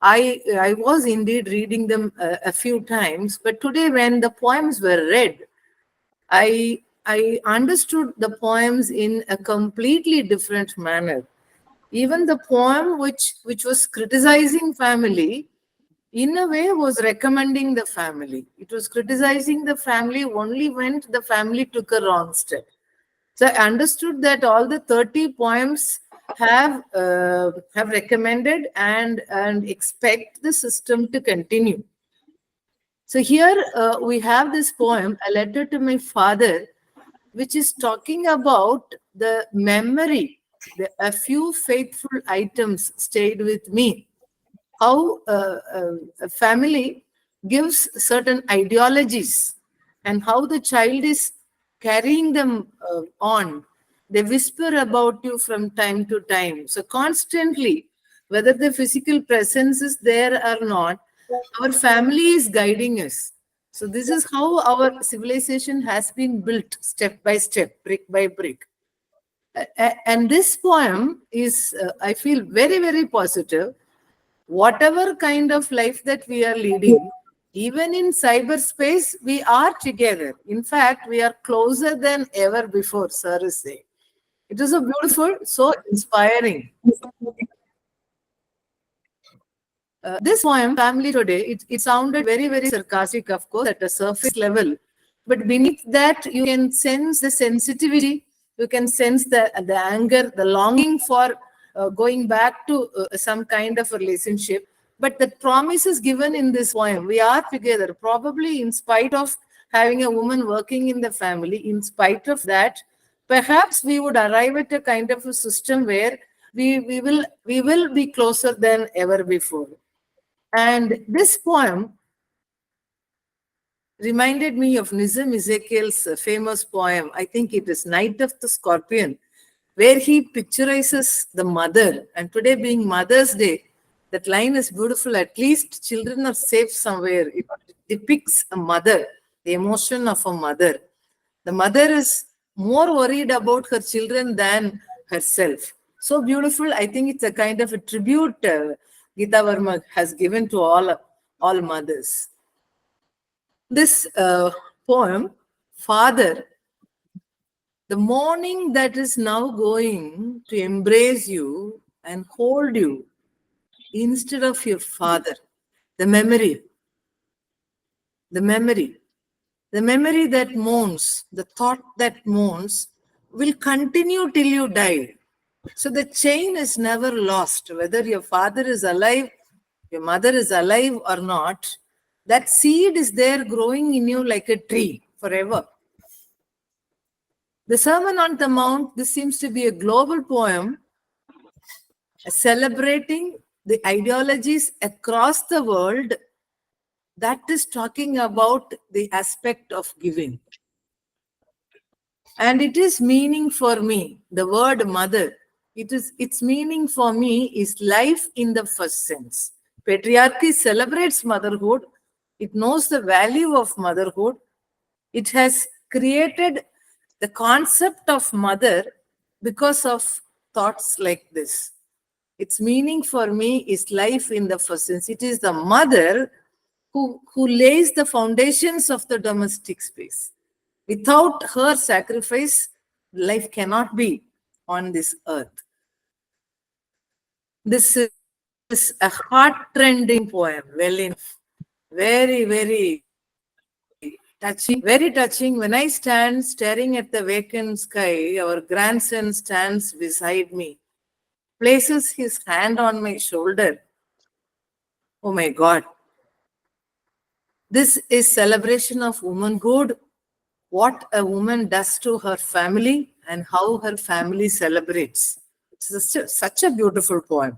I was indeed reading them a few times. But today, when the poems were read, I understood the poems in a completely different manner. Even the poem which was criticizing family, in a way was recommending the family. It was criticizing the family only when the family took a wrong step. So I understood that all the 30 poems have recommended and expect the system to continue. So here we have this poem, A Letter to My Father, which is talking about the memory. A few faithful items stayed with me. How a family gives certain ideologies and how the child is carrying them on. They whisper about you from time to time. So constantly, whether the physical presence is there or not, our family is guiding us. So this is how our civilization has been built step by step, brick by brick. And this poem is, I feel, very, very positive. Whatever kind of life that we are leading, even in cyberspace, we are together. In fact, we are closer than ever before, sir is saying. It is so beautiful, so inspiring. This poem, Family Today, it sounded very, very sarcastic, of course, at a surface level. But beneath that, you can sense the sensitivity, you can sense the anger, the longing for going back to some kind of a relationship. But the promise is given in this poem. We are together, probably in spite of having a woman working in the family. In spite of that, perhaps we would arrive at a kind of a system where we will be closer than ever before. And this poem reminded me of Nizam Ezekiel's famous poem. I think it is Night of the Scorpion, where he picturizes the mother. And today being Mother's Day, that line is beautiful. At least children are safe somewhere. It depicts a mother, the emotion of a mother. The mother is more worried about her children than herself. So beautiful. I think it's a kind of a tribute Gita Verma has given to all mothers. This poem, Father, the morning that is now going to embrace you and hold you instead of your father, the memory that mourns, the thought that mourns will continue till you die. So the chain is never lost, whether your father is alive, your mother is alive or not. That seed is there growing in you like a tree forever. The Sermon on the Mount, this seems to be a global poem celebrating the ideologies across the world that is talking about the aspect of giving. And it is meaning for me, the word mother, its meaning for me is life in the first sense. Patriarchy celebrates motherhood. It knows the value of motherhood. It has created the concept of mother because of thoughts like this. Its meaning for me is life in the first sense. It is the mother who lays the foundations of the domestic space. Without her sacrifice, life cannot be on this earth. This is a heart-rending poem, well enough. Very, very touching, very touching. When I stand staring at the vacant sky, our grandson stands beside me, places his hand on my shoulder. Oh my God. This is celebration of womanhood, what a woman does to her family and how her family celebrates. It's such a beautiful poem.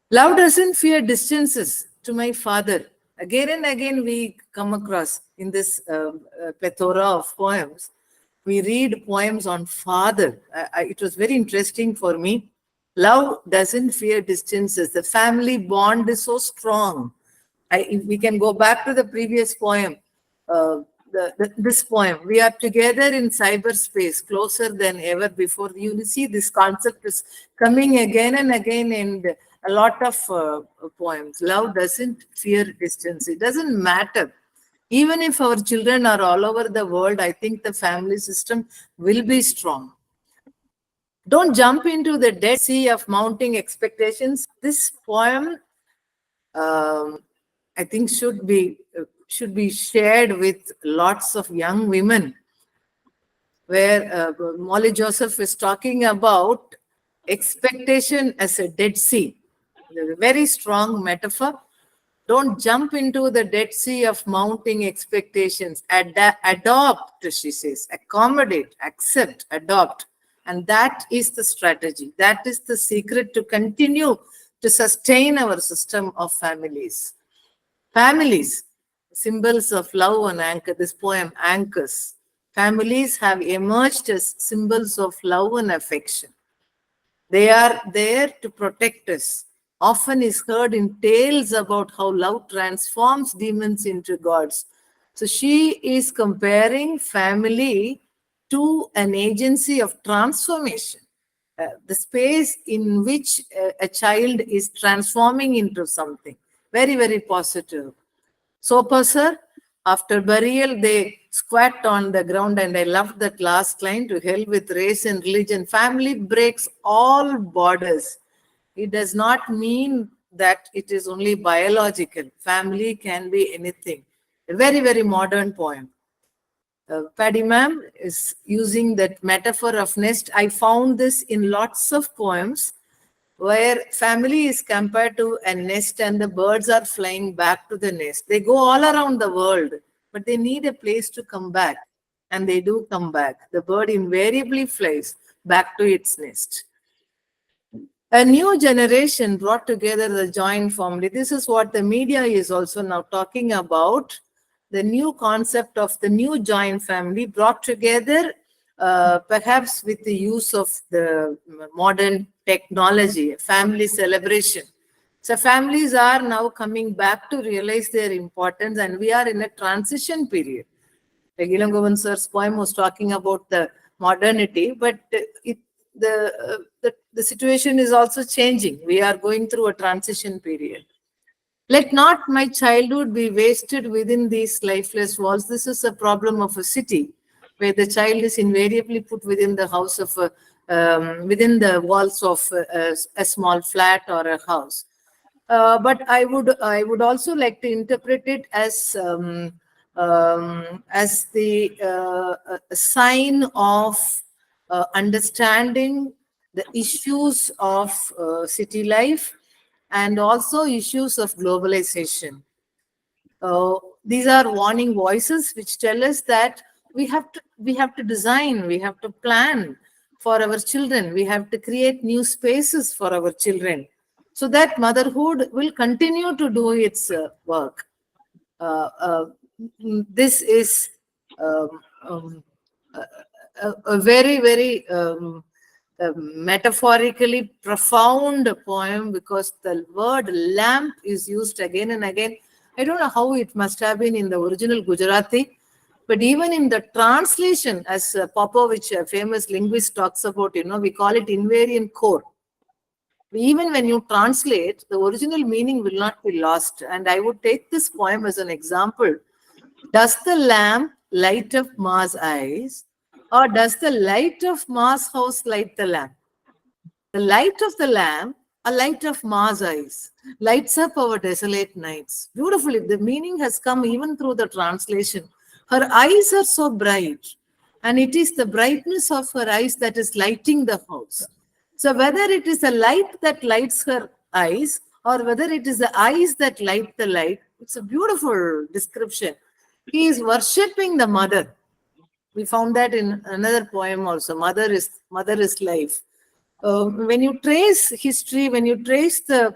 Love doesn't fear distances to my father. Again and again we come across in this plethora of poems. We read poems on father. It was very interesting for me. Love doesn't fear distances. The family bond is so strong. If we can go back to the previous poem, this poem. We are together in cyberspace, closer than ever before. You see, this concept is coming again and again in a lot of poems. Love doesn't fear distance. It doesn't matter. Even if our children are all over the world, I think the family system will be strong. Don't jump into the Dead Sea of mounting expectations. This poem, I think, should be shared with lots of young women, where Molly Joseph is talking about expectation as a Dead Sea. A very strong metaphor. Don't jump into the Dead Sea of mounting expectations. Adopt, she says. Accommodate, accept, adopt. And that is the strategy. That is the secret to continue to sustain our system of families. Families, symbols of love and anchor. This poem anchors. Families have emerged as symbols of love and affection. They are there to protect us. Often is heard in tales about how love transforms demons into gods. So she is comparing family to an agency of transformation, the space in which a child is transforming into something. Very, very positive. Soper sir, after burial, they squat on the ground, and I love that last line, to hell with race and religion. Family breaks all borders. It does not mean that it is only biological. Family can be anything. A very, very modern poem. Paddy ma'am is using that metaphor of nest. I found this in lots of poems where family is compared to a nest and the birds are flying back to the nest. They go all around the world, but they need a place to come back. And they do come back. The bird invariably flies back to its nest. A new generation brought together the joint family. This is what the media is also now talking about. The new concept of the new joint family brought together, perhaps with the use of the modern technology, family celebration. So families are now coming back to realize their importance, and we are in a transition period. Like Ilangovan sir's poem was talking about the modernity, but the situation is also changing. We are going through a transition period. Let not my childhood be wasted within these lifeless walls. This is a problem of a city where the child is invariably put within the house of within the walls of a small flat or a house. But I would also like to interpret it as the sign of understanding the issues of city life and also issues of globalization. These are warning voices which tell us that we have to design, we have to plan for our children, we have to create new spaces for our children, so that motherhood will continue to do its work. This is a very, very metaphorically profound poem, because the word lamp is used again and again. I don't know how it must have been in the original Gujarati, but even in the translation, as Popovich, a famous linguist, talks about, we call it invariant core. Even when you translate, the original meaning will not be lost. And I would take this poem as an example. Does the lamp light up Ma's eyes, or does the light of Ma's house light the lamp? The light of the lamp, a light of Ma's eyes, lights up our desolate nights. Beautifully, the meaning has come even through the translation. Her eyes are so bright, and it is the brightness of her eyes that is lighting the house. So whether it is a light that lights her eyes, or whether it is the eyes that light the light, it's a beautiful description. He is worshipping the mother. We found that in another poem also. Mother is life. When you trace history, when you trace the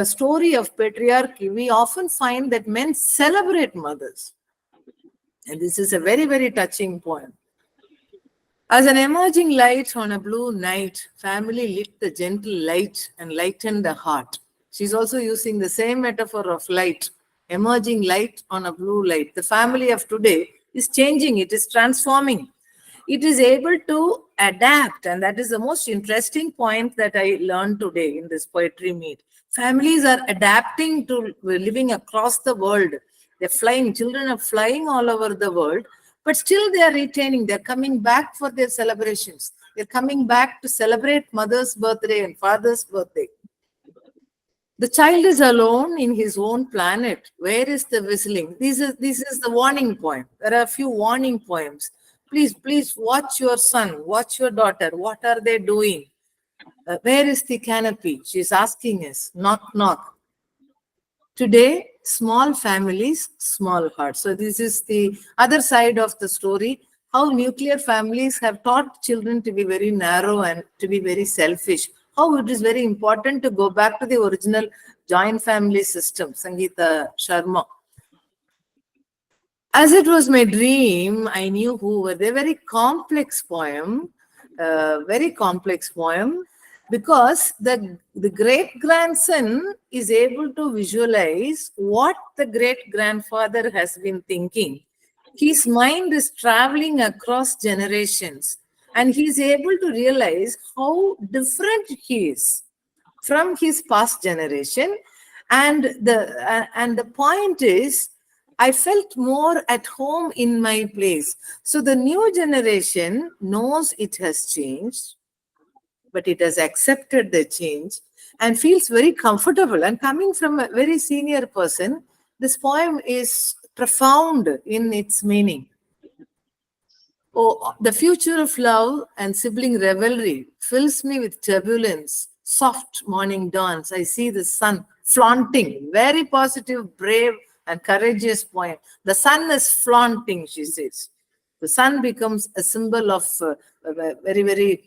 story of patriarchy, we often find that men celebrate mothers. And this is a very, very touching poem. As an emerging light on a blue night, family lit the gentle light and lightened the heart. She's also using the same metaphor of light, emerging light on a blue light. The family of today is changing, it is transforming. It is able to adapt, and that is the most interesting point that I learned today in this poetry meet. Families are adapting to living across the world. They're flying, children are flying all over the world, but still they are retaining, they're coming back for their celebrations. They're coming back to celebrate mother's birthday and father's birthday. The child is alone in his own planet. Where is the whistling? This is the warning poem. There are a few warning poems. Please watch your son, watch your daughter. What are they doing? Where is the canopy? She's asking us. Knock, knock. Today, small families, small hearts. So this is the other side of the story, how nuclear families have taught children to be very narrow and to be very selfish. How it is very important to go back to the original joint family system, Sangeeta Sharma. As it was my dream, I knew who were they. Very complex poem, because the great-grandson is able to visualize what the great-grandfather has been thinking. His mind is traveling across generations, and he is able to realize how different he is from his past generation. And the point is, I felt more at home in my place. So the new generation knows it has changed, but it has accepted the change and feels very comfortable. And coming from a very senior person, this poem is profound in its meaning. Oh, the future of love and sibling revelry fills me with turbulence. Soft morning dawns. I see the sun flaunting. Very positive, brave, and courageous poem. The sun is flaunting, she says. The sun becomes a symbol of very, very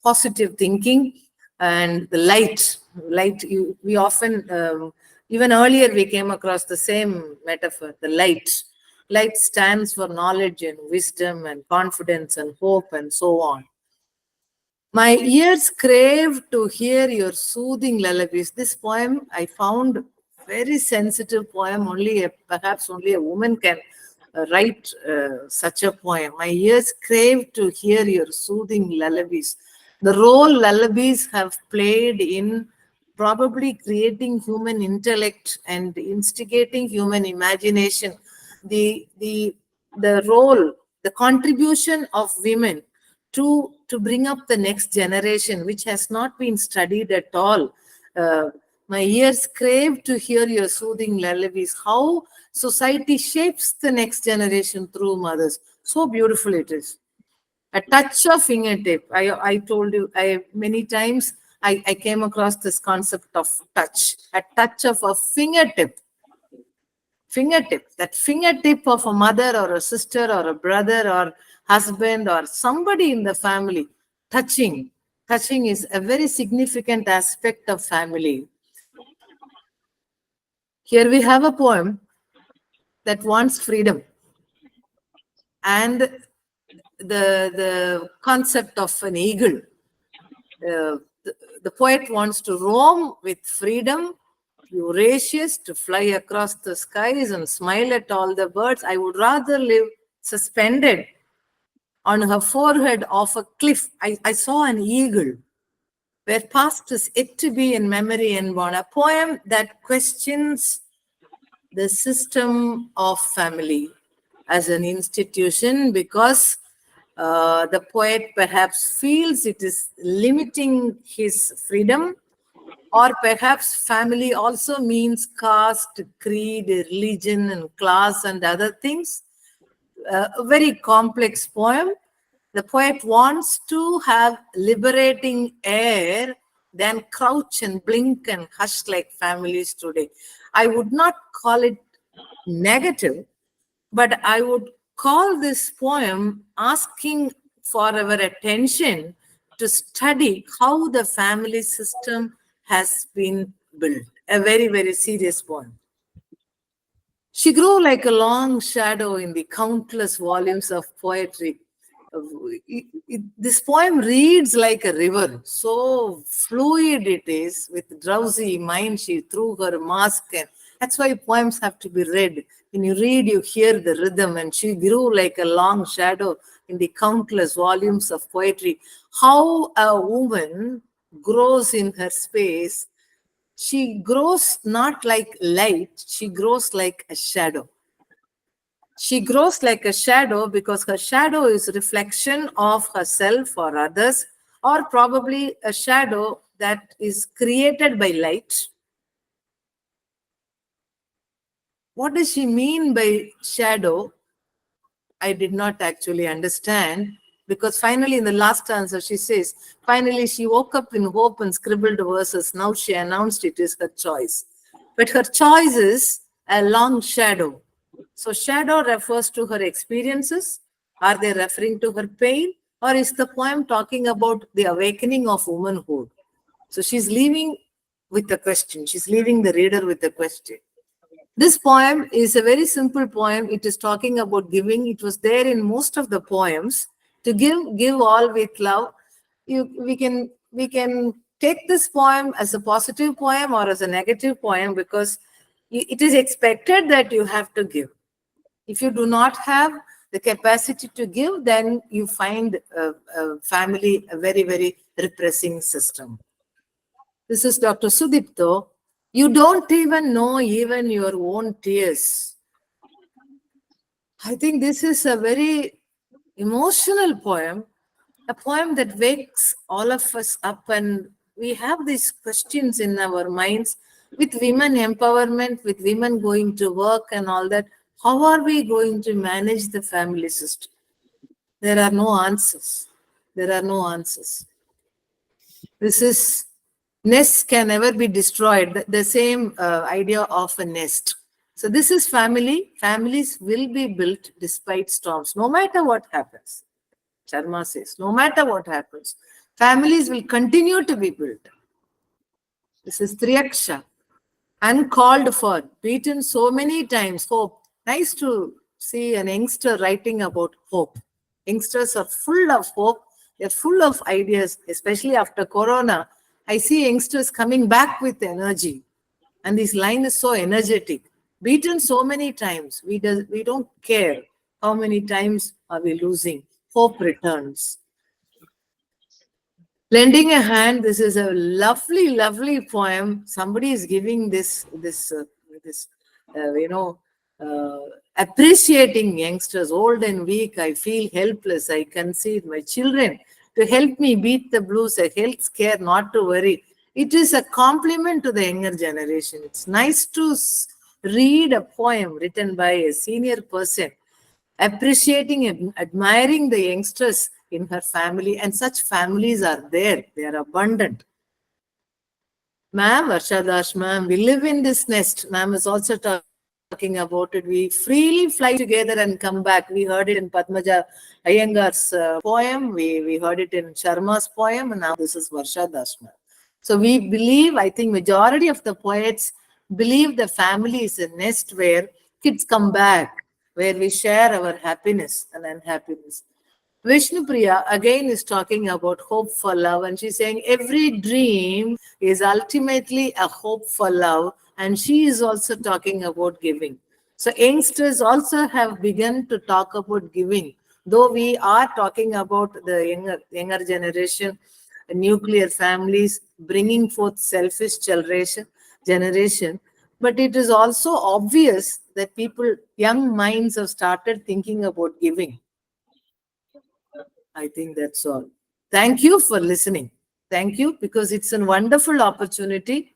positive thinking, and the light. We often, even earlier, we came across the same metaphor, the light. Light stands for knowledge and wisdom and confidence and hope and so on. My ears crave to hear your soothing lullabies. This poem I found very sensitive poem. Perhaps only a woman can write such a poem. My ears crave to hear your soothing lullabies. The role lullabies have played in probably creating human intellect and instigating human imagination. The role, the contribution of women to bring up the next generation, which has not been studied at all. My ears crave to hear your soothing lullabies. How society shapes the next generation through mothers. So beautiful it is. A touch of fingertip. I told you, many times I came across this concept of touch. A touch of a fingertip. That fingertip of a mother or a sister or a brother or husband or somebody in the family touching is a very significant aspect of family. Here we have a poem that wants freedom, and the concept of an eagle. The poet wants to roam with freedom, Eurasius, to fly across the skies and smile at all the birds. I would rather live suspended on her forehead of a cliff. I saw an eagle, where past is yet to be in memory and born. A poem that questions the system of family as an institution, because the poet perhaps feels it is limiting his freedom, or perhaps family also means caste, creed, religion, and class and other things. A very complex poem. The poet wants to have liberating air than crouch and blink and hush like families today. I would not call it negative, but I would call this poem asking for our attention to study how the family system has been built. A very, very serious poem. She grew like a long shadow in the countless volumes of poetry. This poem reads like a river, so fluid it is. With drowsy mind, she threw her mask and That's why poems have to be read. When you read, you hear the rhythm, and she grew like a long shadow in the countless volumes of poetry. How a woman grows in her space, she grows not like light, she grows like a shadow. She grows like a shadow because her shadow is a reflection of herself or others, or probably a shadow that is created by light. What does she mean by shadow? I did not actually understand, because finally in the last answer she says, finally she woke up in hope and scribbled verses. Now she announced it is her choice. But her choice is a long shadow. So shadow refers to her experiences. Are they referring to her pain? Or is the poem talking about the awakening of womanhood? So she's leaving with a question. She's leaving the reader with a question. This poem is a very simple poem. It is talking about giving. It was there in most of the poems. To give all with love. We can take this poem as a positive poem or as a negative poem, because it is expected that you have to give. If you do not have the capacity to give, then you find a family a very, very repressing system. This is Dr. Sudipto. You don't even know even your own tears. I think this is a very emotional poem, a poem that wakes all of us up, and we have these questions in our minds with women empowerment, with women going to work and all that. How are we going to manage the family system? There are no answers. There are no answers. This is, nests can never be destroyed. The same idea of a nest. So this is family. Families will be built despite storms, no matter what happens. Sharma says, no matter what happens, families will continue to be built. This is Triyaksha. Uncalled for, beaten so many times, hope. Nice to see an youngster writing about hope. Youngsters are full of hope. They're full of ideas, especially after Corona. I see youngsters coming back with energy. And this line is so energetic. Beaten so many times, we don't care how many times are we losing. Hope returns. Lending a hand. This is a lovely, lovely poem. Somebody is giving appreciating youngsters, old and weak. I feel helpless. I concede my children to help me beat the blues. A health scare, not to worry. It is a compliment to the younger generation. It's nice to read a poem written by a senior person, appreciating and admiring the youngsters in her family, and such families are there. They are abundant. Ma'am, Varsha Das, ma'am, we live in this nest. Ma'am is also talking about it. We freely fly together and come back. We heard it in Padmaja Iyengar's poem. We heard it in Sharma's poem, and now this is Varsha Das, ma'am. So we believe, I think majority of the poets believe the family is a nest where kids come back, where we share our happiness and unhappiness. Vishnupriya again is talking about hope for love, and she's saying every dream is ultimately a hope for love, and she is also talking about giving. So youngsters also have begun to talk about giving, though we are talking about the younger generation, nuclear families bringing forth selfish generation, but it is also obvious that young minds have started thinking about giving. I think that's all. Thank you for listening. Thank you, because it's a wonderful opportunity.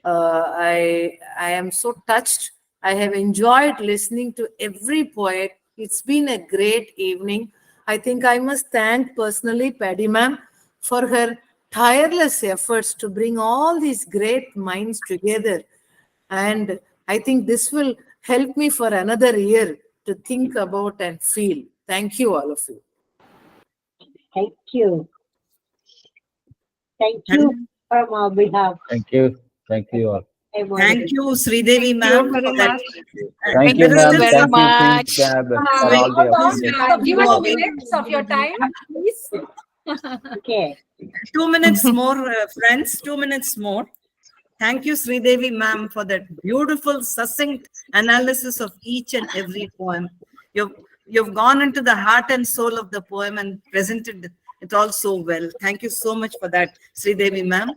I am so touched. I have enjoyed listening to every poet. It's been a great evening. I think I must thank personally Paddy ma'am for her tireless efforts to bring all these great minds together. And I think this will help me for another year to think about and feel. Thank you, all of you. Thank you. Thank you from our behalf. Thank you. Thank you all. Thank you, Sridevi ma'am, for that. Thank you, ma'am. very Thank you, much. Queen's Cab, for all the opportunities. Give us minutes of your time, please. Okay. 2 minutes more, friends. 2 minutes more. Thank you, Sridevi ma'am, for that beautiful, succinct analysis of each and every poem. You've gone into the heart and soul of the poem and presented it all so well. Thank you so much for that, Sridevi ma'am.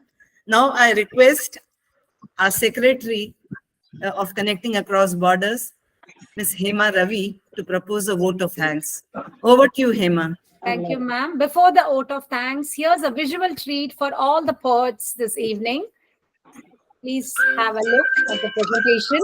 Now I request our secretary of Connecting Across Borders, Ms. Hema Ravi, to propose a vote of thanks. Over to you, Hema. Thank you, ma'am. Before the vote of thanks, here's a visual treat for all the poets this evening. Please have a look at the presentation.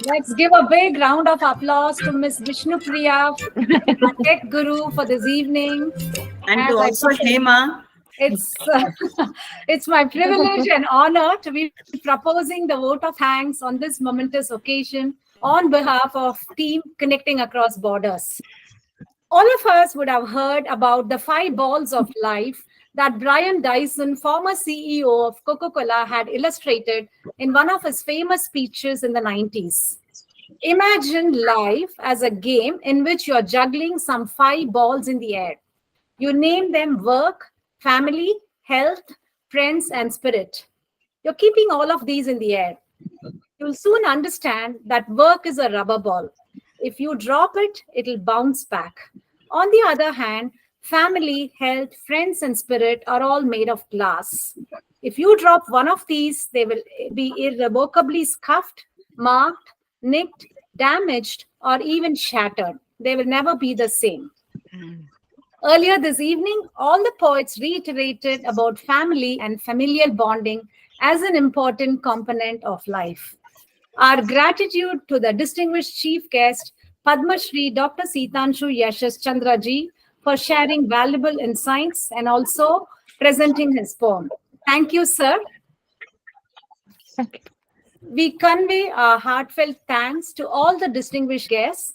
Let's give a big round of applause to Miss Vishnu Priya, our tech guru for this evening. And As to I also propose- Hema. It's my privilege and honor to be proposing the vote of thanks on this momentous occasion on behalf of Team Connecting Across Borders. All of us would have heard about the 5 balls of life that Brian Dyson, former CEO of Coca-Cola, had illustrated in one of his famous speeches in the 90s. Imagine life as a game in which you're juggling some 5 balls in the air. You name them work, family, health, friends, and spirit. You're keeping all of these in the air. You'll soon understand that work is a rubber ball. If you drop it, it'll bounce back. On the other hand, family, health, friends, and spirit are all made of glass. If you drop one of these, they will be irrevocably scuffed, marked, nicked, damaged, or even shattered. They will never be the same. Earlier this evening, all the poets reiterated about family and familial bonding as an important component of life. Our gratitude to the distinguished chief guest, Padma Shri Dr. Sitanshu Yashas Chandra ji, for sharing valuable insights and also presenting his poem. Thank you, sir. We convey our heartfelt thanks to all the distinguished guests,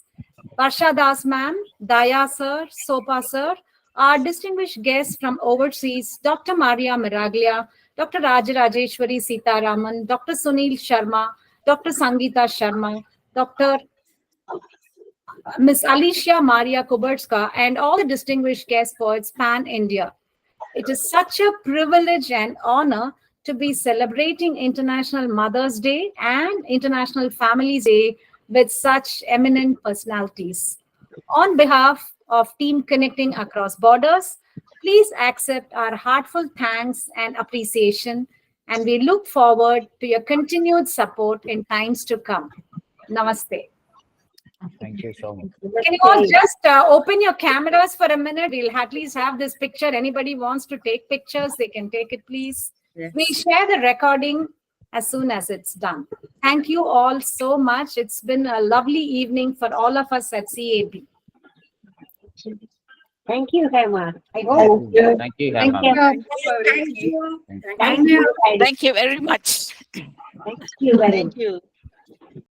Varsha Das ma'am, Daya sir, Sopa sir, our distinguished guests from overseas, Dr. Maria Miraglia, Dr. Rajarajeshwari Sitaraman, Dr. Sunil Sharma, Dr. Sangeeta Sharma, Dr. Miss Alicia Maria Kubertska, and all the distinguished guest poets pan-India. It is such a privilege and honor to be celebrating International Mother's Day and International Families Day with such eminent personalities. On behalf of Team Connecting Across Borders, please accept our heartfelt thanks and appreciation, and we look forward to your continued support in times to come. Namaste. Thank you so much. Can you all just open your cameras for a minute? We'll at least have this picture. Anybody wants to take pictures, they can take it, please. Yes. We'll share the recording as soon as it's done. Thank you all so much. It's been a lovely evening for all of us at CAB. Thank you, Hema. I hope. Thank you, Thank Hema. you. Thank you. Thank you. Thank you very much. Thank you very Thank much. you.